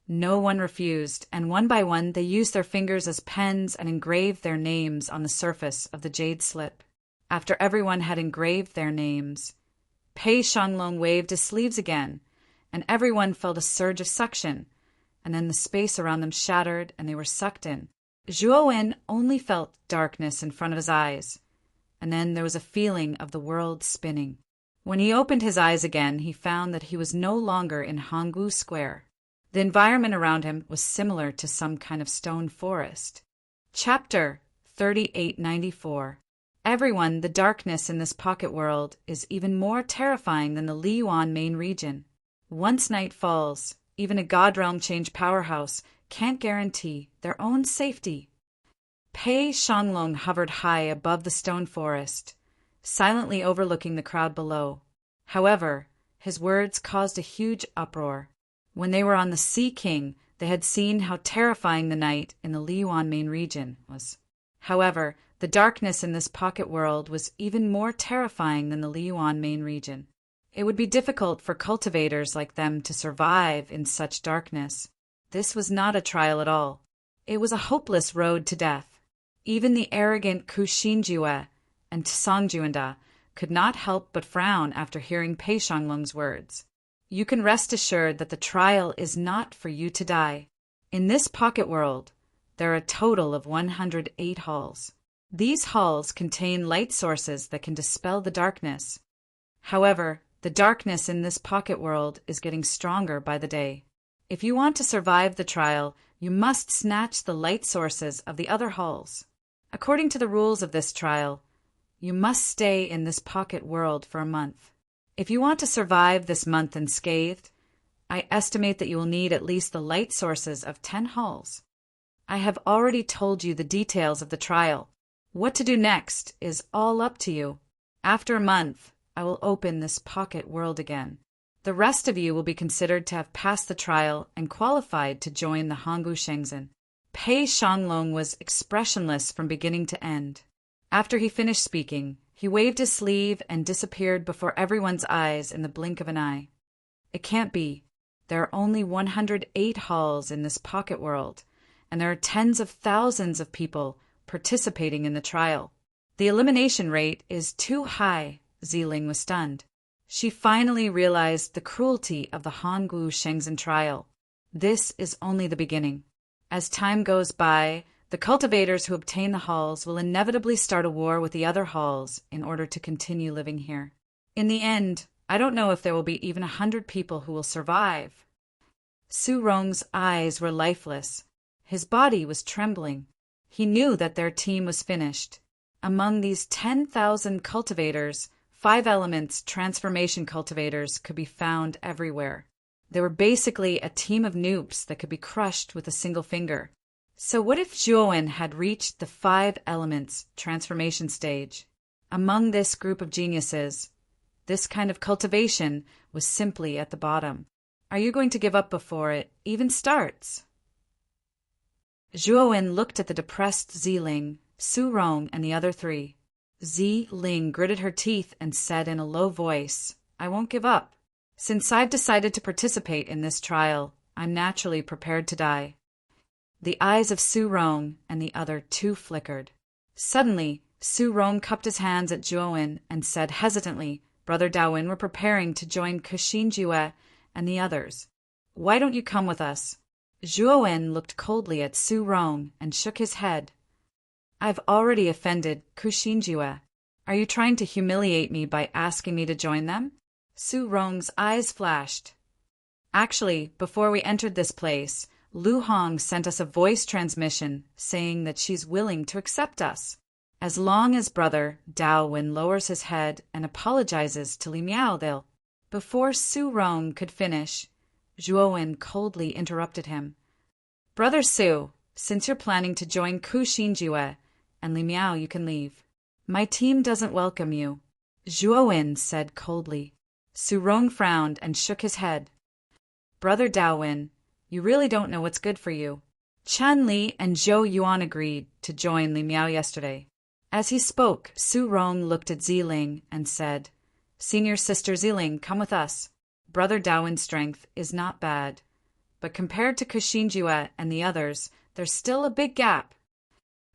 No one refused, and one by one they used their fingers as pens and engraved their names on the surface of the jade slip. After everyone had engraved their names, Pei Shanglong waved his sleeves again, and everyone felt a surge of suction, and then the space around them shattered and they were sucked in. Zhuowen only felt darkness in front of his eyes, and then there was a feeling of the world spinning. When he opened his eyes again, he found that he was no longer in Hanggu Square. The environment around him was similar to some kind of stone forest. Chapter 3894. Everyone, the darkness in this pocket world is even more terrifying than the Liyuan main region. Once night falls, even a God Realm Change powerhouse can't guarantee their own safety. Pei Shanglong hovered high above the stone forest, silently overlooking the crowd below. However, his words caused a huge uproar. When they were on the Sea King, they had seen how terrifying the night in the Liyuan main region was. However, the darkness in this pocket world was even more terrifying than the Liyuan main region. It would be difficult for cultivators like them to survive in such darkness. This was not a trial at all. It was a hopeless road to death. Even the arrogant Kushinjiwe and Tsangjuanda could not help but frown after hearing Pei Shanglong's words. You can rest assured that the trial is not for you to die. In this pocket world, there are a total of 108 halls. These halls contain light sources that can dispel the darkness. However, the darkness in this pocket world is getting stronger by the day. If you want to survive the trial, you must snatch the light sources of the other halls. According to the rules of this trial, you must stay in this pocket world for a month. If you want to survive this month unscathed, I estimate that you will need at least the light sources of 10 halls. I have already told you the details of the trial. What to do next is all up to you. After a month, I will open this pocket world again. The rest of you will be considered to have passed the trial and qualified to join the Hanggu Shenzhen. Pei Shanglong was expressionless from beginning to end. After he finished speaking, he waved his sleeve and disappeared before everyone's eyes in the blink of an eye. It can't be. There are only 108 halls in this pocket world, and there are tens of thousands of people participating in the trial. The elimination rate is too high. Ziling was stunned. She finally realized the cruelty of the Hanggu Shenzhen trial. This is only the beginning. As time goes by, the cultivators who obtain the halls will inevitably start a war with the other halls in order to continue living here. In the end, I don't know if there will be even 100 people who will survive. Su Rong's eyes were lifeless. His body was trembling. He knew that their team was finished. Among these 10,000 cultivators, 5 elements transformation cultivators could be found everywhere. They were basically a team of noobs that could be crushed with a single finger. So what if Zhuowen had reached the 5 elements transformation stage? Among this group of geniuses, this kind of cultivation was simply at the bottom. Are you going to give up before it even starts? Zhuowen looked at the depressed Ziling, Su Rong, and the other 3. Ziling gritted her teeth and said in a low voice, I won't give up. Since I've decided to participate in this trial, I'm naturally prepared to die. The eyes of Su Rong and the other 2 flickered. Suddenly, Su Rong cupped his hands at Zhuowen and said hesitantly, Brother Daowen, we're preparing to join Kushinjiwe and the others. Why don't you come with us? Zhuowen looked coldly at Su Rong and shook his head. I've already offended Kushinjiwe. Are you trying to humiliate me by asking me to join them? Su Rong's eyes flashed. Actually, before we entered this place, Lu Hong sent us a voice transmission saying that she's willing to accept us, as long as Brother Dao Wen lowers his head and apologizes to Li Miao. They'll. Before Su Rong could finish, Zhuo Wen coldly interrupted him. Brother Su, since you're planning to join Ku Xinjue and Li Miao, you can leave. My team doesn't welcome you, Zhuo Wen said coldly. Su Rong frowned and shook his head. Brother Dao Wen, you really don't know what's good for you. Chen Li and Zhou Yuan agreed to join Li Miao yesterday. As he spoke, Su Rong looked at Ziling and said, Senior Sister Ziling, come with us. Brother Dao Wen's strength is not bad, but compared to Kuxinjue and the others, there's still a big gap.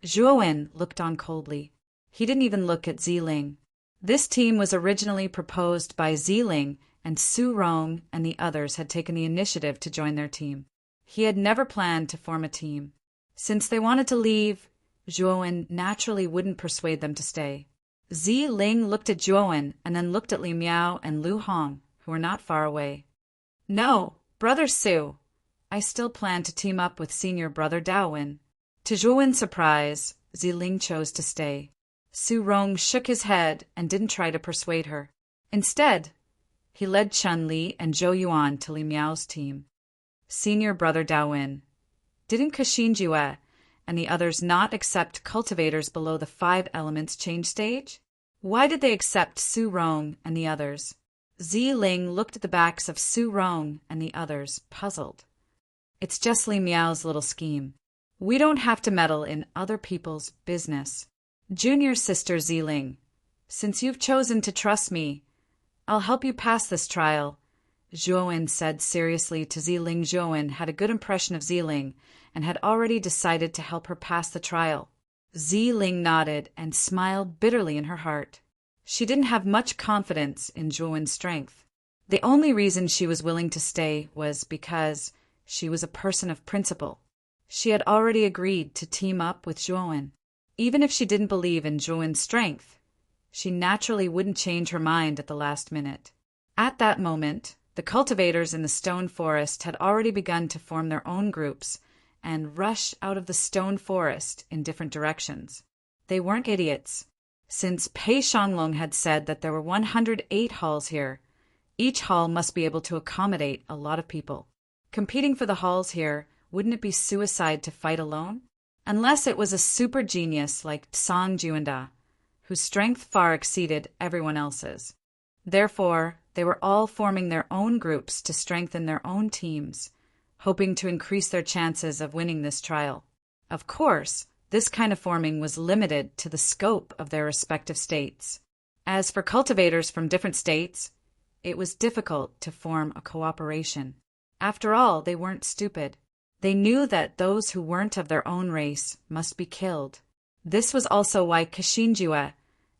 Zhuo Wen looked on coldly. He didn't even look at Ziling. This team was originally proposed by Ziling, and Su Rong and the others had taken the initiative to join their team. He had never planned to form a team. Since they wanted to leave, Zhuo Wen naturally wouldn't persuade them to stay. Ziling looked at Zhuo Wen and then looked at Li Miao and Lu Hong, who were not far away. No, Brother Su, I still plan to team up with Senior Brother Dao Wen. To Zhuo Wen's surprise, Ziling chose to stay. Su Rong shook his head and didn't try to persuade her. Instead, he led Chen Li and Zhou Yuan to Li Miao's team. Senior Brother Dao Wen, didn't Kuxinjue and the others not accept cultivators below the 5 elements change stage? Why did they accept Su Rong and the others? Ziling looked at the backs of Su Rong and the others, puzzled. It's just Li Miao's little scheme. We don't have to meddle in other people's business. Junior Sister Ziling, since you've chosen to trust me, I'll help you pass this trial, Zhuo Wen said seriously to Ziling. Zhuo Wen had a good impression of Ziling and had already decided to help her pass the trial. Ziling nodded and smiled bitterly in her heart. She didn't have much confidence in Zhuo Wen's strength. The only reason she was willing to stay was because she was a person of principle. She had already agreed to team up with Zhuo Wen. Even if she didn't believe in Zhuo Wen's strength, she naturally wouldn't change her mind at the last minute. At that moment, the cultivators in the stone forest had already begun to form their own groups and rush out of the stone forest in different directions. They weren't idiots. Since Pei Shanglong had said that there were 108 halls here, each hall must be able to accommodate a lot of people. Competing for the halls here, wouldn't it be suicide to fight alone? Unless it was a super genius like Tsang Juanda, whose strength far exceeded everyone else's. Therefore, they were all forming their own groups to strengthen their own teams, hoping to increase their chances of winning this trial. Of course, this kind of forming was limited to the scope of their respective states. As for cultivators from different states, it was difficult to form a cooperation. After all, they weren't stupid. They knew that those who weren't of their own race must be killed. This was also why Kuxinjue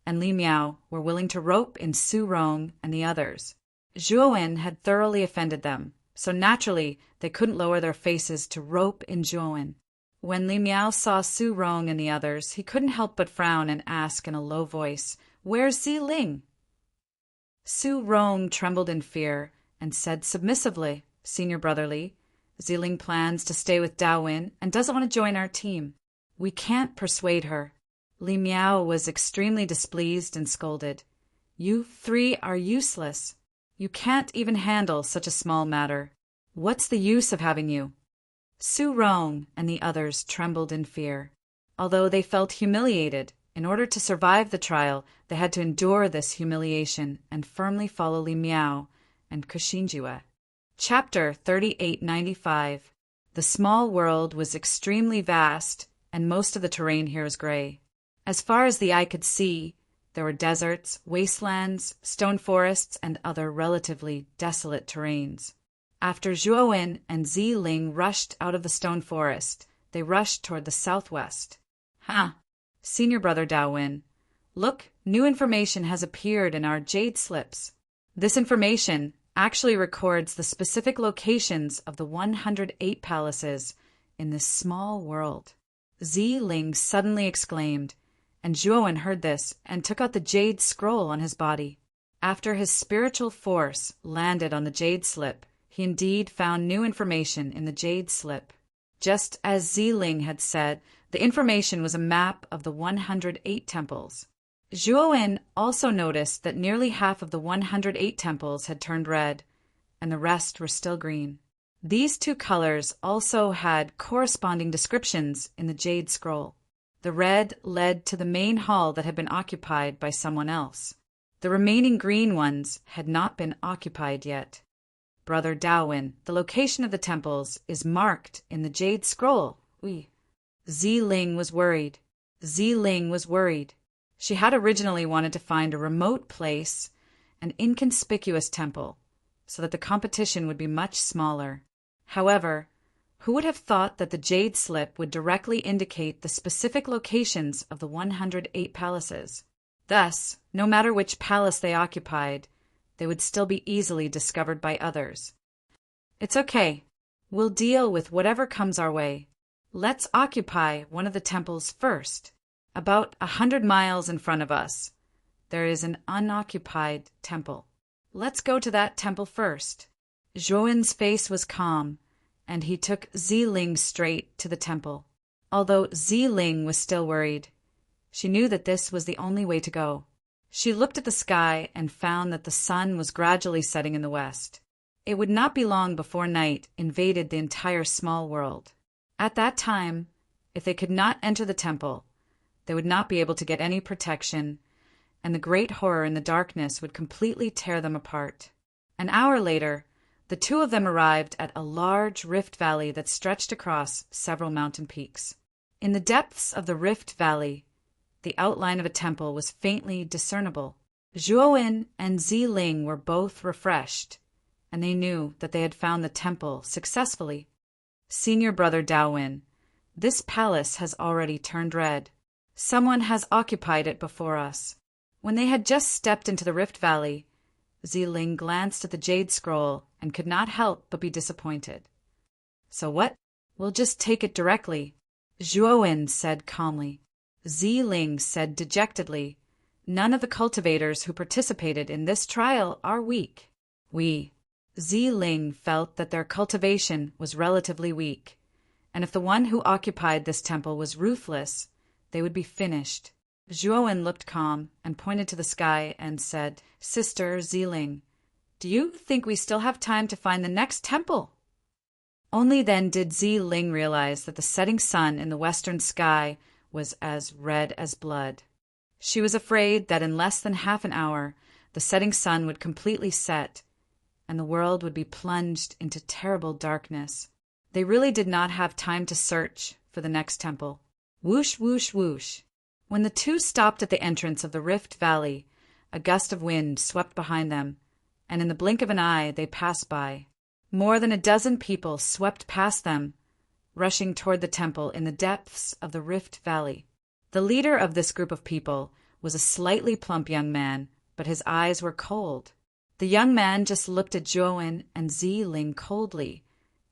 and Li Miao were willing to rope in Su Rong and the others. Zhuo Wen had thoroughly offended them, so naturally they couldn't lower their faces to rope in Zhuo Wen. When Li Miao saw Su Rong and the others, he couldn't help but frown and ask in a low voice, "Where's Ziling?" Su Rong trembled in fear and said submissively, "Senior Brother Li, Ziling plans to stay with Dao Wen and doesn't want to join our team. We can't persuade her." Li Miao was extremely displeased and scolded. "You 3 are useless. You can't even handle such a small matter. What's the use of having you?" Su Rong and the others trembled in fear. Although they felt humiliated, in order to survive the trial, they had to endure this humiliation and firmly follow Li Miao and Kuxinjue. Chapter 3895. The small world was extremely vast, and most of the terrain here is gray. As far as the eye could see, there were deserts, wastelands, stone forests, and other relatively desolate terrains. After Zhuo Wen and Ziling rushed out of the stone forest, they rushed toward the southwest. Senior Brother Dao Wen, look, new information has appeared in our jade slips. This information actually records the specific locations of the 108 palaces in this small world. Ziling suddenly exclaimed, and Zhuo Wen heard this and took out the jade scroll on his body. After his spiritual force landed on the jade slip, he indeed found new information in the jade slip. Just as Ziling had said, the information was a map of the 108 temples. Zhuowen also noticed that nearly half of the 108 temples had turned red, and the rest were still green. These two colors also had corresponding descriptions in the jade scroll. The red led to the main hall that had been occupied by someone else. The remaining green ones had not been occupied yet. Brother Daowin, the location of the temples is marked in the jade scroll. Ziling was worried. She had originally wanted to find a remote place, an inconspicuous temple, so that the competition would be much smaller. However, who would have thought that the jade slip would directly indicate the specific locations of the 108 palaces? Thus, no matter which palace they occupied, they would still be easily discovered by others. It's okay. We'll deal with whatever comes our way. Let's occupy one of the temples first. About 100 miles in front of us, there is an unoccupied temple. Let's go to that temple first. Zhuowen's face was calm, and he took Ziling straight to the temple. Although Ziling was still worried, she knew that this was the only way to go. She looked at the sky and found that the sun was gradually setting in the west. It would not be long before night invaded the entire small world. At that time, if they could not enter the temple, they would not be able to get any protection, and the great horror in the darkness would completely tear them apart. An hour later, the two of them arrived at a large rift valley that stretched across several mountain peaks. In the depths of the rift valley, the outline of a temple was faintly discernible. Zhuowen and Ziling were both refreshed, and they knew that they had found the temple successfully. Senior Brother Daowin, this palace has already turned red. Someone has occupied it before us. When they had just stepped into the rift valley, Ziling glanced at the jade scroll and could not help but be disappointed. So what? We'll just take it directly, Zhuowen said calmly. Ziling said dejectedly, none of the cultivators who participated in this trial are weak. Ziling felt that their cultivation was relatively weak, and if the one who occupied this temple was ruthless, they would be finished. Zhuowen looked calm and pointed to the sky and said, Sister Ziling, do you think we still have time to find the next temple? Only then did Ziling realize that the setting sun in the western sky was as red as blood. She was afraid that in less than half an hour, the setting sun would completely set, and the world would be plunged into terrible darkness. They really did not have time to search for the next temple. Whoosh, whoosh, whoosh. When the two stopped at the entrance of the rift valley, a gust of wind swept behind them, and in the blink of an eye they passed by. More than a dozen people swept past them, rushing toward the temple in the depths of the rift valley. The leader of this group of people was a slightly plump young man, but his eyes were cold. The young man just looked at Zhuowen and Ziling coldly,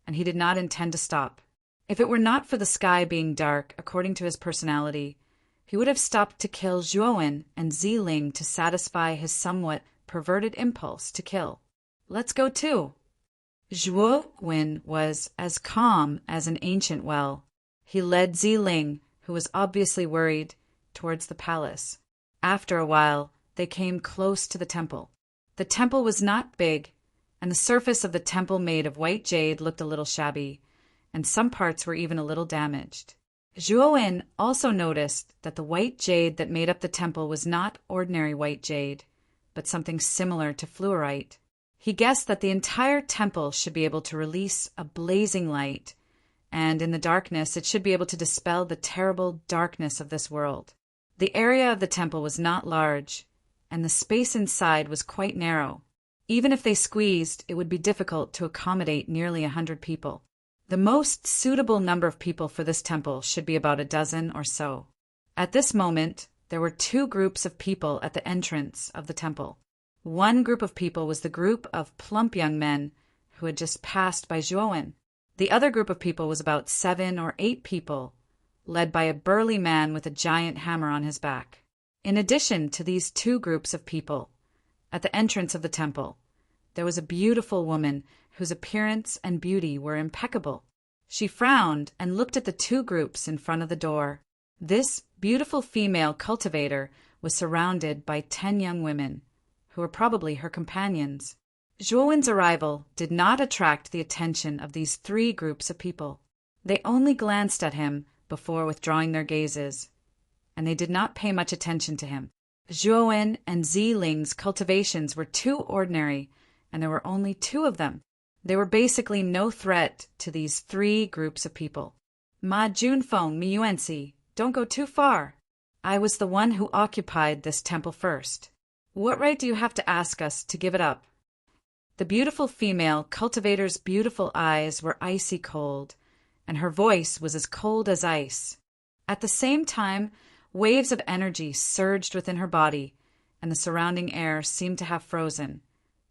and he did not intend to stop. If it were not for the sky being dark, according to his personality, he would have stopped to kill Zhuowen and Ziling to satisfy his somewhat perverted impulse to kill. Let's go too. Zhuowen was as calm as an ancient well. He led Ziling, who was obviously worried, towards the palace. After a while, they came close to the temple. The temple was not big, and the surface of the temple made of white jade looked a little shabby, and some parts were even a little damaged. Zhuowen also noticed that the white jade that made up the temple was not ordinary white jade, but something similar to fluorite. He guessed that the entire temple should be able to release a blazing light, and in the darkness it should be able to dispel the terrible darkness of this world. The area of the temple was not large, and the space inside was quite narrow. Even if they squeezed, it would be difficult to accommodate nearly 100 people. The most suitable number of people for this temple should be about a dozen or so. At this moment, there were two groups of people at the entrance of the temple. One group of people was the group of plump young men who had just passed by Zhuowen. The other group of people was about 7 or 8 people, led by a burly man with a giant hammer on his back. In addition to these two groups of people, at the entrance of the temple. There was a beautiful woman whose appearance and beauty were impeccable. She frowned and looked at the two groups in front of the door. This beautiful female cultivator was surrounded by 10 young women, who were probably her companions. Zhuowen's arrival did not attract the attention of these 3 groups of people. They only glanced at him before withdrawing their gazes, and they did not pay much attention to him. Zhuowen and Ziling's cultivations were too ordinary, and there were only 2 of them. They were basically no threat to these 3 groups of people. Ma Junfeng, Mi Yuanxi, don't go too far. I was the one who occupied this temple first. What right do you have to ask us to give it up? The beautiful female cultivator's beautiful eyes were icy cold, and her voice was as cold as ice. At the same time, waves of energy surged within her body, and the surrounding air seemed to have frozen,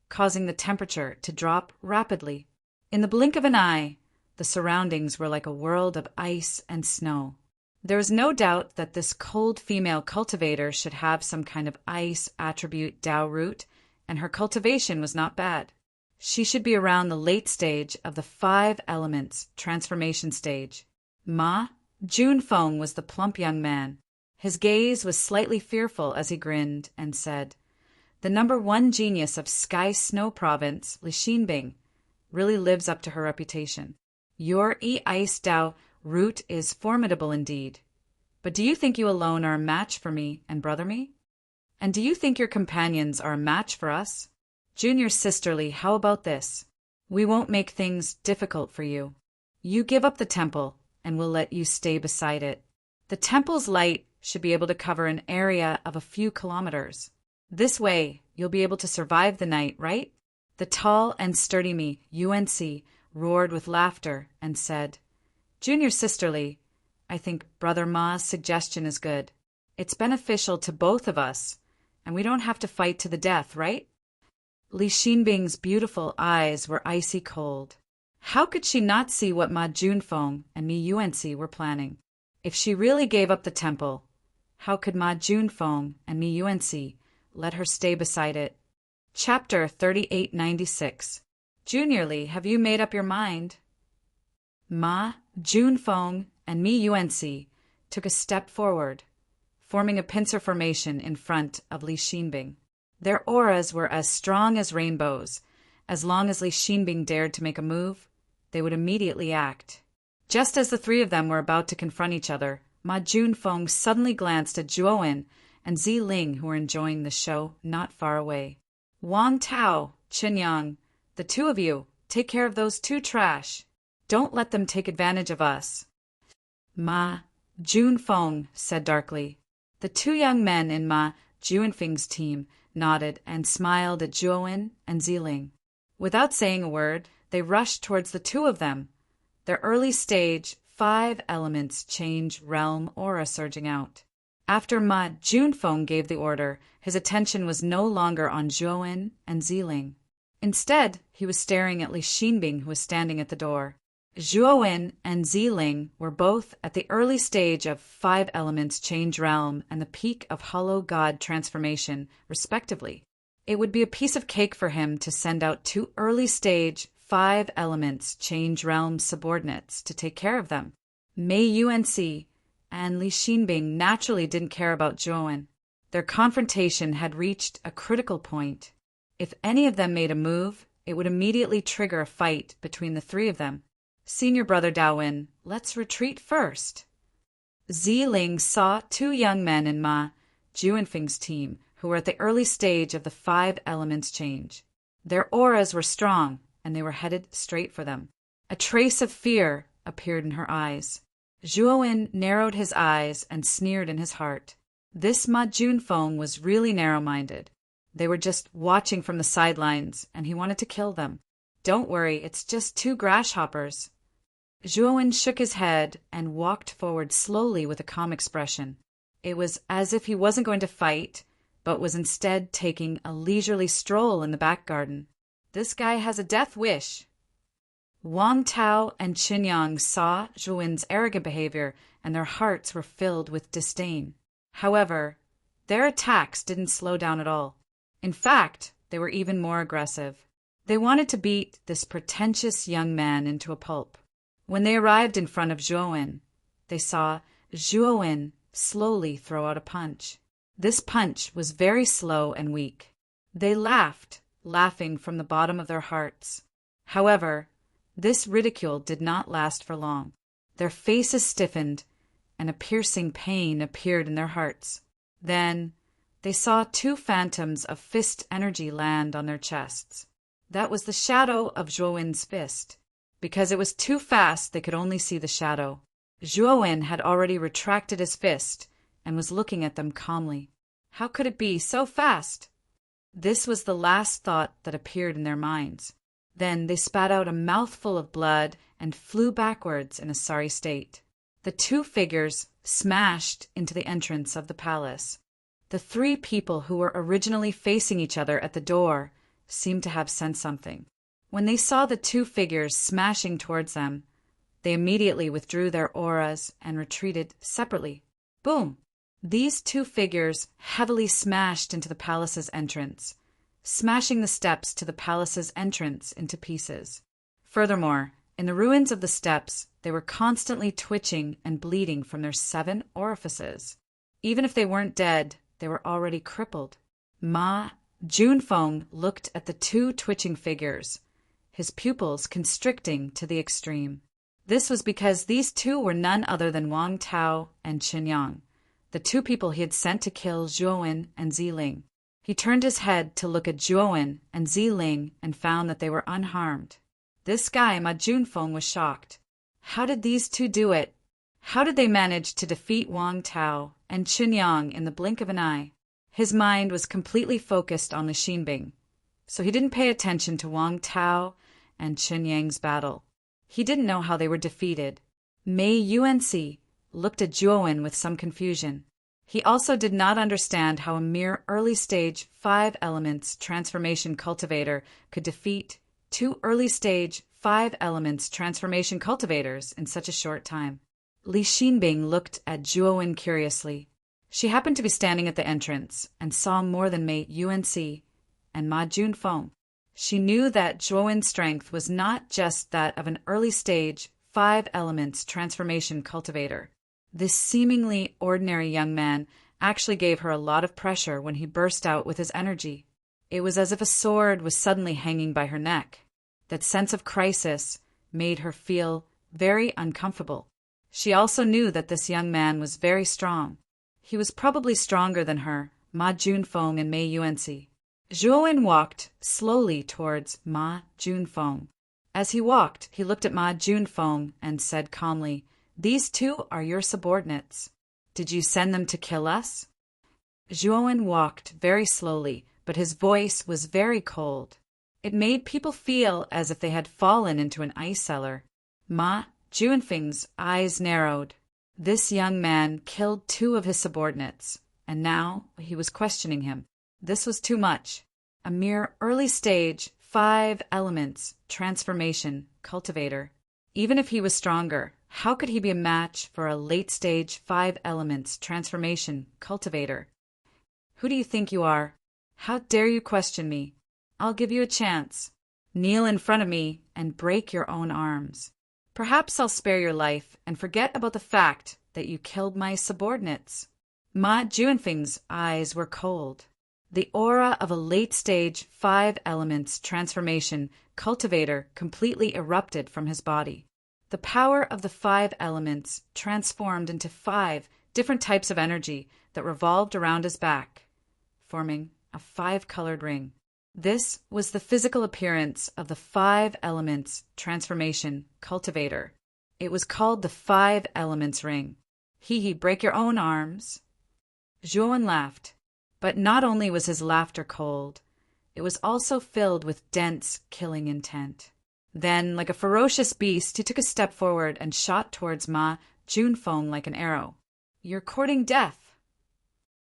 causing the temperature to drop rapidly. In the blink of an eye, the surroundings were like a world of ice and snow. There was no doubt that this cold female cultivator should have some kind of ice attribute Dao root, and her cultivation was not bad. She should be around the late stage of the 5 elements transformation stage. Ma Junfeng was the plump young man. His gaze was slightly fearful as he grinned and said, "The number 1 genius of Sky Snow Province, Li Xinbing, really lives up to her reputation. Your E-Ice Dao root is formidable indeed. But do you think you alone are a match for me and Brother Me? And do you think your companions are a match for us? Junior Sisterly, how about this? We won't make things difficult for you. You give up the temple, and we'll let you stay beside it. The temple's light should be able to cover an area of a few kilometers. This way, you'll be able to survive the night, right?" The tall and sturdy Mi Yuanxi roared with laughter and said, "Junior Sisterly, I think Brother Ma's suggestion is good. It's beneficial to both of us, and we don't have to fight to the death, right?" Li Xinbing's beautiful eyes were icy cold. How could she not see what Ma Junfeng and Mi Yuanxi were planning? If she really gave up the temple, how could Ma Junfeng and Mi Yuanxi let her stay beside it? Chapter 3896. Junior Li, have you made up your mind? Ma Junfeng and Mi Yuanxi took a step forward, forming a pincer formation in front of Li Xinbing. Their auras were as strong as rainbows. As long as Li Xinbing dared to make a move, they would immediately act. Just as the 3 of them were about to confront each other, Ma Junfeng suddenly glanced at Zhuowen and Ziling, who were enjoying the show not far away. "Wang Tao, Qinyang, the 2 of you, take care of those 2 trash. Don't let them take advantage of us." Ma Junfeng said darkly. The 2 young men in Ma Junfeng's team nodded and smiled at Zhuowen and Ziling. Without saying a word, they rushed towards the 2 of them, their early stage 5 elements change realm aura surging out. After Ma Junfeng gave the order, his attention was no longer on Zhuowen and Ziling. Instead, he was staring at Li Xinbing, who was standing at the door. Zhuowen and Ziling were both at the early stage of 5 elements change realm and the peak of hollow god transformation, respectively. It would be a piece of cake for him to send out 2 early stage 5 elements change realm subordinates to take care of them. Mei Yuanxi and Li Xinbing naturally didn't care about Zhuowen. Their confrontation had reached a critical point. If any of them made a move, it would immediately trigger a fight between the 3 of them. "Senior Brother Daowin, let's retreat first." Ziling saw 2 young men in Ma Junfeng's team who were at the early stage of the 5 elements change. Their auras were strong, and they were headed straight for them. A trace of fear appeared in her eyes. Zhuowen narrowed his eyes and sneered in his heart. This Ma Junfeng was really narrow-minded. They were just watching from the sidelines, and he wanted to kill them. "Don't worry, it's just 2 grasshoppers." Zhuowen shook his head and walked forward slowly with a calm expression. It was as if he wasn't going to fight, but was instead taking a leisurely stroll in the back garden. This guy has a death wish. Wang Tao and Qinyang saw Zhuowen's arrogant behavior, and their hearts were filled with disdain. However, their attacks didn't slow down at all. In fact, they were even more aggressive. They wanted to beat this pretentious young man into a pulp. When they arrived in front of Zhuowen, they saw Zhuowen slowly throw out a punch. This punch was very slow and weak. They laughed, laughing from the bottom of their hearts. However, this ridicule did not last for long. Their faces stiffened, and a piercing pain appeared in their hearts. Then they saw two phantoms of fist energy land on their chests. That was the shadow of Zhuowen's fist. Because it was too fast, they could only see the shadow. Zhuowen had already retracted his fist and was looking at them calmly. How could it be so fast? This was the last thought that appeared in their minds. Then they spat out a mouthful of blood and flew backwards in a sorry state. The two figures smashed into the entrance of the palace. The three people who were originally facing each other at the door seemed to have sensed something. When they saw the two figures smashing towards them, they immediately withdrew their auras and retreated separately. Boom! These two figures heavily smashed into the palace's entrance, smashing the steps to the palace's entrance into pieces. Furthermore, in the ruins of the steps, they were constantly twitching and bleeding from their 7 orifices. Even if they weren't dead, they were already crippled. Ma Junfeng looked at the two twitching figures, his pupils constricting to the extreme. This was because these two were none other than Wang Tao and Qin Yang, the two people he had sent to kill Zhuowen and Ziling. He turned his head to look at Zhuowen and Ziling and found that they were unharmed. This guy, Ma Junfeng, was shocked. How did these two do it? How did they manage to defeat Wang Tao and Qin Yang in the blink of an eye? His mind was completely focused on the Xinbing, so he didn't pay attention to Wang Tao and Qin Yang's battle. He didn't know how they were defeated. Mei Yuanxi looked at Zhuowen with some confusion. He also did not understand how a mere early-stage 5 elements transformation cultivator could defeat 2 early-stage 5 elements transformation cultivators in such a short time. Li Xinbing looked at Zhuowen curiously. She happened to be standing at the entrance and saw more than Mei Yuanxi and Ma Junfeng. She knew that Zhuowen's strength was not just that of an early-stage 5 elements transformation cultivator. This seemingly ordinary young man actually gave her a lot of pressure when he burst out with his energy. It was as if a sword was suddenly hanging by her neck. That sense of crisis made her feel very uncomfortable. She also knew that this young man was very strong. He was probably stronger than her, Ma Junfeng and Mei Yuanxi. Zhuowen walked slowly towards Ma Junfeng. As he walked, he looked at Ma Junfeng and said calmly, "These two are your subordinates. Did you send them to kill us?" Zhuowen walked very slowly, but his voice was very cold. It made people feel as if they had fallen into an ice cellar. Ma Junfeng's eyes narrowed. This young man killed 2 of his subordinates, and now he was questioning him. This was too much. A mere early-stage 5 elements transformation cultivator. Even if he was stronger, how could he be a match for a late-stage 5 elements transformation cultivator? Who do you think you are? How dare you question me? I'll give you a chance. Kneel in front of me and break your own arms. Perhaps I'll spare your life and forget about the fact that you killed my subordinates. Ma Junfeng's eyes were cold. The aura of a late-stage 5 elements transformation cultivator completely erupted from his body. The power of the 5 elements transformed into 5 different types of energy that revolved around his back, forming a 5-colored ring. This was the physical appearance of the 5 elements transformation cultivator. It was called the 5 elements ring. Hee, break your own arms. Zhuowen laughed. But not only was his laughter cold, it was also filled with dense, killing intent. Then, like a ferocious beast, he took a step forward and shot towards Ma Junfeng like an arrow. "You're courting death."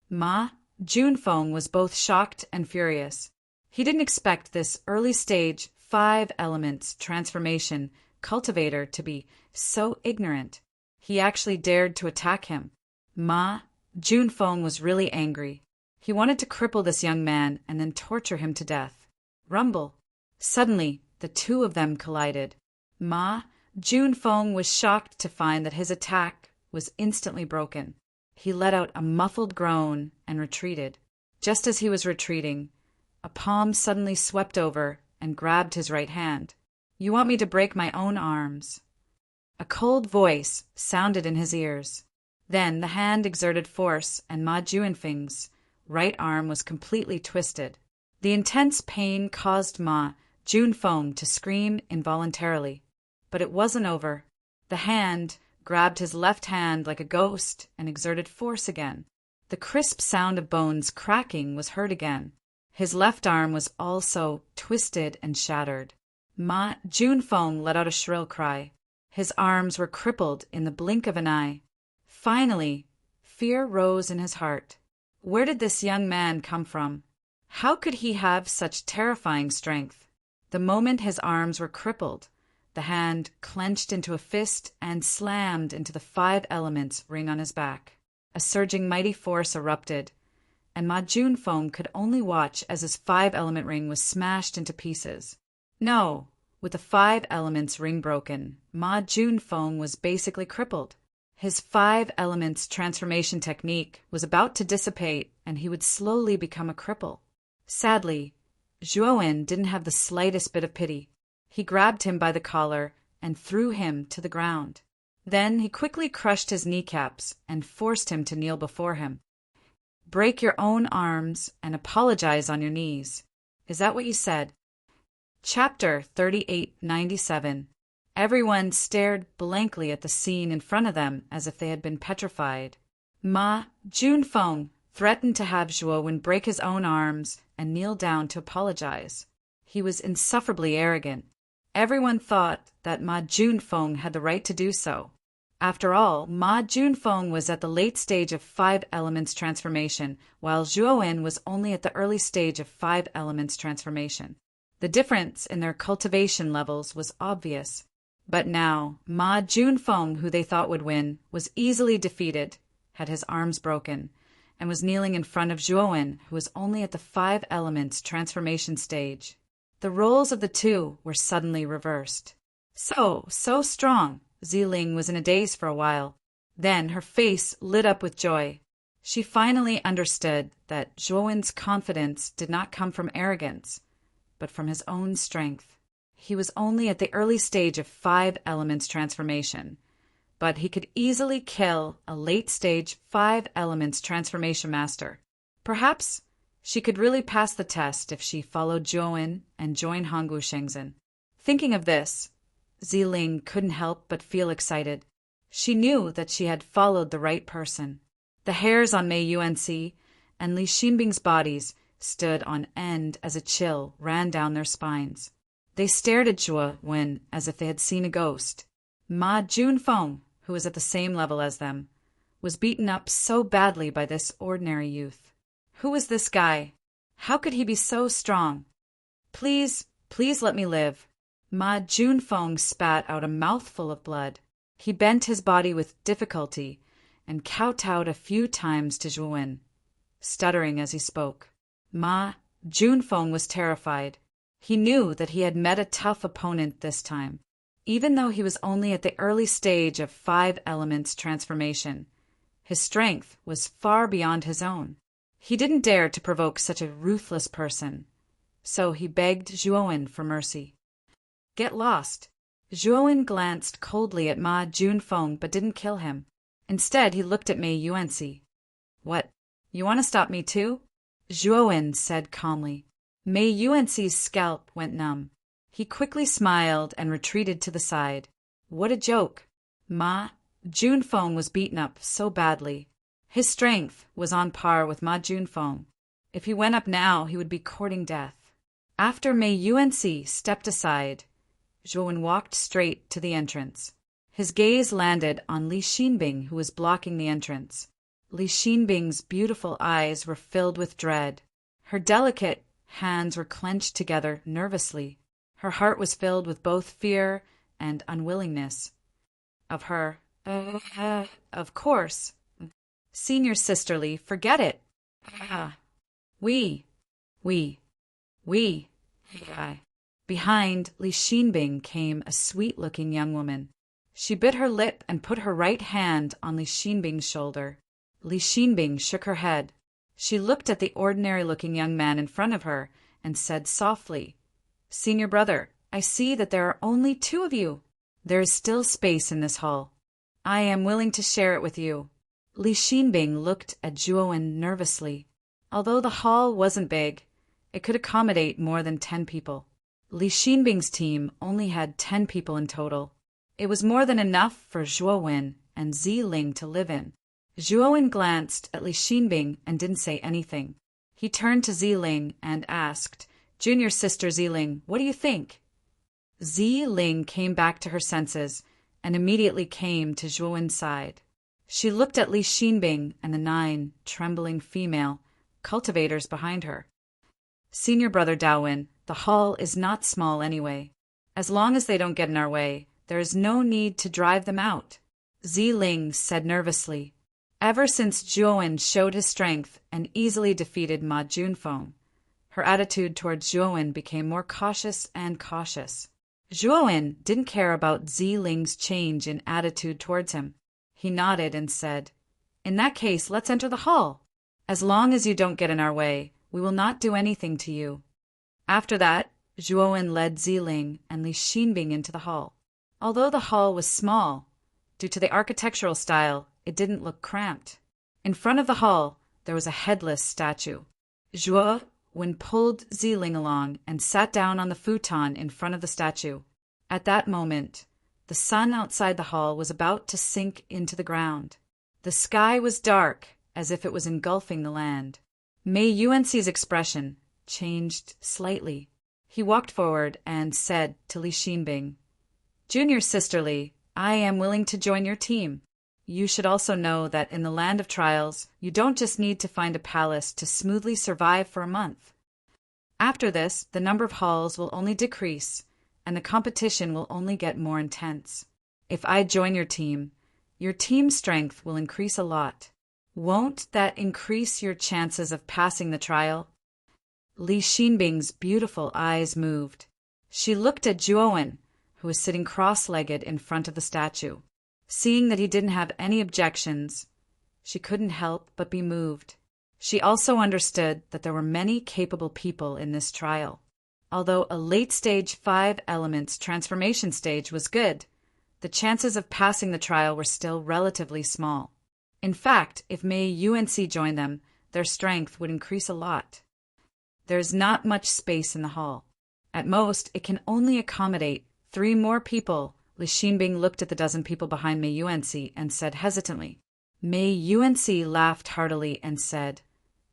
Ma Junfeng was both shocked and furious. He didn't expect this early-stage 5 elements transformation cultivator to be so ignorant. He actually dared to attack him. Ma Junfeng was really angry. He wanted to cripple this young man and then torture him to death. Rumble. Suddenly, the two of them collided. Ma Junfeng was shocked to find that his attack was instantly broken. He let out a muffled groan and retreated. Just as he was retreating, a palm suddenly swept over and grabbed his right hand. "You want me to break my own arms?" A cold voice sounded in his ears. Then the hand exerted force and Ma Junfeng's right arm was completely twisted. The intense pain caused Ma Junfeng to scream involuntarily. But it wasn't over. The hand grabbed his left hand like a ghost and exerted force again. The crisp sound of bones cracking was heard again. His left arm was also twisted and shattered. Ma Junfeng let out a shrill cry. His arms were crippled in the blink of an eye. Finally, fear rose in his heart. Where did this young man come from? How could he have such terrifying strength? The moment his arms were crippled, the hand clenched into a fist and slammed into the 5 elements ring on his back. A surging mighty force erupted, and Ma Junfeng could only watch as his 5-element ring was smashed into pieces. No, with the 5 elements ring broken, Ma Junfeng was basically crippled. His 5 elements transformation technique was about to dissipate, and he would slowly become a cripple. Sadly, Zhuowen didn't have the slightest bit of pity. He grabbed him by the collar and threw him to the ground. Then he quickly crushed his kneecaps and forced him to kneel before him. "Break your own arms and apologize on your knees. Is that what you said?" Chapter 3897. Everyone stared blankly at the scene in front of them as if they had been petrified. Ma Junfeng threatened to have Zhuowen break his own arms and kneel down to apologize. He was insufferably arrogant. Everyone thought that Ma Junfeng had the right to do so. After all, Ma Junfeng was at the late stage of 5 elements transformation, while Zhuowen was only at the early stage of 5 elements transformation. The difference in their cultivation levels was obvious. But now, Ma Junfeng, who they thought would win, was easily defeated, had his arms broken, and was kneeling in front of Zhuowen, who was only at the 5 elements transformation stage. The roles of the two were suddenly reversed. So strong! Ziling was in a daze for a while. Then her face lit up with joy. She finally understood that Zhuowen's confidence did not come from arrogance, but from his own strength. He was only at the early stage of 5 elements transformation, but he could easily kill a late-stage 5 elements transformation master. Perhaps she could really pass the test if she followed Zhuowen and joined Hongwu Shengzhen. Thinking of this, Ziling couldn't help but feel excited. She knew that she had followed the right person. The hairs on Mei Yuanxi and Li Xinbing's bodies stood on end as a chill ran down their spines. They stared at Zhuowen as if they had seen a ghost. Ma Junfeng, who was at the same level as them, was beaten up so badly by this ordinary youth. Who was this guy? How could he be so strong? Please let me live. Ma Junfeng spat out a mouthful of blood. He bent his body with difficulty and kowtowed a few times to Zhuowen, stuttering as he spoke. Ma Junfeng was terrified. He knew that he had met a tough opponent this time. Even though he was only at the early stage of 5 elements transformation, his strength was far beyond his own. He didn't dare to provoke such a ruthless person, so he begged Zhuowen for mercy. "Get lost." Zhuowen glanced coldly at Ma Junfeng but didn't kill him. Instead, he looked at Mei Yuanxi. "What, you want to stop me too?" Zhuowen said calmly. Mei Yuanxi's scalp went numb. He quickly smiled and retreated to the side. What a joke! Ma Junfeng was beaten up so badly. His strength was on par with Ma Junfeng. If he went up now, he would be courting death. After Mei Yuanxi stepped aside, Zhuowen walked straight to the entrance. His gaze landed on Li Xinbing, who was blocking the entrance. Li Xinbing's beautiful eyes were filled with dread. Her delicate hands were clenched together nervously. Her heart was filled with both fear and unwillingness. Of her, of course. Senior sisterly, forget it. We, we, we, I. Behind Li Xinbing came a sweet-looking young woman. She bit her lip and put her right hand on Li Xinbing's shoulder. Li Xinbing shook her head. She looked at the ordinary-looking young man in front of her and said softly, "Senior brother, I see that there are only 2 of you. There is still space in this hall. I am willing to share it with you." Li Xinbing looked at Zhuowen nervously. Although the hall wasn't big, it could accommodate more than 10 people. Li Xinbing's team only had 10 people in total. It was more than enough for Zhuowen and Ziling to live in. Zhuowen glanced at Li Xinbing and didn't say anything. He turned to Ziling and asked, "Junior sister Ziling, what do you think?" Ziling came back to her senses and immediately came to Zhuowen's side. She looked at Li Xinbing and the 9 trembling female cultivators behind her. "Senior brother Daowen, the hall is not small anyway. As long as they don't get in our way, there is no need to drive them out," Ziling said nervously. Ever since Zhuowen showed his strength and easily defeated Ma Junfeng, her attitude towards Zhuowen became more cautious and cautious. Zhuowen didn't care about Ziling's change in attitude towards him. He nodded and said, "In that case, let's enter the hall. As long as you don't get in our way, we will not do anything to you." After that, Zhuowen led Ziling and Li Xinbing into the hall. Although the hall was small, due to the architectural style, it didn't look cramped. In front of the hall, there was a headless statue. Zhuowen pulled Ziling along and sat down on the futon in front of the statue. At that moment, the sun outside the hall was about to sink into the ground. The sky was dark, as if it was engulfing the land. Mei Yuanxi's expression changed slightly. He walked forward and said to Li Xinbing, "Junior sister Li, I am willing to join your team. You should also know that in the land of trials, you don't just need to find a palace to smoothly survive for a month. After this, the number of halls will only decrease, and the competition will only get more intense. If I join your team strength will increase a lot. Won't that increase your chances of passing the trial?" Li Xinbing's beautiful eyes moved. She looked at Zhuowen, who was sitting cross-legged in front of the statue. Seeing that he didn't have any objections, she couldn't help but be moved. She also understood that there were many capable people in this trial. Although a late-stage 5 elements transformation stage was good, the chances of passing the trial were still relatively small. In fact, if Mei Yuanxi joined them, their strength would increase a lot. There's not much space in the hall. At most, it can only accommodate 3 more people. Li Xinbing looked at the dozen people behind Mei Yuanxi and said hesitantly. Mei Yuanxi laughed heartily and said,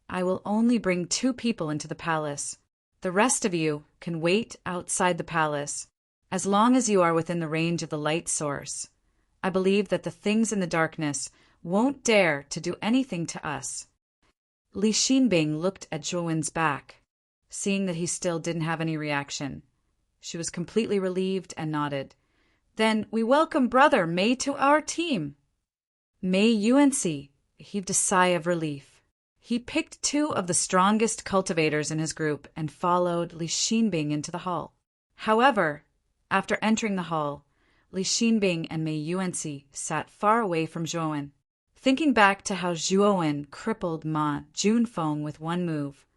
"I will only bring 2 people into the palace. The rest of you can wait outside the palace, as long as you are within the range of the light source. I believe that the things in the darkness won't dare to do anything to us." Li Xinbing looked at Zhuowen's back. Seeing that he still didn't have any reaction, she was completely relieved and nodded. "Then we welcome brother Mei to our team." Mei Yuanxi heaved a sigh of relief. He picked 2 of the strongest cultivators in his group and followed Li Xinbing into the hall. However, after entering the hall, Li Xinbing and Mei Yuanxi sat far away from Zhuowen. Thinking back to how Zhuowen crippled Ma Junfeng with one move,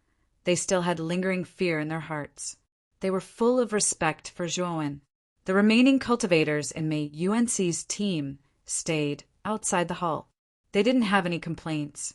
they still had lingering fear in their hearts. They were full of respect for Zhuowen. The remaining cultivators in Mei Yuanxi's team stayed outside the hall. They didn't have any complaints.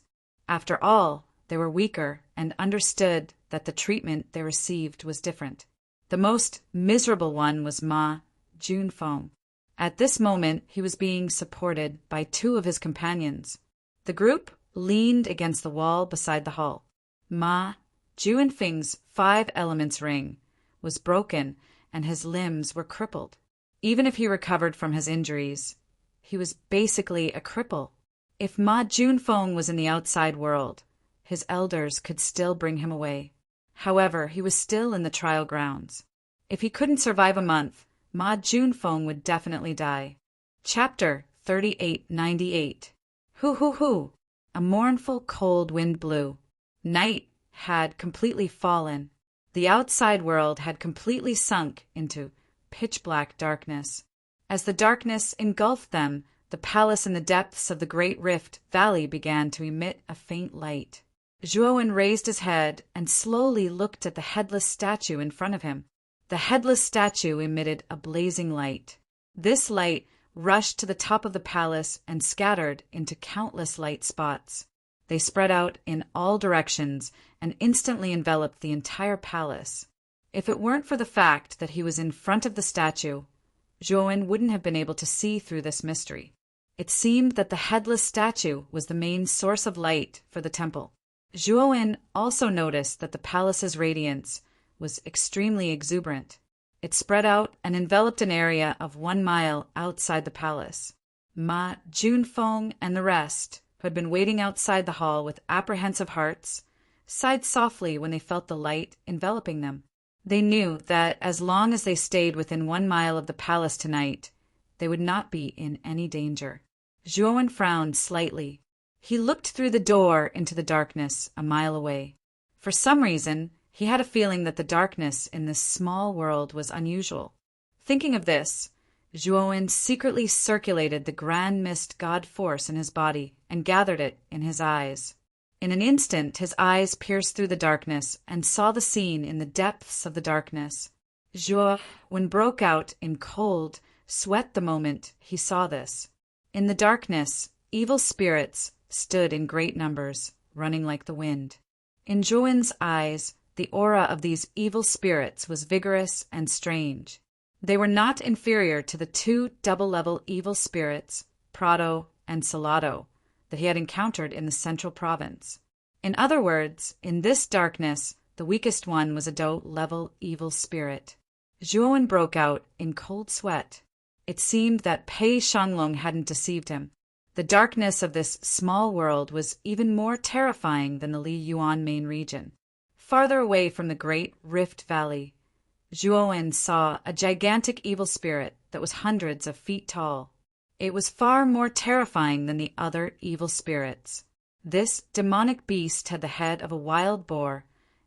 After all, they were weaker and understood that the treatment they received was different. The most miserable one was Ma Junfeng. At this moment, he was being supported by 2 of his companions. The group leaned against the wall beside the hall. Ma Junfeng's 5 elements ring was broken and his limbs were crippled. Even if he recovered from his injuries, he was basically a cripple. If Ma Junfeng was in the outside world, his elders could still bring him away. However, he was still in the trial grounds. If he couldn't survive a month, Ma Junfeng would definitely die. Chapter 3898. Hoo hoo hoo! A mournful cold wind blew. Night had completely fallen. The outside world had completely sunk into pitch-black darkness. As the darkness engulfed them, the palace in the depths of the Great Rift Valley began to emit a faint light. Zhuowen raised his head and slowly looked at the headless statue in front of him. The headless statue emitted a blazing light. This light rushed to the top of the palace and scattered into countless light spots. They spread out in all directions and instantly enveloped the entire palace. If it weren't for the fact that he was in front of the statue, Zhuowen wouldn't have been able to see through this mystery. It seemed that the headless statue was the main source of light for the temple. Zhuowen also noticed that the palace's radiance was extremely exuberant. It spread out and enveloped an area of 1 mile outside the palace. Ma Junfeng and the rest, who had been waiting outside the hall with apprehensive hearts, sighed softly when they felt the light enveloping them. They knew that as long as they stayed within 1 mile of the palace tonight, they would not be in any danger. Zhuowen frowned slightly. He looked through the door into the darkness a mile away. For some reason, he had a feeling that the darkness in this small world was unusual. Thinking of this, Zhuowen secretly circulated the grand mist god force in his body and gathered it in his eyes. In an instant, his eyes pierced through the darkness and saw the scene in the depths of the darkness. Zhuowen broke out in cold sweat the moment he saw this. In the darkness, evil spirits stood in great numbers, running like the wind. In Zhuowen's eyes, the aura of these evil spirits was vigorous and strange. They were not inferior to the 2 double-level evil spirits, Prado and Salado, that he had encountered in the central province. In other words, in this darkness, the weakest one was a Do-level evil spirit. Zhuowen broke out in cold sweat. It seemed that Pei Shanglong hadn't deceived him. The darkness of this small world was even more terrifying than the Li Yuan main region. Farther away from the Great Rift Valley, Zhuowen saw a gigantic evil spirit that was hundreds of feet tall. It was far more terrifying than the other evil spirits. This demonic beast had the head of a wild boar,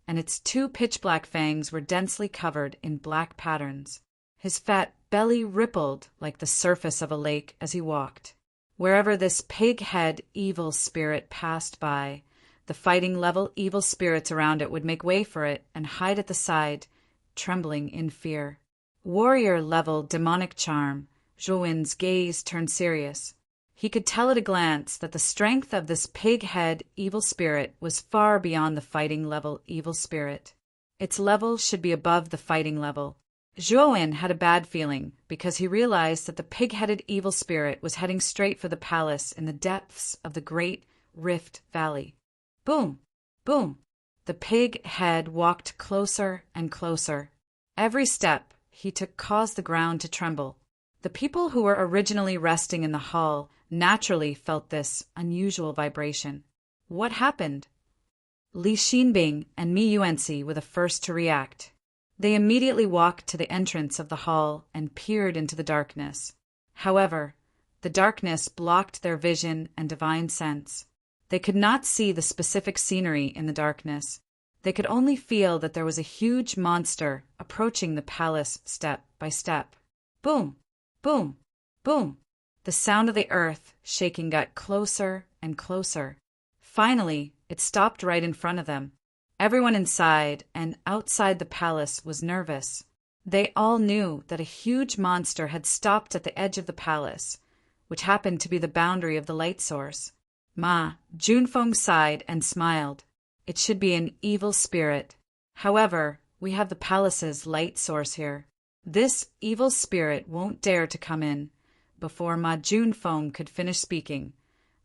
and its 2 pitch-black fangs were densely covered in black patterns. His fat belly rippled like the surface of a lake as he walked. Wherever this pig-head evil spirit passed by, the fighting-level evil spirits around it would make way for it and hide at the side, trembling in fear. Warrior-level demonic charm, Zhuowen's gaze turned serious. He could tell at a glance that the strength of this pig-head evil spirit was far beyond the fighting-level evil spirit. Its level should be above the fighting level. Zhuowen had a bad feeling because he realized that the pig-headed evil spirit was heading straight for the palace in the depths of the Great Rift Valley. Boom! Boom! The pig head walked closer and closer. Every step he took caused the ground to tremble. The people who were originally resting in the hall naturally felt this unusual vibration. What happened? Li Xinbing and Mi Yuanxi were the first to react. They immediately walked to the entrance of the hall and peered into the darkness. However, the darkness blocked their vision and divine sense. They could not see the specific scenery in the darkness. They could only feel that there was a huge monster approaching the palace step by step. Boom! Boom! Boom! The sound of the earth shaking got closer and closer. Finally, it stopped right in front of them. Everyone inside and outside the palace was nervous. They all knew that a huge monster had stopped at the edge of the palace, which happened to be the boundary of the light source. Ma Junfeng sighed and smiled. It should be an evil spirit. However, we have the palace's light source here. This evil spirit won't dare to come in. Before Ma Junfeng could finish speaking,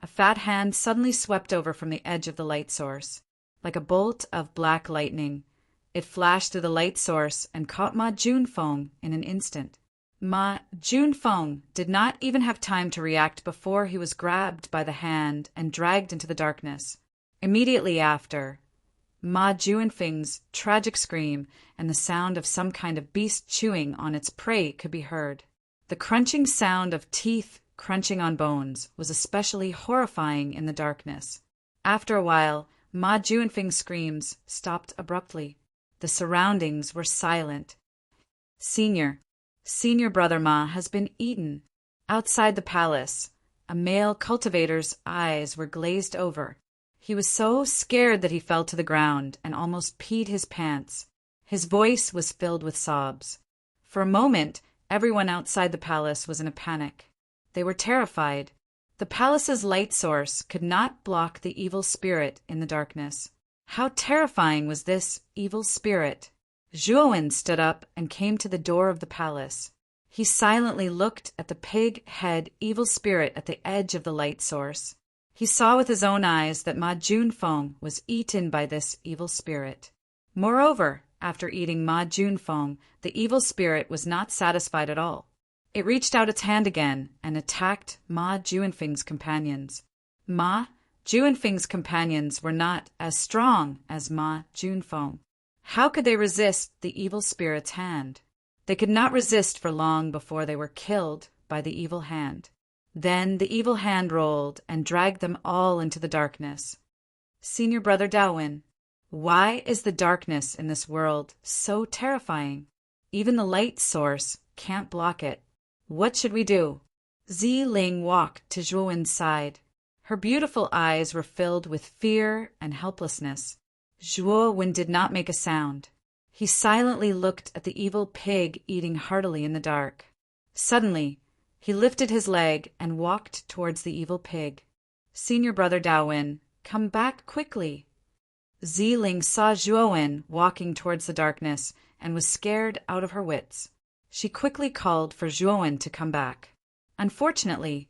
a fat hand suddenly swept over from the edge of the light source. Like a bolt of black lightning, it flashed through the light source and caught Ma Junfeng in an instant. Ma Junfeng did not even have time to react before he was grabbed by the hand and dragged into the darkness. Immediately after, Ma Junfeng's tragic scream and the sound of some kind of beast chewing on its prey could be heard. The crunching sound of teeth crunching on bones was especially horrifying in the darkness. After a while, Ma Junfeng's screams stopped abruptly. The surroundings were silent. Senior brother Ma has been eaten. Outside the palace, a male cultivator's eyes were glazed over. He was so scared that he fell to the ground and almost peed his pants. His voice was filled with sobs. For a moment, everyone outside the palace was in a panic. They were terrified. The palace's light source could not block the evil spirit in the darkness. How terrifying was this evil spirit! Zhuowen stood up and came to the door of the palace. He silently looked at the pig-head evil spirit at the edge of the light source. He saw with his own eyes that Ma Junfeng was eaten by this evil spirit. Moreover, after eating Ma Junfeng, the evil spirit was not satisfied at all. It reached out its hand again and attacked Ma Junfeng's companions. Ma Junfeng's companions were not as strong as Ma Junfeng. How could they resist the evil spirit's hand? They could not resist for long before they were killed by the evil hand. Then the evil hand rolled and dragged them all into the darkness. Senior brother Daowin, why is the darkness in this world so terrifying? Even the light source can't block it. What should we do? Ziling walked to Zhuowen's side. Her beautiful eyes were filled with fear and helplessness. Zhuowen did not make a sound. He silently looked at the evil pig eating heartily in the dark. Suddenly, he lifted his leg and walked towards the evil pig. Senior brother Daowin, come back quickly. Ziling saw Zhuowen walking towards the darkness and was scared out of her wits. She quickly called for Zhuowen to come back. Unfortunately,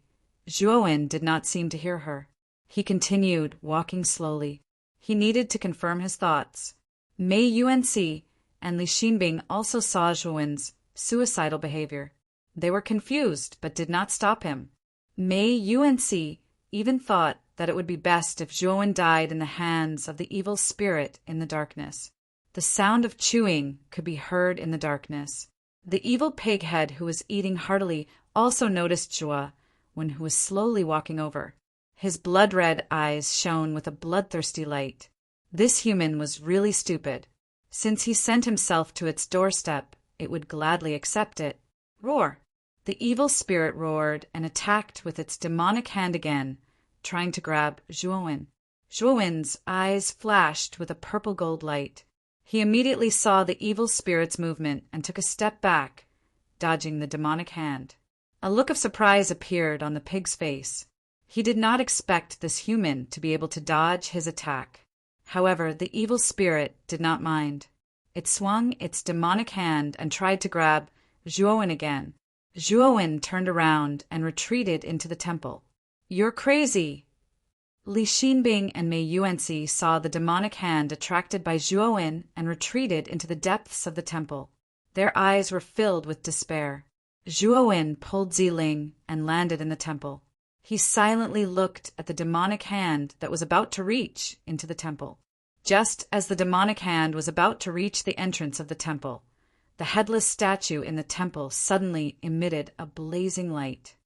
Zhuowen did not seem to hear her. He continued walking slowly. He needed to confirm his thoughts. Mei Yuanxi and Li Xinbing also saw Zhuowen's suicidal behavior. They were confused but did not stop him. Mei Yuanxi even thought that it would be best if Zhuowen died in the hands of the evil spirit in the darkness. The sound of chewing could be heard in the darkness. The evil pighead who was eating heartily also noticed Zhuo when he was slowly walking over. His blood-red eyes shone with a bloodthirsty light. This human was really stupid. Since he sent himself to its doorstep, it would gladly accept it. Roar! The evil spirit roared and attacked with its demonic hand again, trying to grab Zhuowen. Zhuowen's eyes flashed with a purple-gold light. He immediately saw the evil spirit's movement and took a step back, dodging the demonic hand. A look of surprise appeared on the pig's face. He did not expect this human to be able to dodge his attack. However, the evil spirit did not mind. It swung its demonic hand and tried to grab Zhuowen again. Zhuowen turned around and retreated into the temple. You're crazy! Li Xinbing and Mei Yuanxi saw the demonic hand attracted by Zhuowen and retreated into the depths of the temple. Their eyes were filled with despair. Zhuowen pulled Ziling and landed in the temple. He silently looked at the demonic hand that was about to reach into the temple. Just as the demonic hand was about to reach the entrance of the temple, the headless statue in the temple suddenly emitted a blazing light.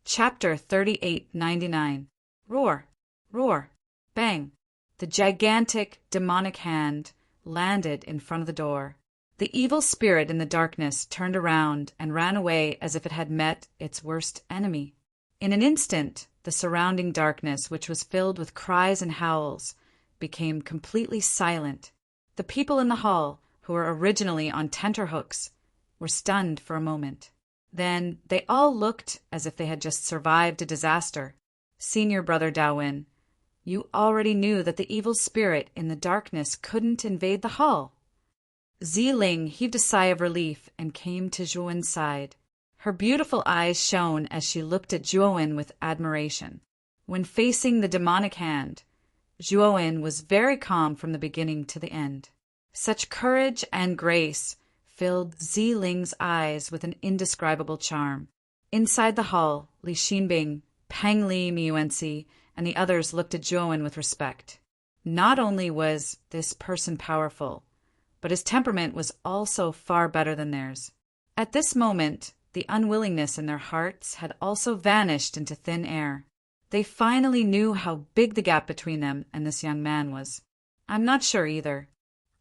Chapter 3899. Roar! Roar! Bang! The gigantic demonic hand landed in front of the door. The evil spirit in the darkness turned around and ran away as if it had met its worst enemy. In an instant, the surrounding darkness, which was filled with cries and howls, became completely silent. The people in the hall, who were originally on tenterhooks, were stunned for a moment. Then they all looked as if they had just survived a disaster. Senior brother Daowin, you already knew that the evil spirit in the darkness couldn't invade the hall. Ziling heaved a sigh of relief and came to Zhuowen's side. Her beautiful eyes shone as she looked at Zhuowen with admiration. When facing the demonic hand, Zhuowen was very calm from the beginning to the end. Such courage and grace filled Ziling's eyes with an indescribable charm. Inside the hall, Li Xinbing, Pang Li Yuanxi, and the others looked at Zhuowen with respect. Not only was this person powerful, but his temperament was also far better than theirs. At this moment, the unwillingness in their hearts had also vanished into thin air. They finally knew how big the gap between them and this young man was. I'm not sure either.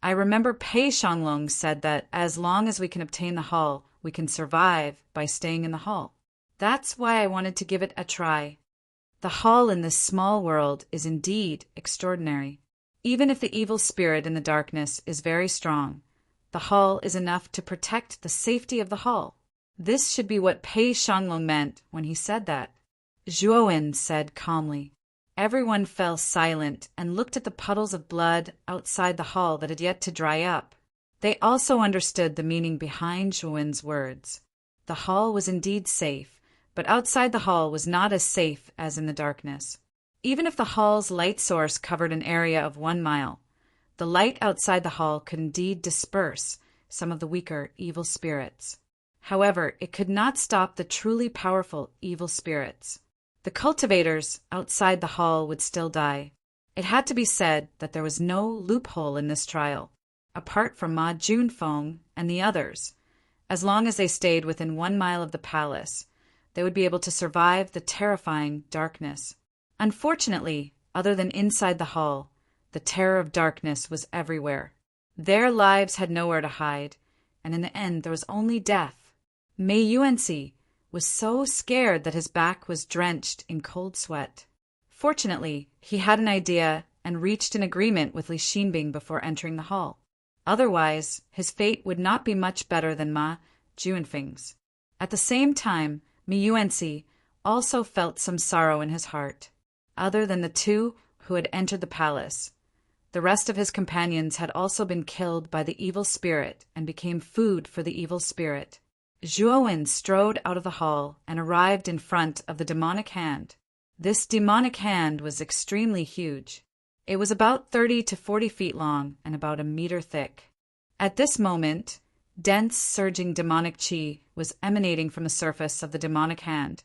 I remember Pei Shanglong said that as long as we can obtain the hall, we can survive by staying in the hall. That's why I wanted to give it a try. The hall in this small world is indeed extraordinary. Even if the evil spirit in the darkness is very strong, the hall is enough to protect the safety of the hall. This should be what Pei Shanglong meant when he said that. Zhuowen said calmly. Everyone fell silent and looked at the puddles of blood outside the hall that had yet to dry up. They also understood the meaning behind Zhuowen's words. The hall was indeed safe, but outside the hall was not as safe as in the darkness. Even if the hall's light source covered an area of 1 mile, the light outside the hall could indeed disperse some of the weaker evil spirits. However, it could not stop the truly powerful evil spirits. The cultivators outside the hall would still die. It had to be said that there was no loophole in this trial, apart from Ma Junfeng and the others. As long as they stayed within 1 mile of the palace, they would be able to survive the terrifying darkness. Unfortunately, other than inside the hall, the terror of darkness was everywhere. Their lives had nowhere to hide, and in the end there was only death. Mei Yuanxi was so scared that his back was drenched in cold sweat. Fortunately, he had an idea and reached an agreement with Li Xinbing before entering the hall. Otherwise, his fate would not be much better than Ma Junfeng's. At the same time, Mei Yuanxi also felt some sorrow in his heart. Other than the 2 who had entered the palace, the rest of his companions had also been killed by the evil spirit and became food for the evil spirit. Zhuowen strode out of the hall and arrived in front of the demonic hand. This demonic hand was extremely huge. It was about 30 to 40 feet long and about 1 meter thick. At this moment, dense, surging demonic qi was emanating from the surface of the demonic hand,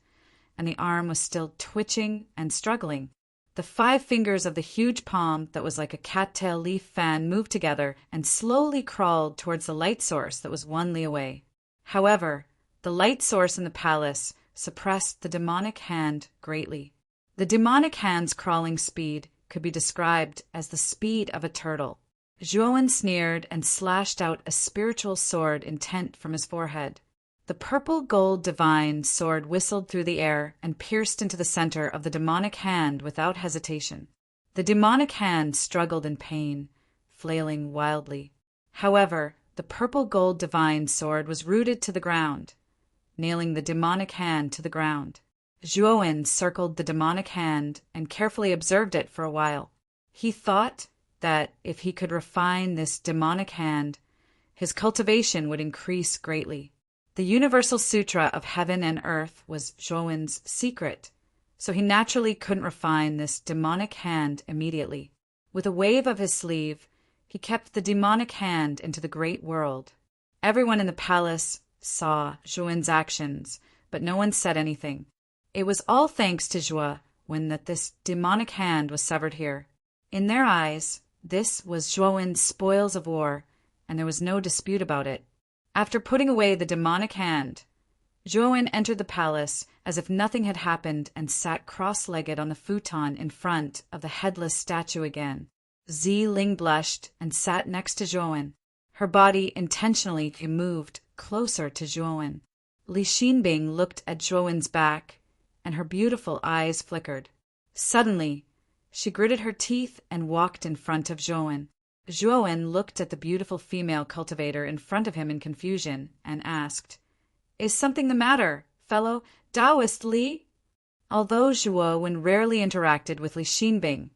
and the arm was still twitching and struggling. The 5 fingers of the huge palm that was like a cattail leaf fan moved together and slowly crawled towards the light source that was 1 li away. However, the light source in the palace suppressed the demonic hand greatly. The demonic hand's crawling speed could be described as the speed of a turtle. Zhuowen sneered and slashed out a spiritual sword intent from his forehead. The purple gold divine sword whistled through the air and pierced into the center of the demonic hand without hesitation. The demonic hand struggled in pain, flailing wildly. However, the purple gold divine sword was rooted to the ground, nailing the demonic hand to the ground. Zhuowen circled the demonic hand and carefully observed it for a while. He thought that if he could refine this demonic hand, his cultivation would increase greatly. The Universal Sutra of Heaven and Earth was Zhuowen's secret, so he naturally couldn't refine this demonic hand immediately. With a wave of his sleeve, he kept the demonic hand into the great world. Everyone in the palace saw Zhuowen's actions, but no one said anything. It was all thanks to Zhuowen that this demonic hand was severed here. In their eyes, this was Zhuowen's spoils of war, and there was no dispute about it. After putting away the demonic hand, Zhuowen entered the palace as if nothing had happened and sat cross-legged on the futon in front of the headless statue again. Zi Ling blushed and sat next to Zhuowen. Her body intentionally moved closer to Zhuowen. Li Xinbing looked at Zhuowen's back, and her beautiful eyes flickered. Suddenly, she gritted her teeth and walked in front of Zhuowen. Zhuowen looked at the beautiful female cultivator in front of him in confusion and asked, "Is something the matter, fellow Taoist Li?" Although Zhuowen rarely interacted with Li Xinbing,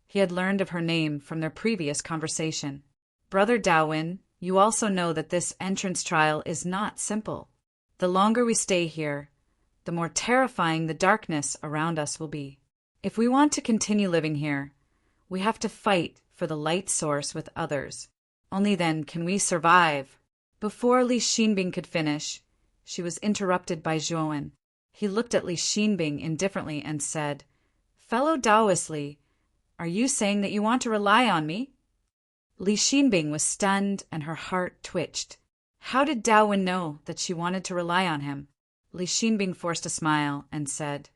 he had learned of her name from their previous conversation. "Brother Daowin, you also know that this entrance trial is not simple. The longer we stay here, the more terrifying the darkness around us will be. If we want to continue living here, we have to fight for the light source with others. Only then can we survive." Before Li Xinbing could finish, she was interrupted by Zhuowen. He looked at Li Xinbing indifferently and said, "Fellow Taoist Li, are you saying that you want to rely on me?" Li Xinbing was stunned and her heart twitched. How did Daowin know that she wanted to rely on him? Li Xinbing forced a smile and said,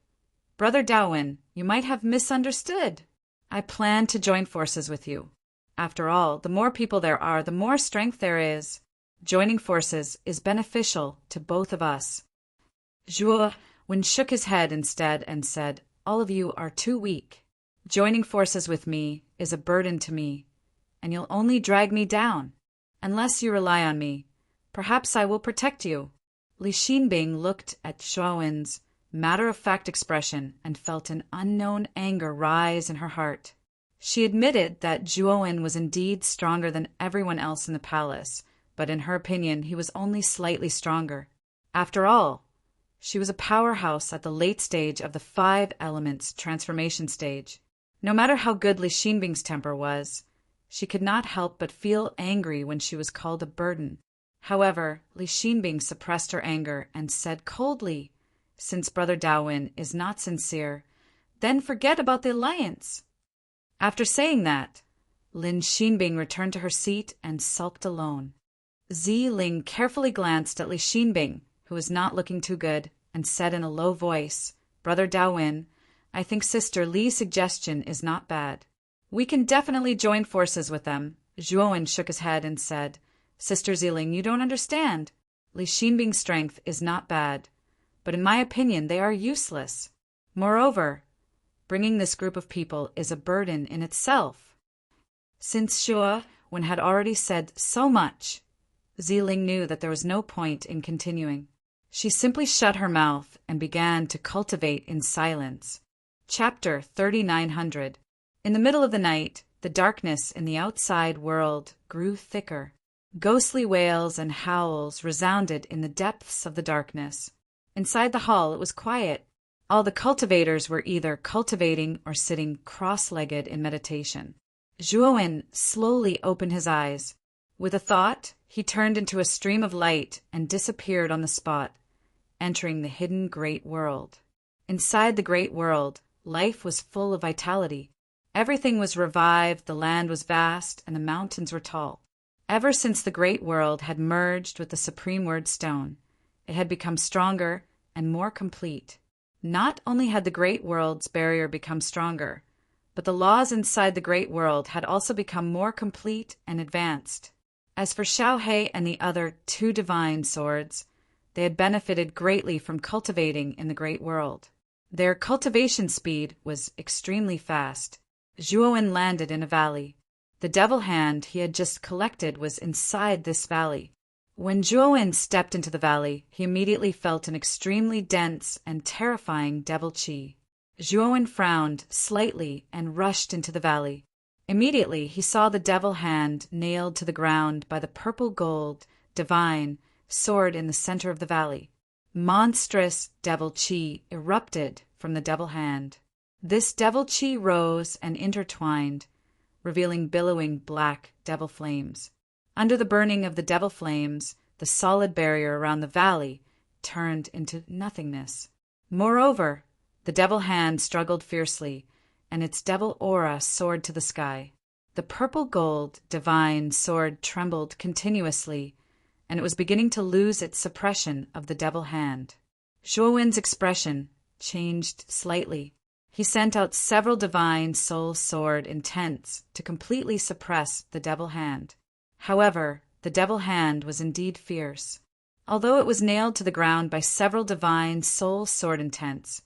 "Brother Daowin, you might have misunderstood. I plan to join forces with you. After all, the more people there are, the more strength there is. Joining forces is beneficial to both of us. Zhuo Wen shook his head instead and said, "All of you are too weak. Joining forces with me is a burden to me, and you'll only drag me down. Unless you rely on me, perhaps I will protect you." Li Xinbing looked at Zhuo Wen's matter-of-fact expression and felt an unknown anger rise in her heart. She admitted that Zhuo Wen was indeed stronger than everyone else in the palace, but in her opinion he was only slightly stronger. After all, she was a powerhouse at the late stage of the 5 elements transformation stage. No matter how good Li Xinbing's temper was, she could not help but feel angry when she was called a burden. However, Li Xinbing suppressed her anger and said coldly, "Since Brother Daowin is not sincere, then forget about the alliance." After saying that, Lin Xinbing returned to her seat and sulked alone. Zi Ling carefully glanced at Li Xinbing, who was not looking too good, and said in a low voice, "Brother Daowin, I think Sister Li's suggestion is not bad. We can definitely join forces with them." Zhuo Wen shook his head and said, "Sister Ziling, you don't understand. Li Xinbing's strength is not bad, but in my opinion they are useless. Moreover, bringing this group of people is a burden in itself." Since Zhuo Wen had already said so much, Ziling knew that there was no point in continuing. She simply shut her mouth and began to cultivate in silence. Chapter 3900. In the middle of the night, the darkness in the outside world grew thicker. Ghostly wails and howls resounded in the depths of the darkness. Inside the hall it was quiet. All the cultivators were either cultivating or sitting cross-legged in meditation. Zhuo Wen slowly opened his eyes. With a thought, he turned into a stream of light and disappeared on the spot, entering the hidden great world. Inside the great world, life was full of vitality. Everything was revived, the land was vast, and the mountains were tall. Ever since the great world had merged with the supreme word stone, it had become stronger and more complete. Not only had the great world's barrier become stronger, but the laws inside the great world had also become more complete and advanced. As for Xiaohe and the other 2 divine swords, they had benefited greatly from cultivating in the great world. Their cultivation speed was extremely fast. Zhuo Wen landed in a valley. The devil hand he had just collected was inside this valley. When Zhuo Wen stepped into the valley, he immediately felt an extremely dense and terrifying devil qi. Zhuo Wen frowned slightly and rushed into the valley. Immediately he saw the devil hand nailed to the ground by the purple gold, divine, sword in the center of the valley. Monstrous devil qi erupted from the devil hand. This devil qi rose and intertwined, revealing billowing black devil flames. Under the burning of the devil flames, the solid barrier around the valley turned into nothingness. Moreover, the devil hand struggled fiercely, and its devil aura soared to the sky. The purple gold, divine sword trembled continuously, and it was beginning to lose its suppression of the devil hand. Zhuo Wen's expression changed slightly. He sent out several divine soul sword intents to completely suppress the devil hand. However, the devil hand was indeed fierce. Although it was nailed to the ground by several divine soul sword intents,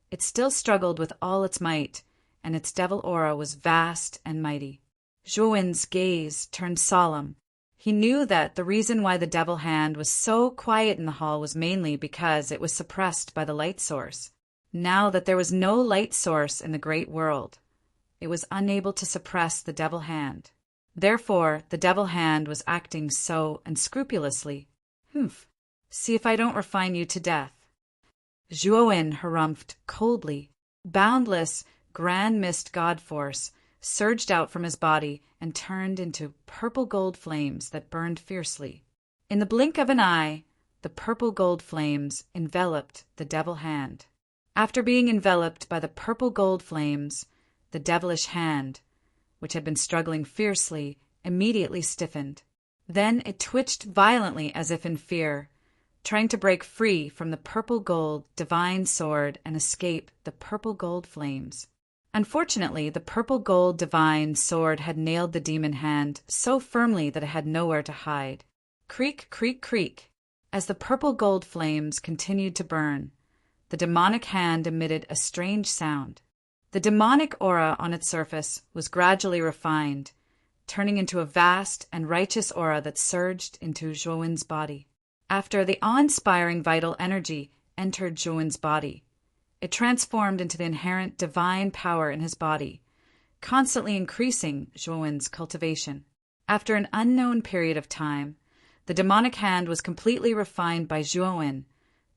it still struggled with all its might, and its devil aura was vast and mighty. Zhuo Wen's gaze turned solemn. He knew that the reason why the devil hand was so quiet in the hall was mainly because it was suppressed by the light source. Now that there was no light source in the great world, it was unable to suppress the devil hand. Therefore, the devil hand was acting so unscrupulously. See if I don't refine you to death." Zhuo Wen harumphed coldly. Boundless, grand mist god force surged out from his body and turned into purple gold flames that burned fiercely. In the blink of an eye, the purple gold flames enveloped the devil hand. After being enveloped by the purple gold flames, the devilish hand, which had been struggling fiercely, immediately stiffened. Then it twitched violently as if in fear, trying to break free from the purple gold divine sword and escape the purple gold flames. Unfortunately, the purple gold divine sword had nailed the demon hand so firmly that it had nowhere to hide. Creak, creak, creak. As the purple gold flames continued to burn, the demonic hand emitted a strange sound. The demonic aura on its surface was gradually refined, turning into a vast and righteous aura that surged into Zhuowen's body. After the awe-inspiring vital energy entered Zhuowen's body, it transformed into the inherent divine power in his body, constantly increasing Zhuowen's cultivation. After an unknown period of time, the demonic hand was completely refined by Zhuowen,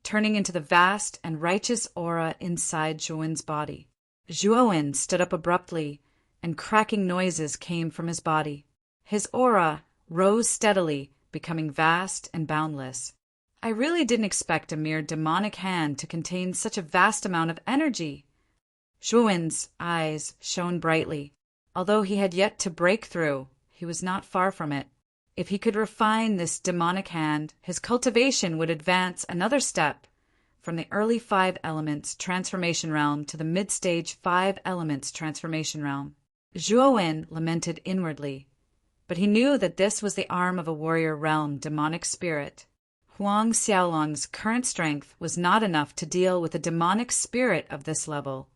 turning into the vast and righteous aura inside Zhuowen's body. Zhuowen stood up abruptly, and cracking noises came from his body. His aura rose steadily, becoming vast and boundless. I really didn't expect a mere demonic hand to contain such a vast amount of energy. Zhuowen's eyes shone brightly. Although he had yet to break through, he was not far from it. If he could refine this demonic hand, his cultivation would advance another step from the early 5 elements transformation realm to the mid-stage 5 elements transformation realm. Zhuowen lamented inwardly, but he knew that this was the arm of a warrior realm demonic spirit. Huang Xiaolong's current strength was not enough to deal with a demonic spirit of this level,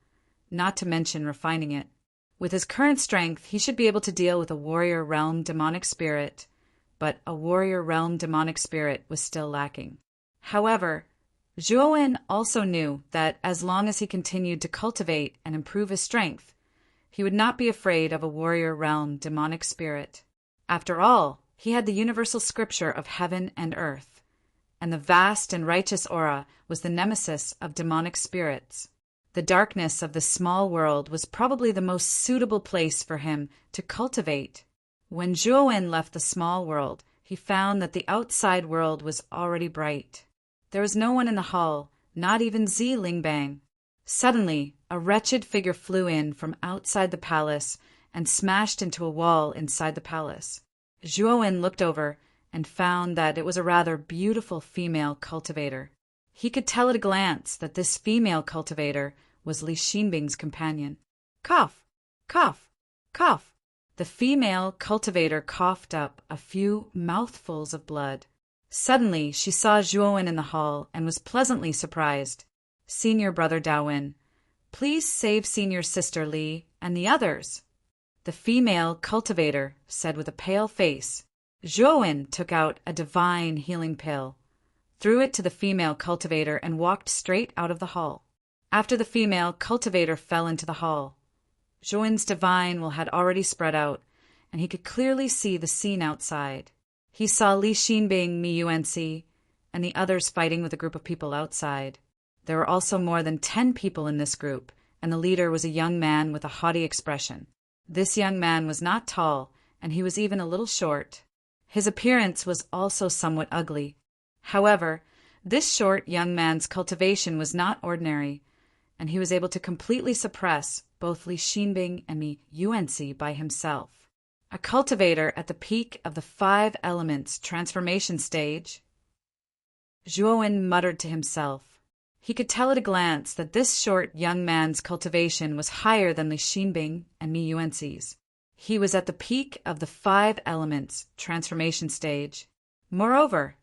not to mention refining it. With his current strength, he should be able to deal with a warrior realm demonic spirit, but a warrior realm demonic spirit was still lacking. However, Zhuowen also knew that as long as he continued to cultivate and improve his strength, he would not be afraid of a warrior realm demonic spirit. After all, he had the universal scripture of heaven and earth, and the vast and righteous aura was the nemesis of demonic spirits. The darkness of the small world was probably the most suitable place for him to cultivate. When Zhuowen left the small world, he found that the outside world was already bright. There was no one in the hall, not even Zi Lingbang. Suddenly, a wretched figure flew in from outside the palace and smashed into a wall inside the palace. Zhuowen looked over and found that it was a rather beautiful female cultivator. He could tell at a glance that this female cultivator was Li Xinbing's companion. Cough, cough, cough. The female cultivator coughed up a few mouthfuls of blood. Suddenly, she saw Zhuowen in the hall and was pleasantly surprised. Senior brother Daowen, please save senior sister Li and the others. The female cultivator said with a pale face. Zhuowen took out a divine healing pill, threw it to the female cultivator, and walked straight out of the hall. After the female cultivator fell into the hall, Zhuowen's divine will had already spread out, and he could clearly see the scene outside. He saw Li Xinbing, Mi Yuanci, and the others fighting with a group of people outside. There were also more than 10 people in this group, and the leader was a young man with a haughty expression. This young man was not tall, and he was even a little short. His appearance was also somewhat ugly. However, this short young man's cultivation was not ordinary, and he was able to completely suppress both Li Xinbing and Mi Yuanci by himself. A cultivator at the peak of the 5 elements transformation stage, Zhuowen muttered to himself. He could tell at a glance that this short young man's cultivation was higher than Li Xinbing and Mi Yuanci's. He was at the peak of the 5 elements transformation stage. Moreover,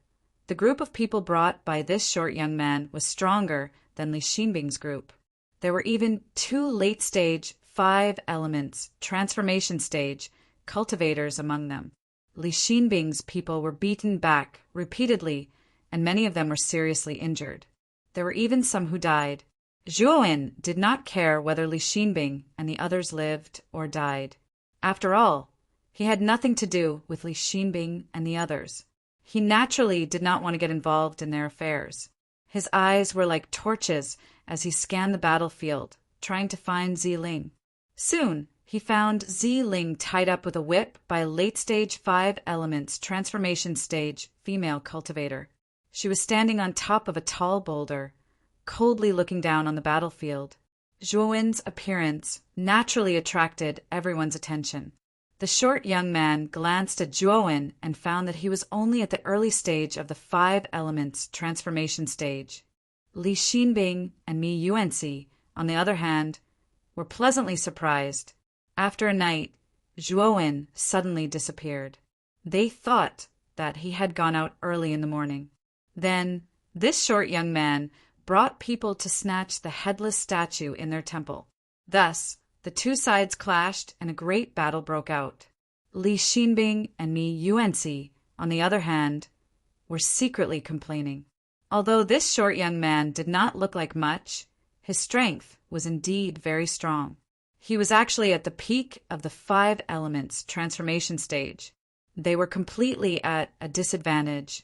the group of people brought by this short young man was stronger than Li Xinbing's group. There were even 2 late-stage 5 elements transformation stage cultivators among them. Li Xinbing's people were beaten back repeatedly, and many of them were seriously injured. There were even some who died. Zhuowen did not care whether Li Xinbing and the others lived or died. After all, he had nothing to do with Li Xinbing and the others. He naturally did not want to get involved in their affairs. His eyes were like torches as he scanned the battlefield, trying to find Zi Ling. Soon, he found Zi Ling tied up with a whip by a late-stage 5 elements transformation stage female cultivator. She was standing on top of a tall boulder, coldly looking down on the battlefield. Zhuowen's appearance naturally attracted everyone's attention. The short young man glanced at Zhuowen and found that he was only at the early stage of the 5 elements transformation stage. Li Xinbing and Mi Yuanci, on the other hand, were pleasantly surprised. After a night, Zhuowen suddenly disappeared. They thought that he had gone out early in the morning. Then, this short young man brought people to snatch the headless statue in their temple. Thus, the two sides clashed and a great battle broke out. Li Xinbing and Mi Yuanxi, on the other hand, were secretly complaining. Although this short young man did not look like much, his strength was indeed very strong. He was actually at the peak of the 5 elements transformation stage. They were completely at a disadvantage,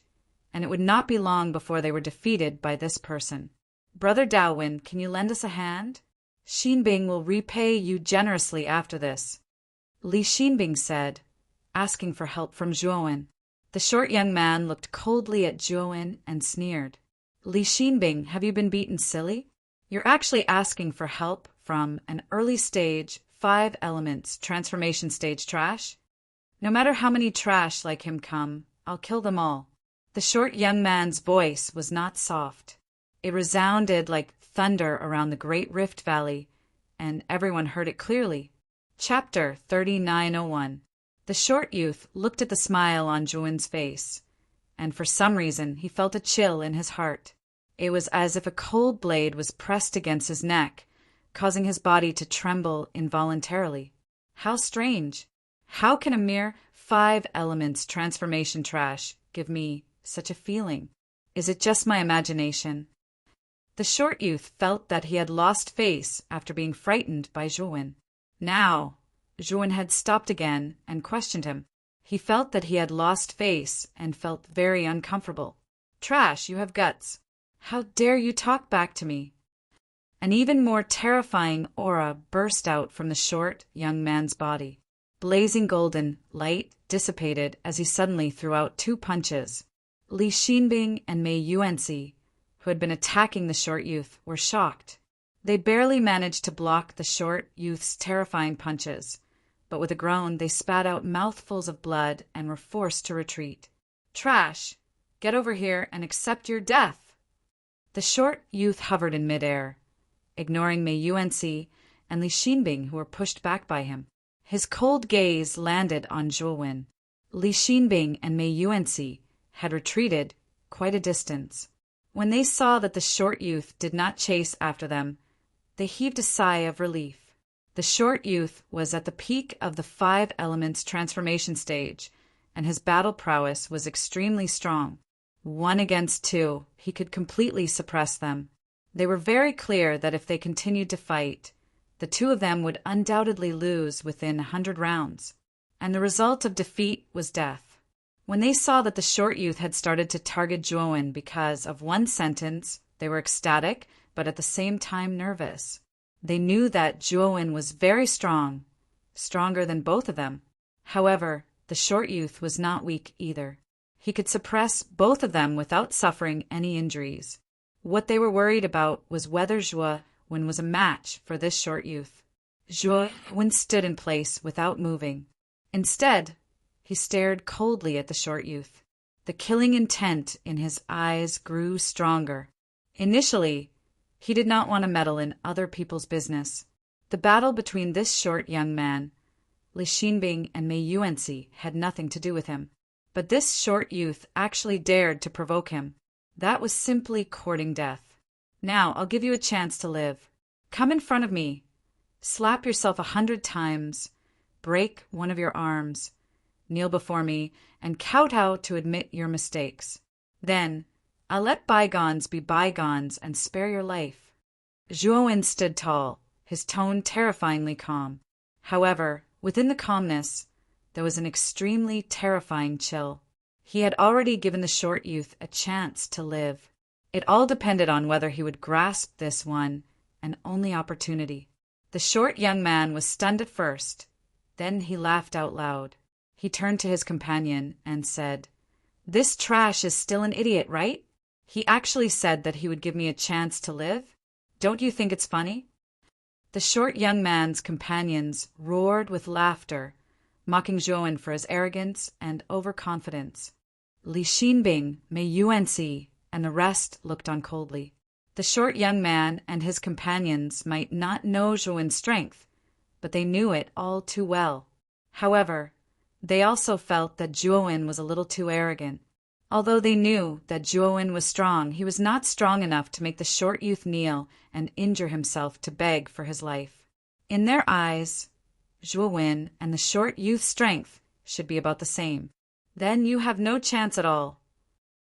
and it would not be long before they were defeated by this person. Brother Daowin, can you lend us a hand? Xinbing will repay you generously after this, Li Xinbing said, asking for help from Zhuowen. The short young man looked coldly at Zhuowen and sneered. Li Xinbing, have you been beaten silly? You're actually asking for help from an early stage, 5 elements transformation stage trash? No matter how many trash like him come, I'll kill them all. The short young man's voice was not soft. It resounded like thunder around the Great Rift Valley, and everyone heard it clearly. Chapter 3901. The short youth looked at the smile on Zhuowen's face, and for some reason he felt a chill in his heart. It was as if a cold blade was pressed against his neck, causing his body to tremble involuntarily. How strange! How can a mere 5 elements transformation trash give me such a feeling? Is it just my imagination? The short youth felt that he had lost face after being frightened by Zhuowen. Now, Zhuowen had stopped again and questioned him. He felt that he had lost face and felt very uncomfortable. Trash, you have guts. How dare you talk back to me? An even more terrifying aura burst out from the short young man's body. Blazing golden light dissipated as he suddenly threw out 2 punches. Li Xinbing and Mei Yuanxi, who had been attacking the short youth, were shocked. They barely managed to block the short youth's terrifying punches, but with a groan they spat out mouthfuls of blood and were forced to retreat. Trash! Get over here and accept your death! The short youth hovered in midair, ignoring Mei Yuanxi and Li Xinbing, who were pushed back by him. His cold gaze landed on Zhuowen. Li Xinbing and Mei Yuanxi had retreated quite a distance. When they saw that the short youth did not chase after them, they heaved a sigh of relief. The short youth was at the peak of the 5 elements transformation stage, and his battle prowess was extremely strong. 1 against 2, he could completely suppress them. They were very clear that if they continued to fight, the 2 of them would undoubtedly lose within 100 rounds, and the result of defeat was death. When they saw that the short youth had started to target Zhuowen because of 1 sentence, they were ecstatic, but at the same time nervous. They knew that Zhuowen was very strong, stronger than both of them. However, the short youth was not weak either. He could suppress both of them without suffering any injuries. What they were worried about was whether Zhuowen was a match for this short youth. Zhuowen stood in place without moving. Instead, he stared coldly at the short youth. The killing intent in his eyes grew stronger. Initially, he did not want to meddle in other people's business. The battle between this short young man, Li Xinbing and Mei Yuanxi, had nothing to do with him. But this short youth actually dared to provoke him. That was simply courting death. Now, I'll give you a chance to live. Come in front of me. Slap yourself 100 times. Break one of your arms. Kneel before me, and kowtow to admit your mistakes. Then, I'll let bygones be bygones and spare your life. Zhuowen stood tall, his tone terrifyingly calm. However, within the calmness, there was an extremely terrifying chill. He had already given the short youth a chance to live. It all depended on whether he would grasp this one and only opportunity. The short young man was stunned at first. Then he laughed out loud. He turned to his companion and said, "This trash is still an idiot, right? He actually said that he would give me a chance to live. Don't you think it's funny?" The short young man's companions roared with laughter, mocking Zhuowen for his arrogance and overconfidence. Li Xinbing, Mei Yuanxi, and the rest looked on coldly. The short young man and his companions might not know Zhuowen's strength, but they knew it all too well. However, they also felt that Zhuowen was a little too arrogant. Although they knew that Zhuowen was strong, he was not strong enough to make the short youth kneel and injure himself to beg for his life. In their eyes, Zhuowen and the short youth's strength should be about the same. Then you have no chance at all,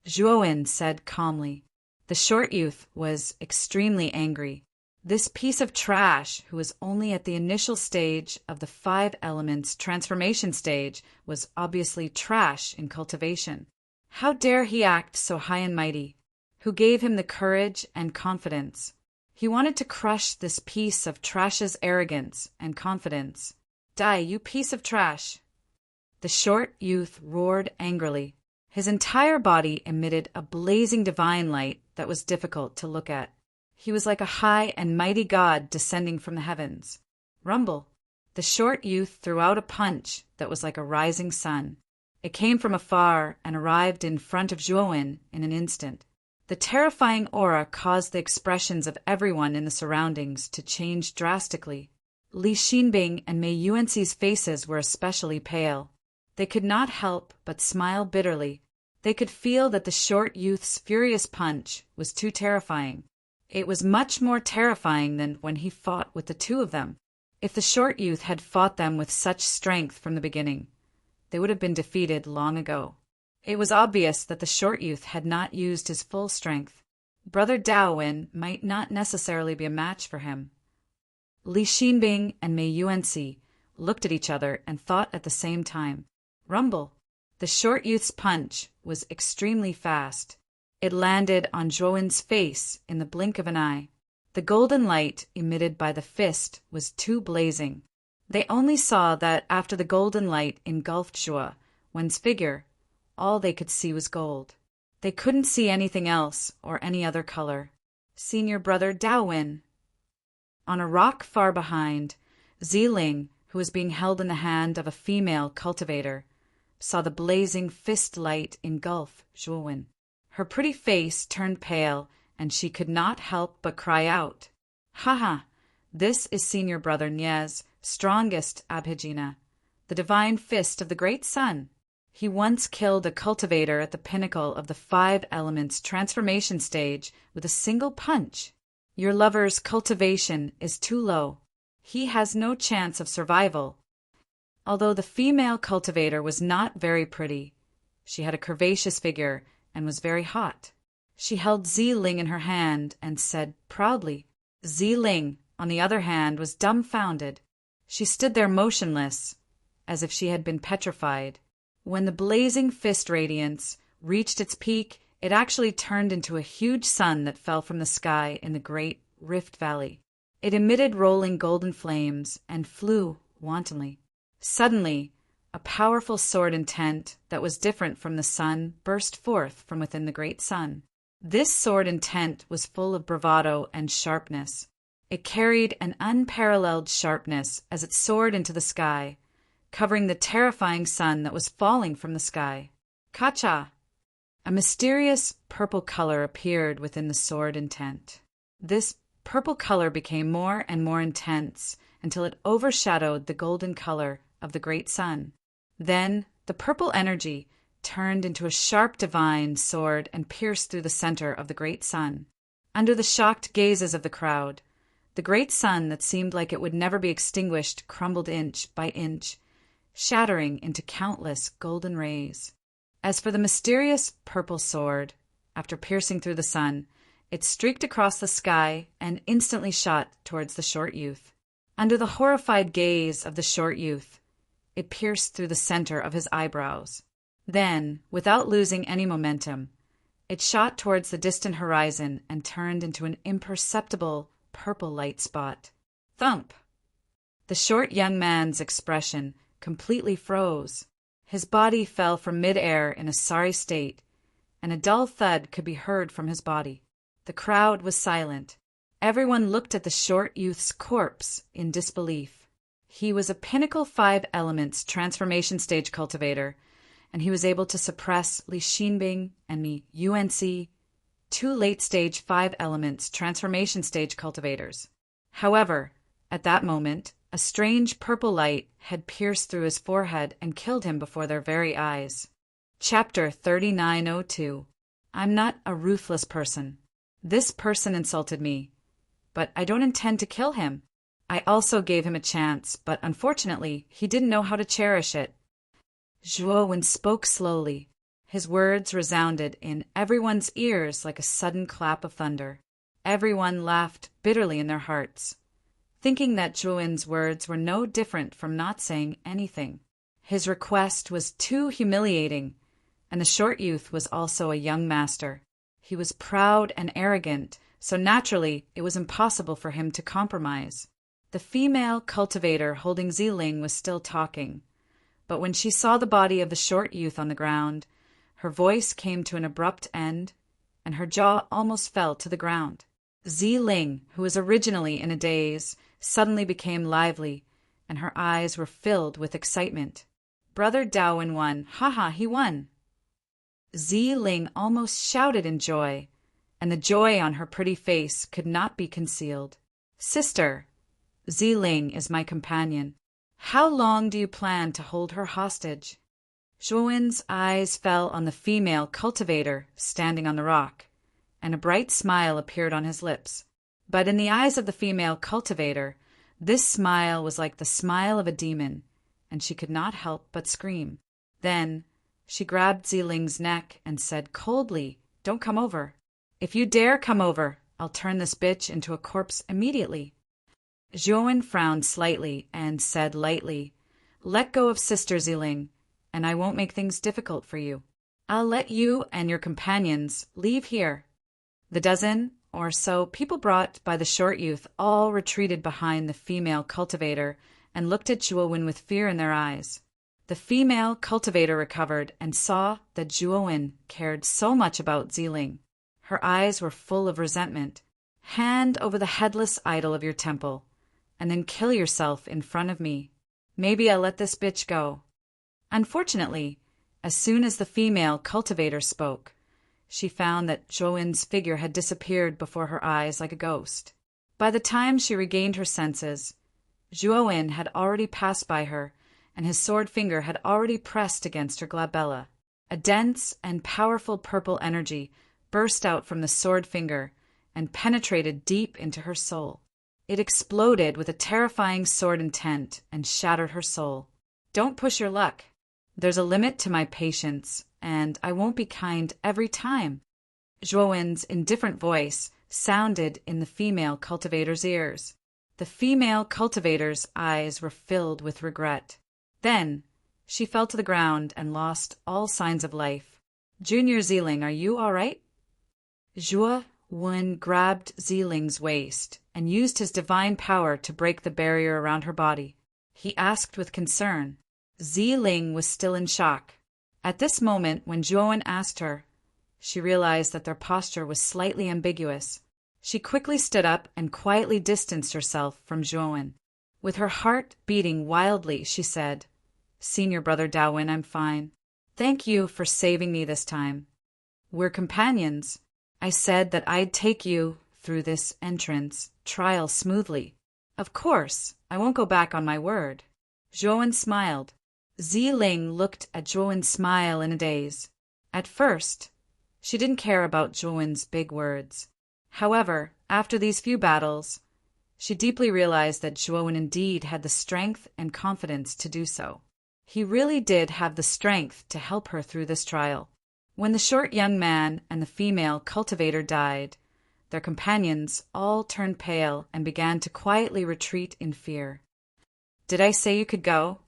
Zhuowen said calmly. The short youth was extremely angry. This piece of trash, who was only at the initial stage of the 5 elements transformation stage, was obviously trash in cultivation. How dare he act so high and mighty? Who gave him the courage and confidence? He wanted to crush this piece of trash's arrogance and confidence. Die, you piece of trash! The short youth roared angrily. His entire body emitted a blazing divine light that was difficult to look at. He was like a high and mighty god descending from the heavens. Rumble! The short youth threw out a punch that was like a rising sun. It came from afar and arrived in front of Zhuowen in an instant. The terrifying aura caused the expressions of everyone in the surroundings to change drastically. Li Xinbing and Mei Yuanxi's faces were especially pale. They could not help but smile bitterly. They could feel that the short youth's furious punch was too terrifying. It was much more terrifying than when he fought with the 2 of them. If the short youth had fought them with such strength from the beginning, they would have been defeated long ago. It was obvious that the short youth had not used his full strength. Brother Daowen might not necessarily be a match for him. Li Xinbing and Mei Yuanxi looked at each other and thought at the same time. Rumble! The short youth's punch was extremely fast. It landed on Zhuowen's face in the blink of an eye. The golden light emitted by the fist was too blazing. They only saw that after the golden light engulfed Zhuowen's figure, all they could see was gold. They couldn't see anything else or any other color. Senior brother Daowen. On a rock far behind, Ziling, who was being held in the hand of a female cultivator, saw the blazing fist light engulf Zhuowen. Her pretty face turned pale, and she could not help but cry out, "Ha! This is Senior Brother Nie's strongest Abhijina, the divine fist of the great sun. He once killed a cultivator at the pinnacle of the 5 elements transformation stage with a single punch. Your lover's cultivation is too low. He has no chance of survival." Although the female cultivator was not very pretty, she had a curvaceous figure and was very hot. She held Ziling in her hand and said proudly. Ziling, on the other hand, was dumbfounded. She stood there motionless, as if she had been petrified. When the blazing fist radiance reached its peak, it actually turned into a huge sun that fell from the sky in the great Rift Valley. It emitted rolling golden flames and flew wantonly. Suddenly, a powerful sword intent that was different from the sun burst forth from within the great sun. This sword intent was full of bravado and sharpness. It carried an unparalleled sharpness as it soared into the sky, covering the terrifying sun that was falling from the sky. Kacha! A mysterious purple color appeared within the sword intent. This purple color became more and more intense until it overshadowed the golden color of the great sun. Then the purple energy turned into a sharp divine sword and pierced through the center of the great sun. Under the shocked gazes of the crowd, the great sun that seemed like it would never be extinguished crumbled inch by inch, shattering into countless golden rays. As for the mysterious purple sword, after piercing through the sun, it streaked across the sky and instantly shot towards the short youth. Under the horrified gaze of the short youth, it pierced through the center of his eyebrows. Then, without losing any momentum, it shot towards the distant horizon and turned into an imperceptible purple light spot. Thump! The short young man's expression completely froze. His body fell from mid-air in a sorry state, and a dull thud could be heard from his body. The crowd was silent. Everyone looked at the short youth's corpse in disbelief. He was a pinnacle 5 elements transformation stage cultivator, and he was able to suppress Li Xinbing and Mei Yuanxi two late-stage 5 elements transformation stage cultivators. However, at that moment, a strange purple light had pierced through his forehead and killed him before their very eyes. Chapter 3902. I'm not a ruthless person. This person insulted me, but I don't intend to kill him. I also gave him a chance, but unfortunately, he didn't know how to cherish it. Zhuo spoke slowly. His words resounded in everyone's ears like a sudden clap of thunder. Everyone laughed bitterly in their hearts, thinking that Zhuo's words were no different from not saying anything. His request was too humiliating, and the short youth was also a young master. He was proud and arrogant, so naturally it was impossible for him to compromise. The female cultivator holding Ziling was still talking, but when she saw the body of the short youth on the ground, her voice came to an abrupt end, and her jaw almost fell to the ground. Ziling, who was originally in a daze, suddenly became lively, and her eyes were filled with excitement. Brother Daowen won. Haha, he won. Ziling almost shouted in joy, and the joy on her pretty face could not be concealed. Sister, Ziling is my companion. How long do you plan to hold her hostage? Zhuowen's eyes fell on the female cultivator standing on the rock, and a bright smile appeared on his lips. But in the eyes of the female cultivator, this smile was like the smile of a demon, and she could not help but scream. Then she grabbed Ziling's neck and said coldly, "Don't come over. If you dare come over, I'll turn this bitch into a corpse immediately." Zhuo frowned slightly and said lightly, "Let go of Sister Ziling, and I won't make things difficult for you. I'll let you and your companions leave here." The dozen or so people brought by the short youth all retreated behind the female cultivator and looked at Zhuo with fear in their eyes. The female cultivator recovered and saw that Zhuo cared so much about Ziling. Her eyes were full of resentment. "Hand over the headless idol of your temple, and then kill yourself in front of me. Maybe I'll let this bitch go." Unfortunately, as soon as the female cultivator spoke, she found that Zhuo's figure had disappeared before her eyes like a ghost. By the time she regained her senses, Zhuo had already passed by her, and his sword finger had already pressed against her glabella. A dense and powerful purple energy burst out from the sword finger and penetrated deep into her soul. It exploded with a terrifying sword intent and shattered her soul. "Don't push your luck. There's a limit to my patience, and I won't be kind every time." Zhuo's indifferent voice sounded in the female cultivator's ears. The female cultivator's eyes were filled with regret. Then she fell to the ground and lost all signs of life. "Junior Ziling, are you all right?" Zhuo grabbed Ziling's waist and used his divine power to break the barrier around her body. He asked with concern. Ziling was still in shock. At this moment, when Zhuo asked her, she realized that their posture was slightly ambiguous. She quickly stood up and quietly distanced herself from Zhuo. With her heart beating wildly, she said, "Senior Brother Daowen, I'm fine. Thank you for saving me this time. We're companions. I said that I'd take you through this entrance trial smoothly. Of course, I won't go back on my word." Zhuo smiled. Ziling looked at Zhuo's smile in a daze. At first, she didn't care about Zhuo's big words. However, after these few battles, she deeply realized that Zhuo indeed had the strength and confidence to do so. He really did have the strength to help her through this trial. When the short young man and the female cultivator died, their companions all turned pale and began to quietly retreat in fear. "Did I say you could go?"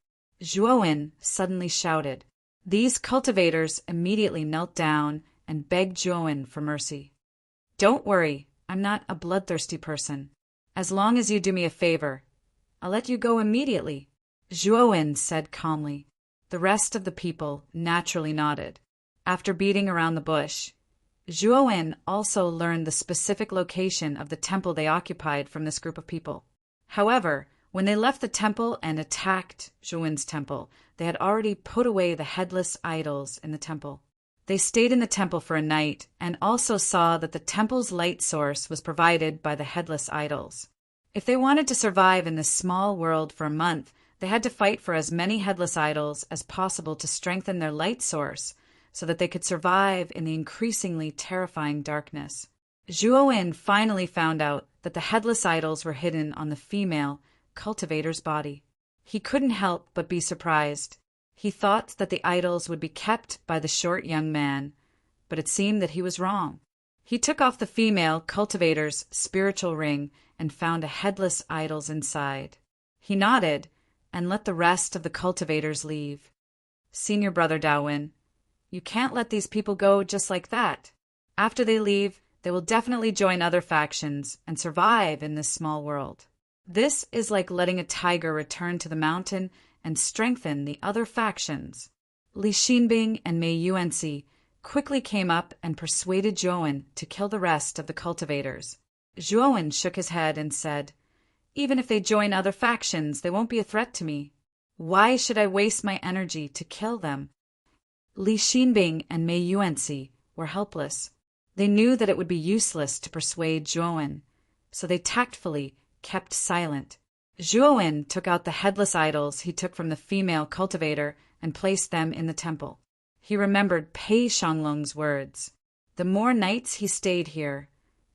Zhuo suddenly shouted. These cultivators immediately knelt down and begged Zhuo for mercy. "Don't worry, I'm not a bloodthirsty person. As long as you do me a favor, I'll let you go immediately," Zhuo said calmly. The rest of the people naturally nodded. After beating around the bush, Zhuo also learned the specific location of the temple they occupied from this group of people. However, when they left the temple and attacked Zhuo's temple, they had already put away the headless idols in the temple. They stayed in the temple for a night and also saw that the temple's light source was provided by the headless idols. If they wanted to survive in this small world for a month, they had to fight for as many headless idols as possible to strengthen their light source so that they could survive in the increasingly terrifying darkness. Zhuowen finally found out that the headless idols were hidden on the female cultivator's body. He couldn't help but be surprised. He thought that the idols would be kept by the short young man, but it seemed that he was wrong. He took off the female cultivator's spiritual ring and found a headless idol's inside. He nodded and let the rest of the cultivators leave. Senior Brother Daowin, you can't let these people go just like that. After they leave, they will definitely join other factions and survive in this small world. This is like letting a tiger return to the mountain and strengthen the other factions. Li Xinbing and Mei Yuanxi quickly came up and persuaded Zhuowen to kill the rest of the cultivators. Zhuowen shook his head and said, "Even if they join other factions, they won't be a threat to me. Why should I waste my energy to kill them?" Li Xinbing and Mei Yuanxi were helpless. They knew that it would be useless to persuade Zhuowen, so they tactfully kept silent. Zhuowen took out the headless idols he took from the female cultivator and placed them in the temple. He remembered Pei Shanglong's words. The more nights he stayed here,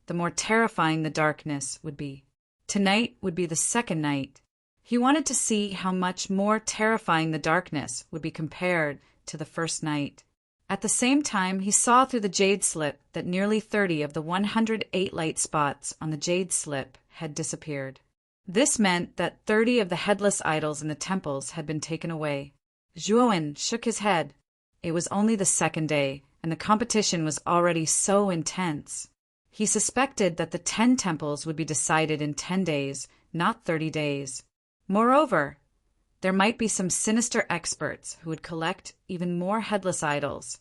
the more terrifying the darkness would be. Tonight would be the second night. He wanted to see how much more terrifying the darkness would be compared to the first night. At the same time, he saw through the jade slip that nearly 30 of the 108 light spots on the jade slip had disappeared. This meant that 30 of the headless idols in the temples had been taken away. Zhuowen shook his head. It was only the second day, and the competition was already so intense. He suspected that the 10 temples would be decided in 10 days, not 30 days. Moreover, there might be some sinister experts who would collect even more headless idols,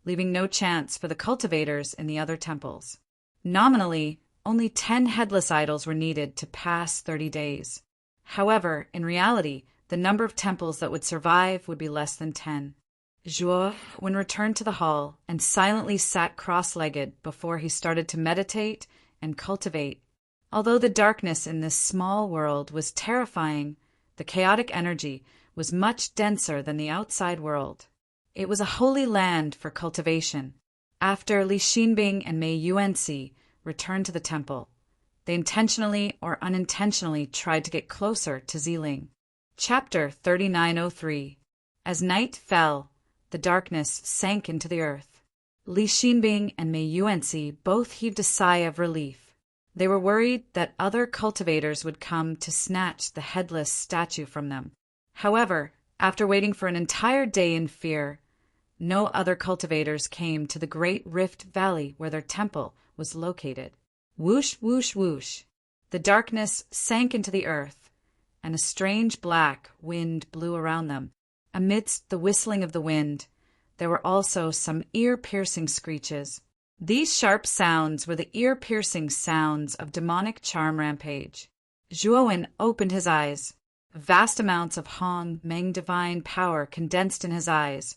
leaving no chance for the cultivators in the other temples. Nominally, only 10 headless idols were needed to pass 30 days. However, in reality, the number of temples that would survive would be less than 10. Zhuowen returned to the hall and silently sat cross-legged before he started to meditate and cultivate. Although the darkness in this small world was terrifying, the chaotic energy was much denser than the outside world. It was a holy land for cultivation. After Li Xinbing and Mei Yuanxi returned to the temple, they intentionally or unintentionally tried to get closer to Ziling. Chapter 3903. As night fell, the darkness sank into the earth. Li Xinbing and Mei Yuanxi both heaved a sigh of relief. They were worried that other cultivators would come to snatch the headless statue from them. However, after waiting for an entire day in fear, no other cultivators came to the great rift valley where their temple was located. Whoosh, whoosh, whoosh. The darkness sank into the earth, and a strange black wind blew around them. Amidst the whistling of the wind, there were also some ear-piercing screeches. These sharp sounds were the ear-piercing sounds of demonic charm rampage. Zhuowen opened his eyes. Vast amounts of Hong Meng divine power condensed in his eyes,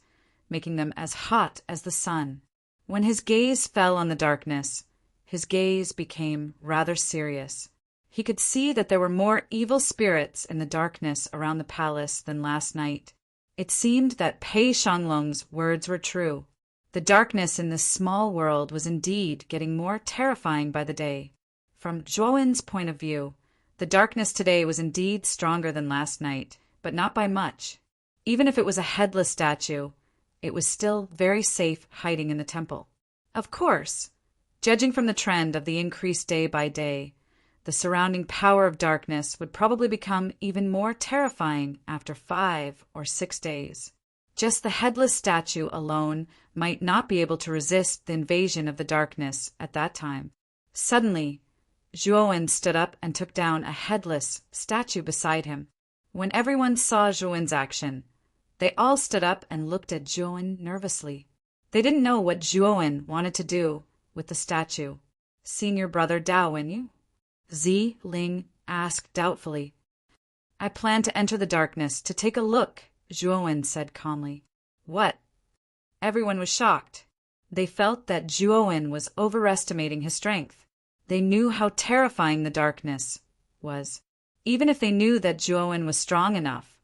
making them as hot as the sun. When his gaze fell on the darkness, his gaze became rather serious. He could see that there were more evil spirits in the darkness around the palace than last night. It seemed that Pei Shanglong's words were true. The darkness in this small world was indeed getting more terrifying by the day. From Zhuowen's point of view, the darkness today was indeed stronger than last night, but not by much. Even if it was a headless statue, it was still very safe hiding in the temple. Of course, judging from the trend of the increased day by day, the surrounding power of darkness would probably become even more terrifying after 5 or 6 days. Just the headless statue alone might not be able to resist the invasion of the darkness at that time. Suddenly, Zhuowen stood up and took down a headless statue beside him. When everyone saw Zhuowen's action, they all stood up and looked at Zhuowen nervously. They didn't know what Zhuowen wanted to do with the statue. Senior Brother Daowin, you? Ziling asked doubtfully. I plan to enter the darkness to take a look, Zhuowen said calmly. What? Everyone was shocked. They felt that Zhuowen was overestimating his strength. They knew how terrifying the darkness was. Even if they knew that Zhuowen was strong enough,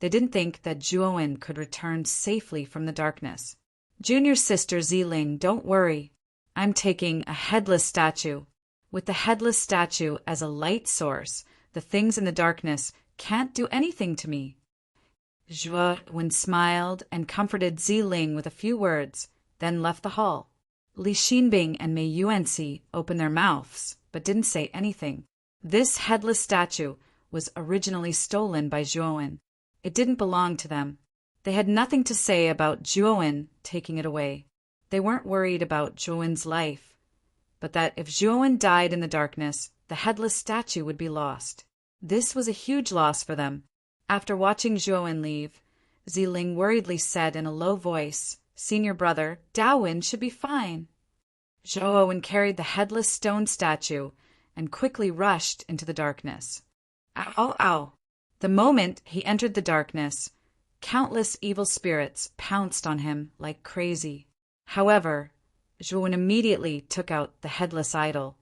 they didn't think that Zhuowen could return safely from the darkness. Junior sister Ziling, don't worry. I'm taking a headless statue. With the headless statue as a light source, the things in the darkness can't do anything to me. Zhuowen smiled and comforted Ziling with a few words, then left the hall. Li Xinbing and Mei Yuanxi opened their mouths, but didn't say anything. This headless statue was originally stolen by Zhuowen. It didn't belong to them. They had nothing to say about Zhuowen taking it away. They weren't worried about Zhuowen's life, but that if Zhuowen died in the darkness, the headless statue would be lost. This was a huge loss for them. After watching Zhuowen leave, Ziling worriedly said in a low voice, "Senior brother, Daowen should be fine." Zhuowen carried the headless stone statue and quickly rushed into the darkness. Ow, ow! The moment he entered the darkness, countless evil spirits pounced on him like crazy. However, Zhuowen immediately took out the headless idol.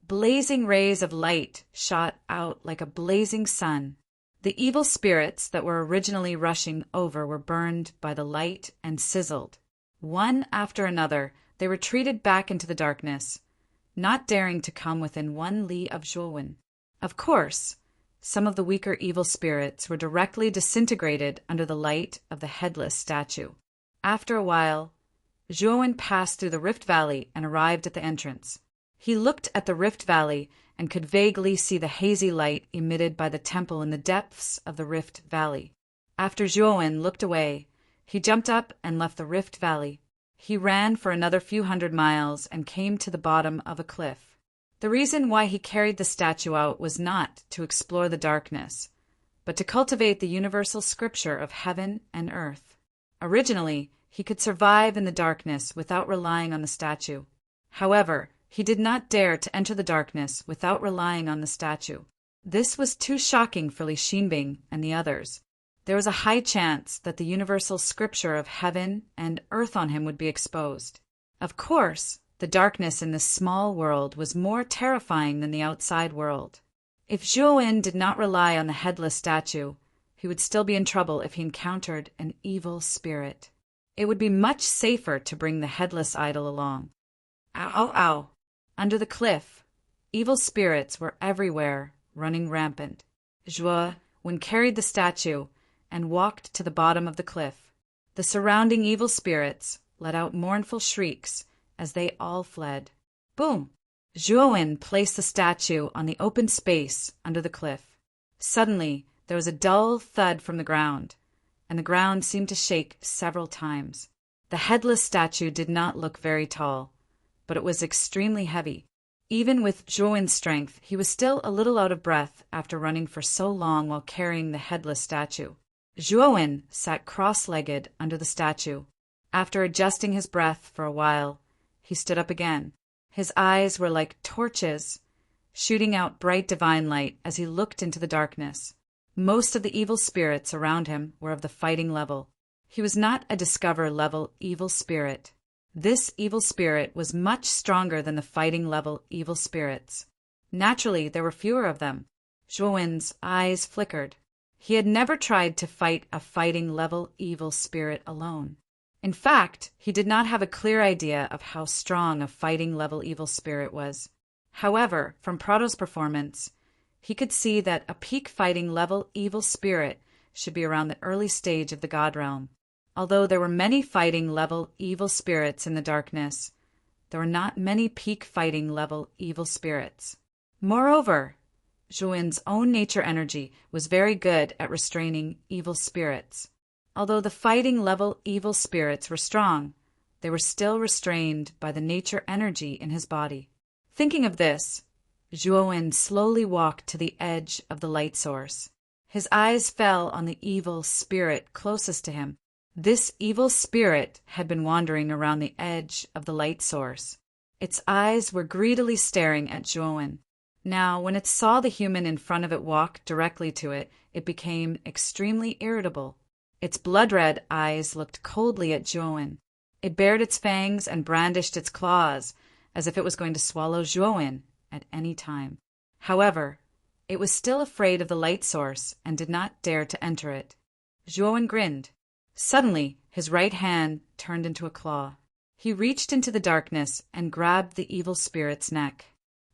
Blazing rays of light shot out like a blazing sun. The evil spirits that were originally rushing over were burned by the light and sizzled. One after another, they retreated back into the darkness, not daring to come within 1 li of Zhuowen. Of course, some of the weaker evil spirits were directly disintegrated under the light of the headless statue. After a while, Zhuowen passed through the Rift Valley and arrived at the entrance. He looked at the Rift Valley and could vaguely see the hazy light emitted by the temple in the depths of the Rift Valley. After Zhuowen looked away, he jumped up and left the Rift Valley. He ran for another few hundred miles and came to the bottom of a cliff. The reason why he carried the statue out was not to explore the darkness, but to cultivate the universal scripture of heaven and earth. Originally, he could survive in the darkness without relying on the statue. However, he did not dare to enter the darkness without relying on the statue. This was too shocking for Li Xinbing and the others. There was a high chance that the universal scripture of heaven and earth on him would be exposed. Of course, the darkness in this small world was more terrifying than the outside world. If Zhuowen did not rely on the headless statue, he would still be in trouble if he encountered an evil spirit. It would be much safer to bring the headless idol along. Ow, ow, ow! Under the cliff, evil spirits were everywhere, running rampant. Zhuowen carried the statue and walked to the bottom of the cliff. The surrounding evil spirits let out mournful shrieks as they all fled. Boom! Zhuowen placed the statue on the open space under the cliff. Suddenly, there was a dull thud from the ground, and the ground seemed to shake several times. The headless statue did not look very tall, but it was extremely heavy. Even with Zhuowen's strength, he was still a little out of breath after running for so long while carrying the headless statue. Zhuowen sat cross-legged under the statue. After adjusting his breath for a while, he stood up again. His eyes were like torches, shooting out bright divine light as he looked into the darkness. Most of the evil spirits around him were of the fighting level. He was not a Discover level evil spirit. This evil spirit was much stronger than the fighting level evil spirits. Naturally, there were fewer of them. Zhuowen's eyes flickered. He had never tried to fight a fighting level evil spirit alone. In fact, he did not have a clear idea of how strong a fighting level evil spirit was. However, from Prado's performance, he could see that a peak fighting level evil spirit should be around the early stage of the God Realm. Although there were many fighting level evil spirits in the darkness, there were not many peak fighting level evil spirits. Moreover, Zhuowen's own nature energy was very good at restraining evil spirits. Although the fighting level evil spirits were strong, they were still restrained by the nature energy in his body. Thinking of this, Zhuowen slowly walked to the edge of the light source. His eyes fell on the evil spirit closest to him. This evil spirit had been wandering around the edge of the light source. Its eyes were greedily staring at Zhuowen. Now, when it saw the human in front of it walk directly to it, it became extremely irritable. Its blood-red eyes looked coldly at Zhuowen. It bared its fangs and brandished its claws, as if it was going to swallow Zhuowen at any time. However, it was still afraid of the light source and did not dare to enter it. Zhuowen grinned. Suddenly, his right hand turned into a claw. He reached into the darkness and grabbed the evil spirit's neck.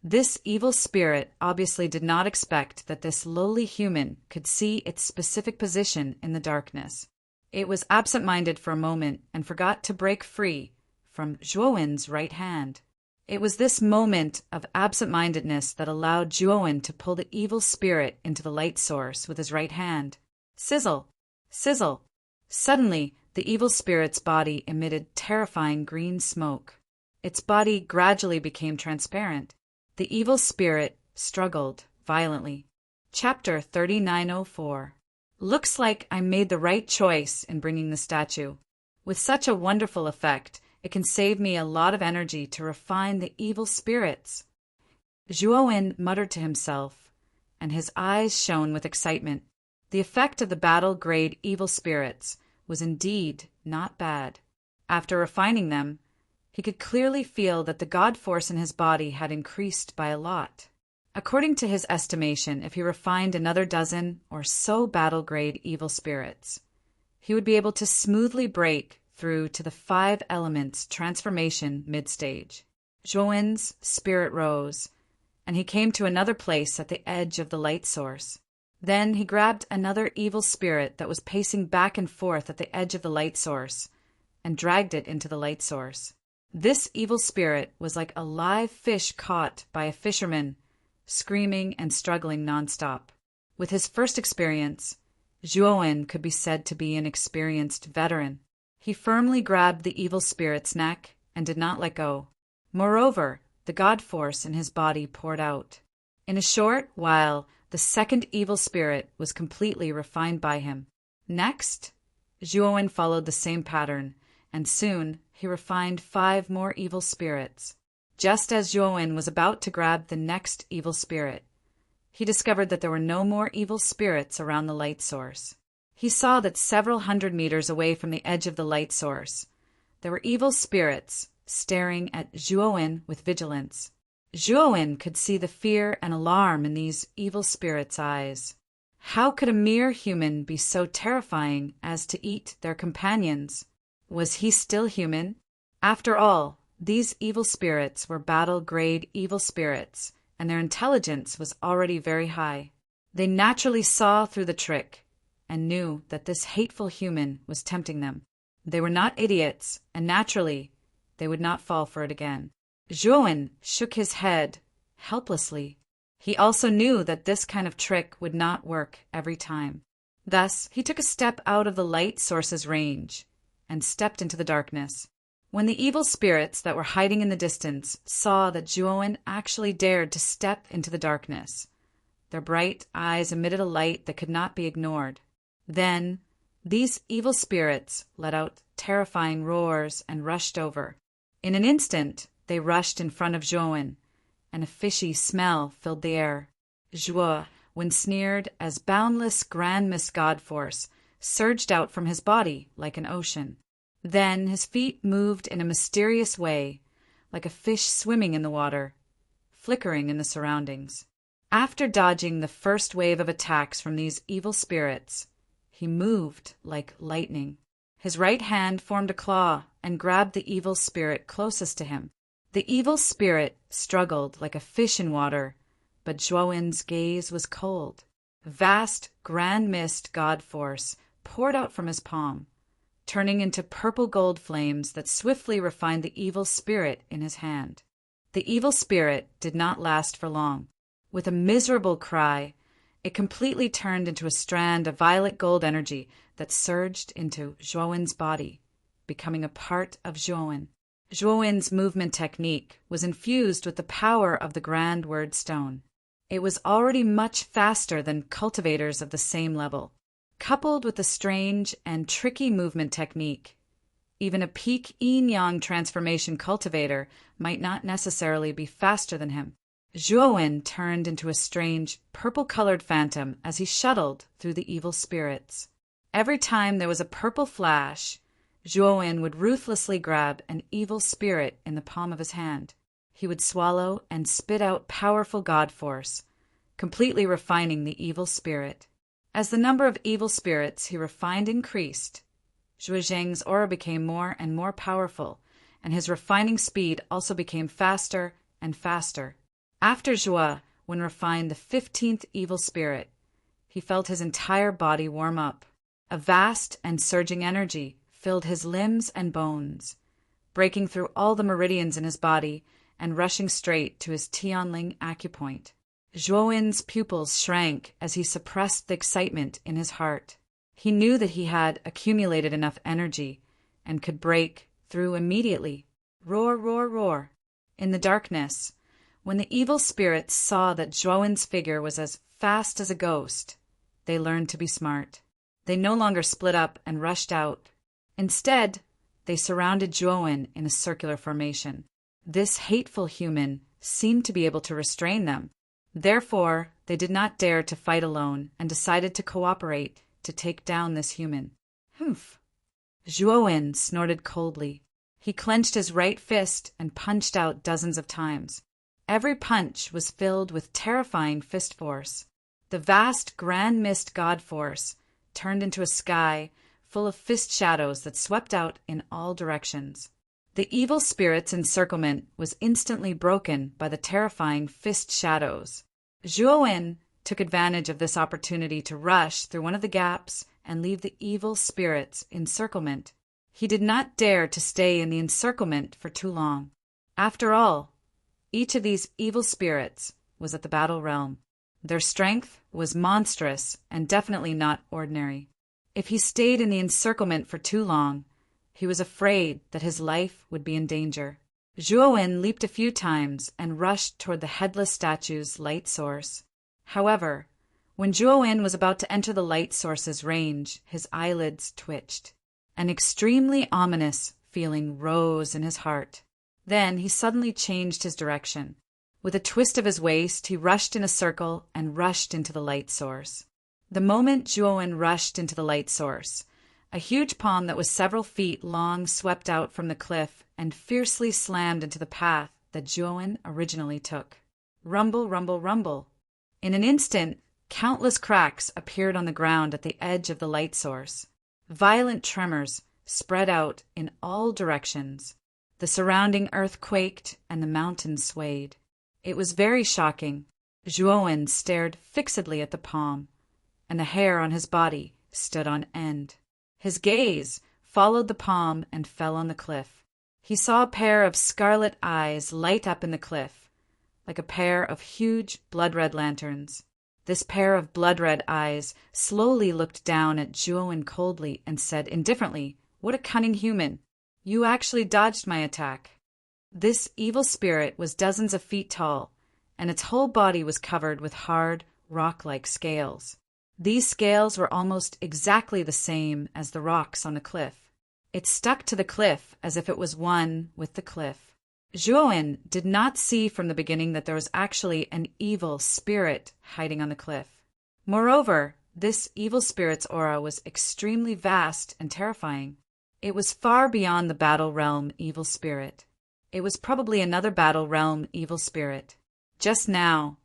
This evil spirit obviously did not expect that this lowly human could see its specific position in the darkness. It was absent-minded for a moment and forgot to break free from Zhuowen's right hand. It was this moment of absent-mindedness that allowed Zhuowen to pull the evil spirit into the light source with his right hand. Sizzle! Sizzle! Suddenly, the evil spirit's body emitted terrifying green smoke. Its body gradually became transparent. The evil spirit struggled violently. Chapter 3904. Looks like I made the right choice in bringing the statue. With such a wonderful effect, it can save me a lot of energy to refine the evil spirits. Zhuowen muttered to himself, and his eyes shone with excitement. The effect of the battle-grade evil spirits was indeed not bad. After refining them, he could clearly feel that the god force in his body had increased by a lot. According to his estimation, if he refined another dozen or so battle-grade evil spirits, he would be able to smoothly break through to the 5 elements transformation mid-stage. Zhuowen's spirit rose, and he came to another place at the edge of the light source. Then he grabbed another evil spirit that was pacing back and forth at the edge of the light source and dragged it into the light source. This evil spirit was like a live fish caught by a fisherman, screaming and struggling nonstop. With his first experience, Zhuowen could be said to be an experienced veteran. He firmly grabbed the evil spirit's neck and did not let go. Moreover, the god force in his body poured out. In a short while, the second evil spirit was completely refined by him. Next, Zhuowen followed the same pattern, and soon he refined 5 more evil spirits. Just as Zhuowen was about to grab the next evil spirit, he discovered that there were no more evil spirits around the light source. He saw that several hundred meters away from the edge of the light source, there were evil spirits staring at Zhuowen with vigilance. Zhuowen could see the fear and alarm in these evil spirits' eyes. How could a mere human be so terrifying as to eat their companions? Was he still human? After all, these evil spirits were battle-grade evil spirits, and their intelligence was already very high. They naturally saw through the trick and knew that this hateful human was tempting them. They were not idiots, and naturally, they would not fall for it again. Zhuowen shook his head helplessly. He also knew that this kind of trick would not work every time. Thus, he took a step out of the light source's range and stepped into the darkness. When the evil spirits that were hiding in the distance saw that Zhuowen actually dared to step into the darkness, their bright eyes emitted a light that could not be ignored. Then, these evil spirits let out terrifying roars and rushed over. In an instant, they rushed in front of Zhuowen, and a fishy smell filled the air. Zhuowen sneered as boundless grand god force surged out from his body like an ocean. Then his feet moved in a mysterious way, like a fish swimming in the water, flickering in the surroundings. After dodging the first wave of attacks from these evil spirits, he moved like lightning. His right hand formed a claw and grabbed the evil spirit closest to him. The evil spirit struggled like a fish in water, but Zhuowen's gaze was cold. Vast, grand mist god force poured out from his palm, turning into purple gold flames that swiftly refined the evil spirit in his hand. The evil spirit did not last for long. With a miserable cry, it completely turned into a strand of violet gold energy that surged into Zhuowen's body, becoming a part of Zhuowen. Zhuowen's movement technique was infused with the power of the grand word stone. It was already much faster than cultivators of the same level. Coupled with the strange and tricky movement technique, even a peak yin-yang transformation cultivator might not necessarily be faster than him. Zhuowen turned into a strange, purple-colored phantom as he shuttled through the evil spirits. Every time there was a purple flash, Zhuowen would ruthlessly grab an evil spirit in the palm of his hand. He would swallow and spit out powerful god force, completely refining the evil spirit. As the number of evil spirits he refined increased, Zhuo Zheng's aura became more and more powerful, and his refining speed also became faster and faster. After Zhuo Wen refined the 15th evil spirit, he felt his entire body warm up. A vast and surging energy filled his limbs and bones, breaking through all the meridians in his body and rushing straight to his Tianling acupoint. Zhuo Wen's pupils shrank as he suppressed the excitement in his heart. He knew that he had accumulated enough energy and could break through immediately. Roar, roar, roar. In the darkness, when the evil spirits saw that Zhuo Wen's figure was as fast as a ghost, they learned to be smart. They no longer split up and rushed out. Instead, they surrounded Zhuo Wen in a circular formation. This hateful human seemed to be able to restrain them. Therefore, they did not dare to fight alone and decided to cooperate to take down this human. Humph! Zhuo Wen snorted coldly. He clenched his right fist and punched out dozens of times. Every punch was filled with terrifying fist force. The vast grand mist god force turned into a sky full of fist shadows that swept out in all directions. The evil spirit's encirclement was instantly broken by the terrifying fist shadows. Zhuo Wen took advantage of this opportunity to rush through one of the gaps and leave the evil spirit's encirclement. He did not dare to stay in the encirclement for too long. After all, each of these evil spirits was at the battle realm. Their strength was monstrous and definitely not ordinary. If he stayed in the encirclement for too long, he was afraid that his life would be in danger. Zhuo Wen leaped a few times and rushed toward the headless statue's light source. However, when Zhuo Wen was about to enter the light source's range, his eyelids twitched. An extremely ominous feeling rose in his heart. Then he suddenly changed his direction. With a twist of his waist, he rushed in a circle and rushed into the light source. The moment Zhuo Wen rushed into the light source, a huge palm that was several feet long swept out from the cliff and fiercely slammed into the path that Zhuo Wen originally took. Rumble, rumble, rumble. In an instant, countless cracks appeared on the ground at the edge of the light source. Violent tremors spread out in all directions. The surrounding earth quaked and the mountains swayed. It was very shocking. Zhuo Wen stared fixedly at the palm, and the hair on his body stood on end. His gaze followed the palm and fell on the cliff. He saw a pair of scarlet eyes light up in the cliff, like a pair of huge blood-red lanterns. This pair of blood-red eyes slowly looked down at Zhuo Wen coldly and said indifferently, "What a cunning human! You actually dodged my attack." This evil spirit was dozens of feet tall, and its whole body was covered with hard, rock-like scales. These scales were almost exactly the same as the rocks on the cliff. It stuck to the cliff as if it was one with the cliff. Zhuo Wen did not see from the beginning that there was actually an evil spirit hiding on the cliff. Moreover, this evil spirit's aura was extremely vast and terrifying. It was far beyond the battle realm evil spirit. It was probably another battle realm evil spirit. Just now,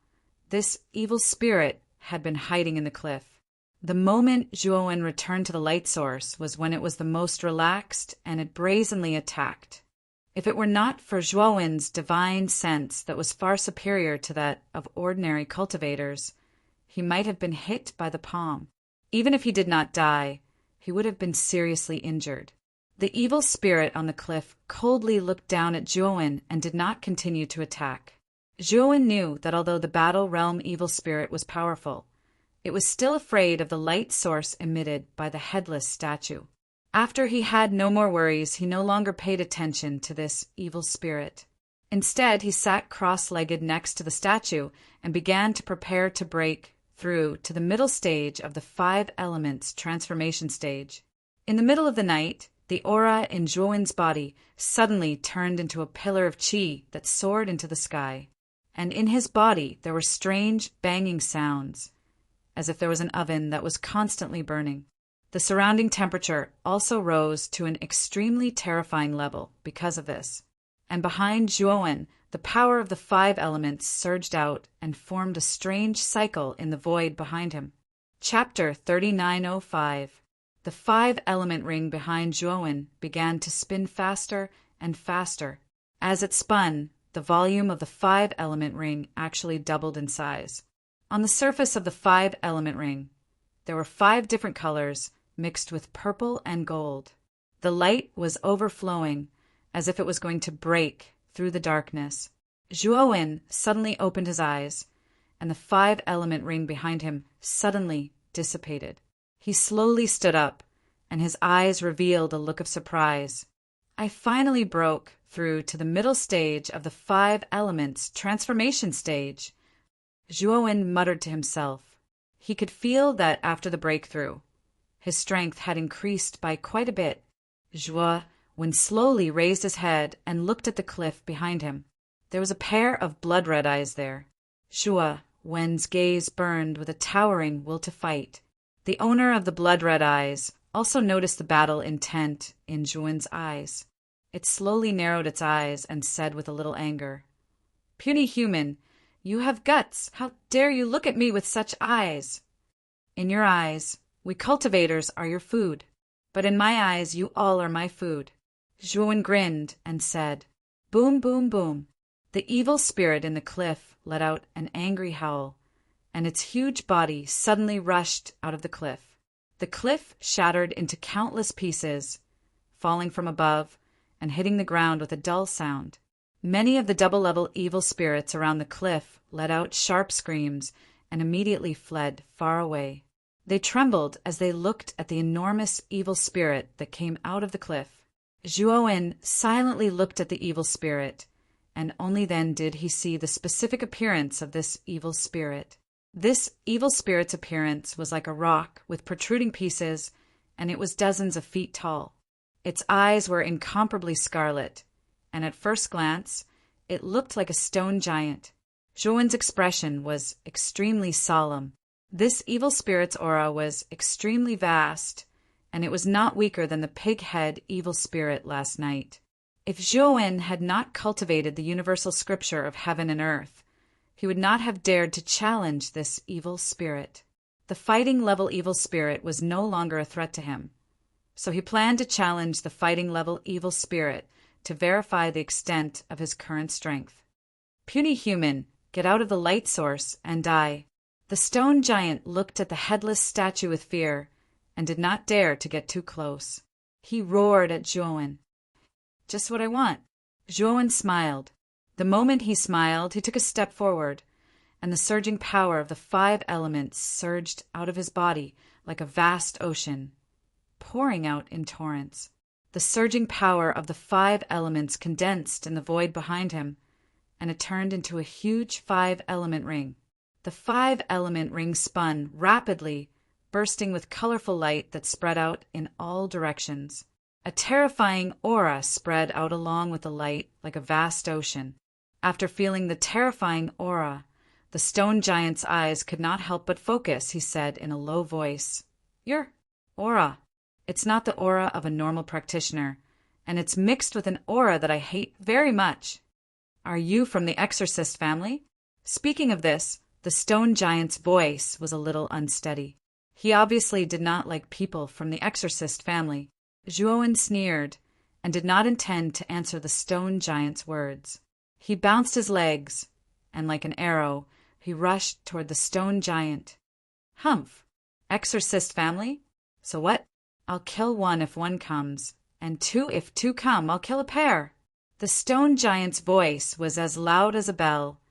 this evil spirit had been hiding in the cliff. The moment Zhuo Wen returned to the light source was when it was the most relaxed, and it brazenly attacked. If it were not for Zhuo Wen's divine sense that was far superior to that of ordinary cultivators, he might have been hit by the palm. Even if he did not die, he would have been seriously injured. The evil spirit on the cliff coldly looked down at Zhuo Wen and did not continue to attack. Zhuo Wen knew that although the battle realm evil spirit was powerful, it was still afraid of the light source emitted by the headless statue. After he had no more worries, he no longer paid attention to this evil spirit. Instead, he sat cross-legged next to the statue and began to prepare to break through to the middle stage of the 5 elements transformation stage. In the middle of the night, the aura in Zhuo Wen's body suddenly turned into a pillar of qi that soared into the sky. And in his body there were strange banging sounds, as if there was an oven that was constantly burning. The surrounding temperature also rose to an extremely terrifying level because of this. And behind Zhuowen, the power of the five elements surged out and formed a strange cycle in the void behind him. Chapter 3905. The five-element ring behind Zhuowen began to spin faster and faster. As it spun, the volume of the five-element ring actually doubled in size. On the surface of the five-element ring, there were 5 different colors mixed with purple and gold. The light was overflowing, as if it was going to break through the darkness. Zhuowen suddenly opened his eyes, and the five-element ring behind him suddenly dissipated. He slowly stood up, and his eyes revealed a look of surprise. I finally broke through to the middle stage of the five elements transformation stage. Zhuowen muttered to himself. He could feel that after the breakthrough, his strength had increased by quite a bit. Zhuowen slowly raised his head and looked at the cliff behind him. There was a pair of blood-red eyes there. Zhuowen's gaze burned with a towering will to fight. The owner of the blood-red eyes also noticed the battle intent in Zhuowen's eyes. It slowly narrowed its eyes and said with a little anger, "Puny human, you have guts. How dare you look at me with such eyes? In your eyes, we cultivators are your food, but in my eyes you all are my food." Zhuowen grinned and said, "Boom, boom, boom." The evil spirit in the cliff let out an angry howl, and its huge body suddenly rushed out of the cliff. The cliff shattered into countless pieces, falling from above and hitting the ground with a dull sound. Many of the double-level evil spirits around the cliff let out sharp screams and immediately fled far away. They trembled as they looked at the enormous evil spirit that came out of the cliff. Zhuowen silently looked at the evil spirit, and only then did he see the specific appearance of this evil spirit. This evil spirit's appearance was like a rock with protruding pieces, and it was dozens of feet tall. Its eyes were incomparably scarlet, and at first glance, it looked like a stone giant. Zhuowen's expression was extremely solemn. This evil spirit's aura was extremely vast, and it was not weaker than the pig-head evil spirit last night. If Zhuowen had not cultivated the universal scripture of heaven and earth, he would not have dared to challenge this evil spirit. The fighting-level evil spirit was no longer a threat to him, so he planned to challenge the fighting-level evil spirit to verify the extent of his current strength. "Puny human, get out of the light source and die." The stone giant looked at the headless statue with fear and did not dare to get too close. He roared at Zhuowen. "Just what I want." Zhuowen smiled. The moment he smiled, he took a step forward, and the surging power of the 5 elements surged out of his body like a vast ocean, pouring out in torrents. The surging power of the 5 elements condensed in the void behind him, and it turned into a huge 5-element ring. The 5-element ring spun rapidly, bursting with colorful light that spread out in all directions. A terrifying aura spread out along with the light like a vast ocean. After feeling the terrifying aura, the stone giant's eyes could not help but focus. He said in a low voice, "Your aura. It's not the aura of a normal practitioner, and it's mixed with an aura that I hate very much. Are you from the exorcist family?" Speaking of this, the stone giant's voice was a little unsteady. He obviously did not like people from the exorcist family. Zhuowen sneered and did not intend to answer the stone giant's words. He bounced his legs, and like an arrow, he rushed toward the stone giant. "Humph! Exorcist family? So what? I'll kill one if one comes, and 2 if 2 come. I'll kill a pair." The stone giant's voice was as loud as a bell,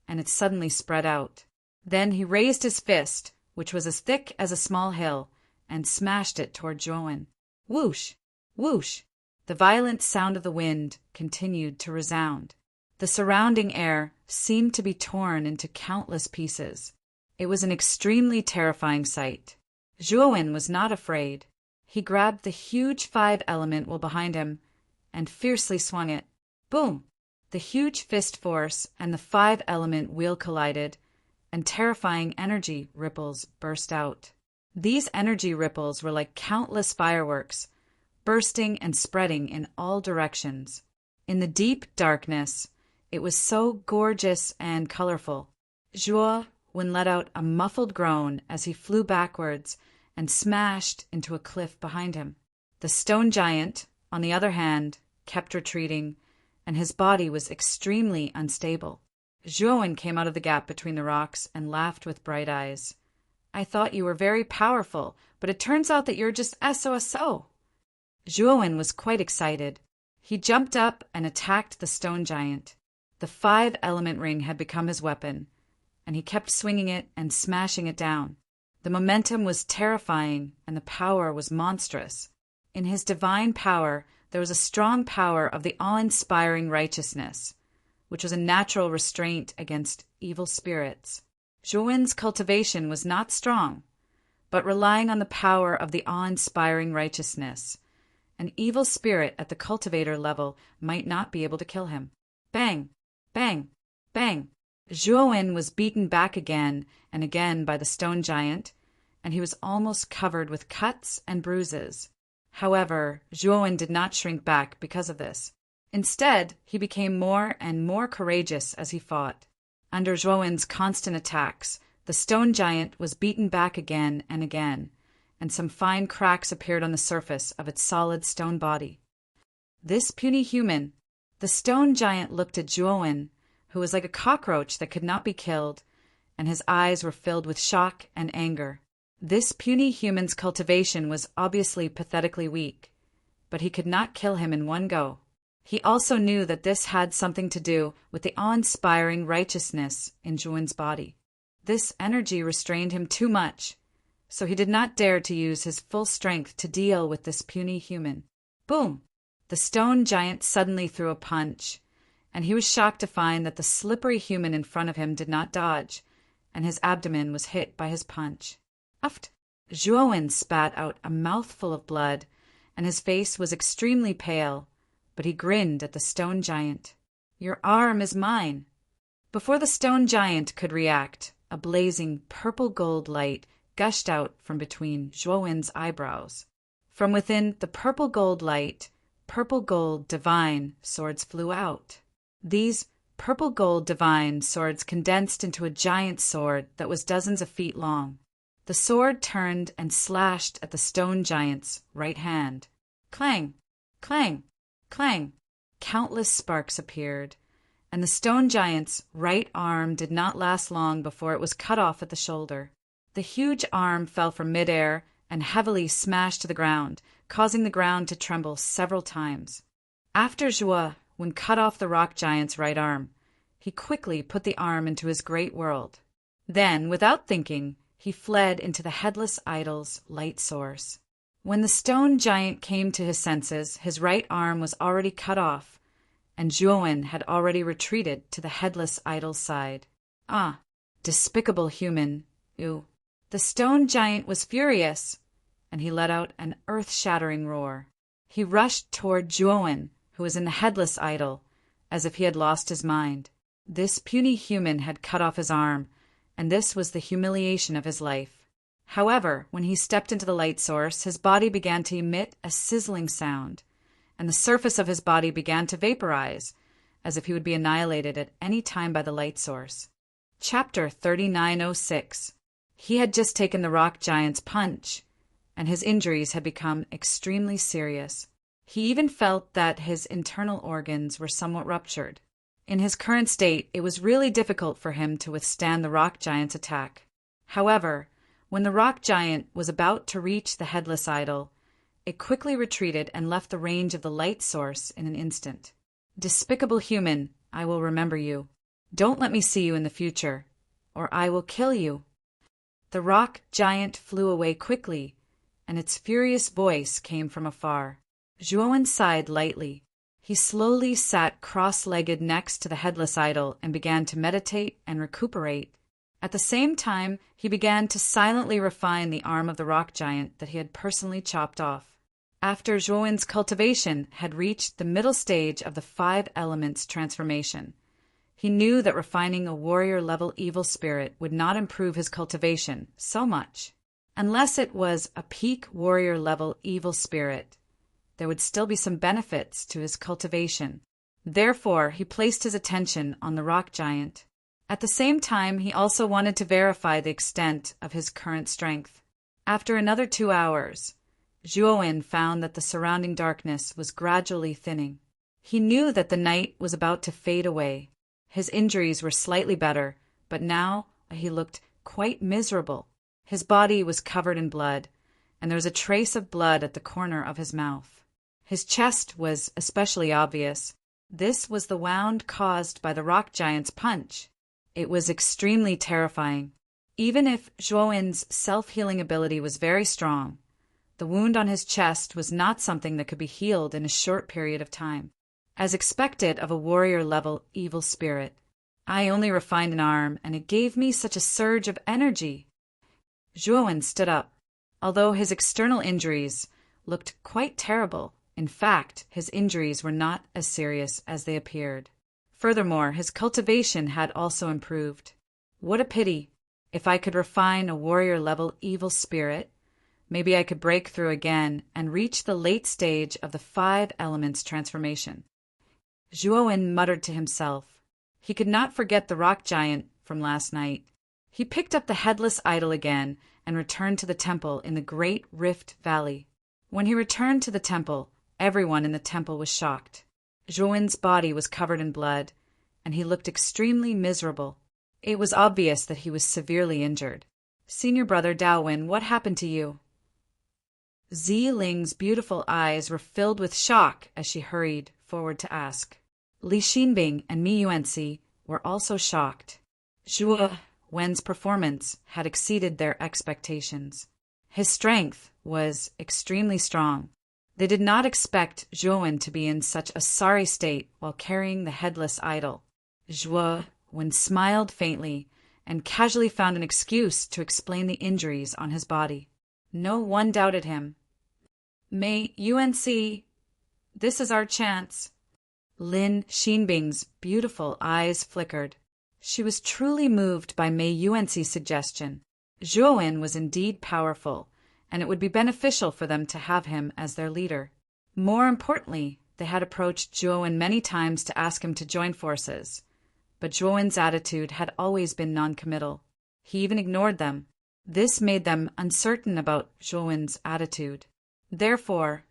and it suddenly spread out. Then he raised his fist, which was as thick as a small hill, and smashed it toward Zhuowen. Whoosh! Whoosh! The violent sound of the wind continued to resound. The surrounding air seemed to be torn into countless pieces. It was an extremely terrifying sight. Zhuowen was not afraid. He grabbed the huge 5-element wheel behind him and fiercely swung it. Boom! The huge fist force and the 5-element wheel collided, and terrifying energy ripples burst out. These energy ripples were like countless fireworks, bursting and spreading in all directions. In the deep darkness, it was so gorgeous and colorful. Zhuo Wen let out a muffled groan as he flew backwards and smashed into a cliff behind him. The stone giant, on the other hand, kept retreating, and his body was extremely unstable. Zhuo Wen came out of the gap between the rocks and laughed with bright eyes. I thought you were very powerful, but it turns out that you're just SOSO. Zhuo Wen was quite excited. He jumped up and attacked the stone giant. The 5-element ring had become his weapon, and he kept swinging it and smashing it down. The momentum was terrifying, and the power was monstrous. In his divine power, there was a strong power of the awe-inspiring righteousness, which was a natural restraint against evil spirits. Zhuo Wen's cultivation was not strong, but relying on the power of the awe-inspiring righteousness. An evil spirit at the cultivator level might not be able to kill him. Bang! Bang! Bang! Zhuo Wen was beaten back again and again by the stone giant, and he was almost covered with cuts and bruises. However, Zhuo Wen did not shrink back because of this. Instead, he became more and more courageous as he fought. Under Zhuo Wen's constant attacks, the stone giant was beaten back again and again, and some fine cracks appeared on the surface of its solid stone body. This puny human, the stone giant looked at Zhuo Wen, who was like a cockroach that could not be killed, and his eyes were filled with shock and anger. This puny human's cultivation was obviously pathetically weak, but he could not kill him in one go. He also knew that this had something to do with the awe-inspiring righteousness in Zhuo Wen's body. This energy restrained him too much, so he did not dare to use his full strength to deal with this puny human. Boom! The stone giant suddenly threw a punch, and he was shocked to find that the slippery human in front of him did not dodge, and his abdomen was hit by his punch. Uft! Zhuo Wen spat out a mouthful of blood, and his face was extremely pale, but he grinned at the stone giant. Your arm is mine. Before the stone giant could react, a blazing purple-gold light gushed out from between Zhuo Wen's eyebrows. From within the purple-gold light, purple-gold divine swords flew out. These purple-gold divine swords condensed into a giant sword that was dozens of feet long. The sword turned and slashed at the stone giant's right hand. Clang! Clang! Clang! Countless sparks appeared, and the stone giant's right arm did not last long before it was cut off at the shoulder. The huge arm fell from midair and heavily smashed to the ground, causing the ground to tremble several times. After Zhuo Wen cut off the rock giant's right arm, he quickly put the arm into his great world. Then, without thinking, he fled into the headless idol's light source. When the stone giant came to his senses, his right arm was already cut off, and Zhuo Wen had already retreated to the headless idol's side. Ah, despicable human, you! The stone giant was furious, and he let out an earth-shattering roar. He rushed toward Zhuo Wen, who was in the headless idol, as if he had lost his mind. This puny human had cut off his arm, and this was the humiliation of his life. However, when he stepped into the light source, his body began to emit a sizzling sound, and the surface of his body began to vaporize, as if he would be annihilated at any time by the light source. Chapter 3906. He had just taken the rock giant's punch, and his injuries had become extremely serious. He even felt that his internal organs were somewhat ruptured. In his current state, it was really difficult for him to withstand the rock giant's attack. However, when the rock giant was about to reach the headless idol, it quickly retreated and left the range of the light source in an instant. Despicable human, I will remember you. Don't let me see you in the future, or I will kill you. The rock giant flew away quickly, and its furious voice came from afar. Zhuo Wen sighed lightly. He slowly sat cross-legged next to the headless idol and began to meditate and recuperate. At the same time, he began to silently refine the arm of the rock giant that he had personally chopped off. After Zhuo Wen's cultivation had reached the middle stage of the 5 elements transformation, he knew that refining a warrior-level evil spirit would not improve his cultivation so much. Unless it was a peak warrior level evil spirit, there would still be some benefits to his cultivation. Therefore, he placed his attention on the rock giant. At the same time, he also wanted to verify the extent of his current strength. After another 2 hours, Zhuowen found that the surrounding darkness was gradually thinning. He knew that the night was about to fade away. His injuries were slightly better, but now he looked quite miserable. His body was covered in blood, and there was a trace of blood at the corner of his mouth. His chest was especially obvious. This was the wound caused by the rock giant's punch. It was extremely terrifying. Even if Zhuowen's self-healing ability was very strong, the wound on his chest was not something that could be healed in a short period of time. As expected of a warrior-level evil spirit, I only refined an arm, and it gave me such a surge of energy. Zhuowen stood up. Although his external injuries looked quite terrible, in fact, his injuries were not as serious as they appeared. Furthermore, his cultivation had also improved. What a pity! If I could refine a warrior-level evil spirit, maybe I could break through again and reach the late stage of the 5 elements transformation. Zhuowen muttered to himself. He could not forget the rock giant from last night. He picked up the headless idol again and returned to the temple in the Great Rift Valley. When he returned to the temple, everyone in the temple was shocked. Zhuowen's body was covered in blood, and he looked extremely miserable. It was obvious that he was severely injured. "Senior brother Daowin, what happened to you?" Ziling's beautiful eyes were filled with shock as she hurried forward to ask. Li Xinbing and Mi Yuanxi were also shocked. Zhuowen's performance had exceeded their expectations. His strength was extremely strong. They did not expect Zhuowen to be in such a sorry state while carrying the headless idol. Zhuowen smiled faintly and casually found an excuse to explain the injuries on his body. No one doubted him. "Mei Yuanxi, this is our chance." Lin Xinbing's beautiful eyes flickered. She was truly moved by Mei Yuanxi's suggestion. Zhuowen was indeed powerful, and it would be beneficial for them to have him as their leader. More importantly, they had approached Zhuowen many times to ask him to join forces, but Zhuowen's attitude had always been non-committal. He even ignored them. This made them uncertain about Zhuowen's attitude. Therefore,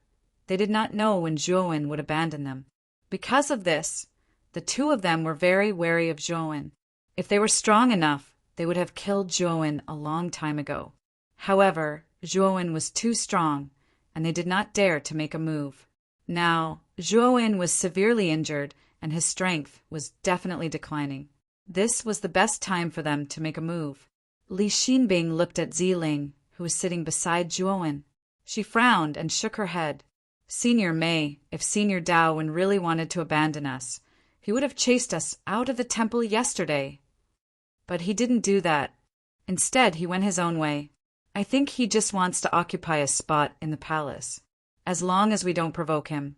they did not know when Zhuowen would abandon them. Because of this, the 2 of them were very wary of Zhuowen. If they were strong enough, they would have killed Zhuowen a long time ago. However, Zhuowen was too strong, and they did not dare to make a move. Now, Zhuowen was severely injured, and his strength was definitely declining. This was the best time for them to make a move. Li Xinbing looked at Ziling, who was sitting beside Zhuowen. She frowned and shook her head. "Senior Mei, if Senior Daowin really wanted to abandon us, he would have chased us out of the temple yesterday. But he didn't do that. Instead, he went his own way. I think he just wants to occupy a spot in the palace. As long as we don't provoke him,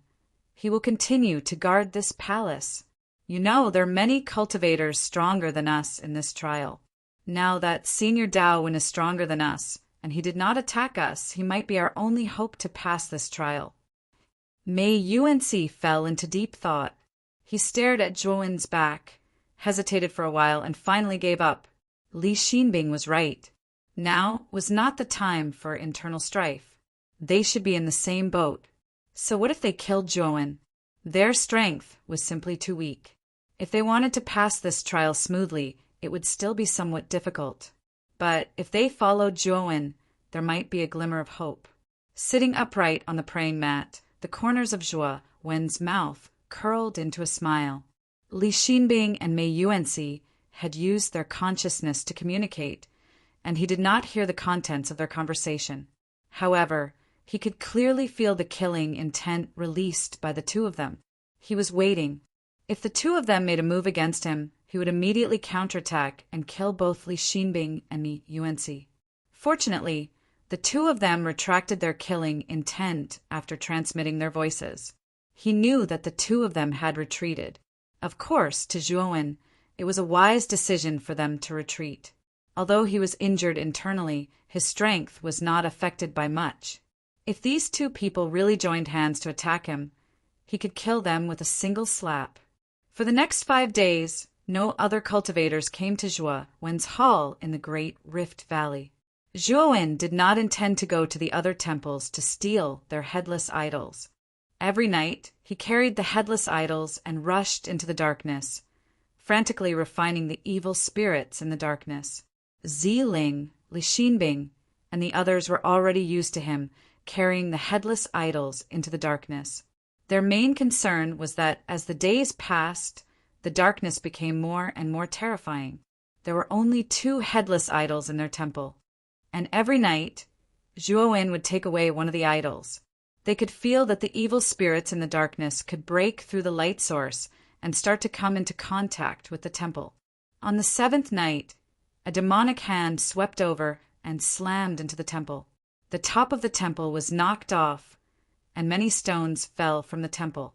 he will continue to guard this palace. You know, there are many cultivators stronger than us in this trial. Now that Senior Daowin is stronger than us, and he did not attack us, he might be our only hope to pass this trial." Mei Yuanxi fell into deep thought. He stared at Zhuowen's back, hesitated for a while, and finally gave up. Li Xinbing was right. Now was not the time for internal strife. They should be in the same boat. So what if they killed Zhuowen? Their strength was simply too weak. If they wanted to pass this trial smoothly, it would still be somewhat difficult. But if they followed Zhuowen, there might be a glimmer of hope. Sitting upright on the praying mat, the corners of Zhuowen's mouth curled into a smile. Li Xinbing and Mei Yuanxi had used their consciousness to communicate, and he did not hear the contents of their conversation. However, he could clearly feel the killing intent released by the 2 of them. He was waiting. If the 2 of them made a move against him, he would immediately counterattack and kill both Li Xinbing and Mei Yuanxi. Fortunately, the 2 of them retracted their killing intent after transmitting their voices. He knew that the 2 of them had retreated. Of course, to Zhuowen, it was a wise decision for them to retreat. Although he was injured internally, his strength was not affected by much. If these two people really joined hands to attack him, he could kill them with a single slap. For the next 5 days, no other cultivators came to Juowen's hall in the Great Rift Valley. Juowen did not intend to go to the other temples to steal their headless idols. Every night, he carried the headless idols and rushed into the darkness, frantically refining the evil spirits in the darkness. Ziling, Lixinbing, and the others were already used to him carrying the headless idols into the darkness. Their main concern was that as the days passed, the darkness became more and more terrifying. There were only 2 headless idols in their temple, and every night, Juowen would take away one of the idols. They could feel that the evil spirits in the darkness could break through the light source and start to come into contact with the temple. On the 7th night, a demonic hand swept over and slammed into the temple. The top of the temple was knocked off, and many stones fell from the temple.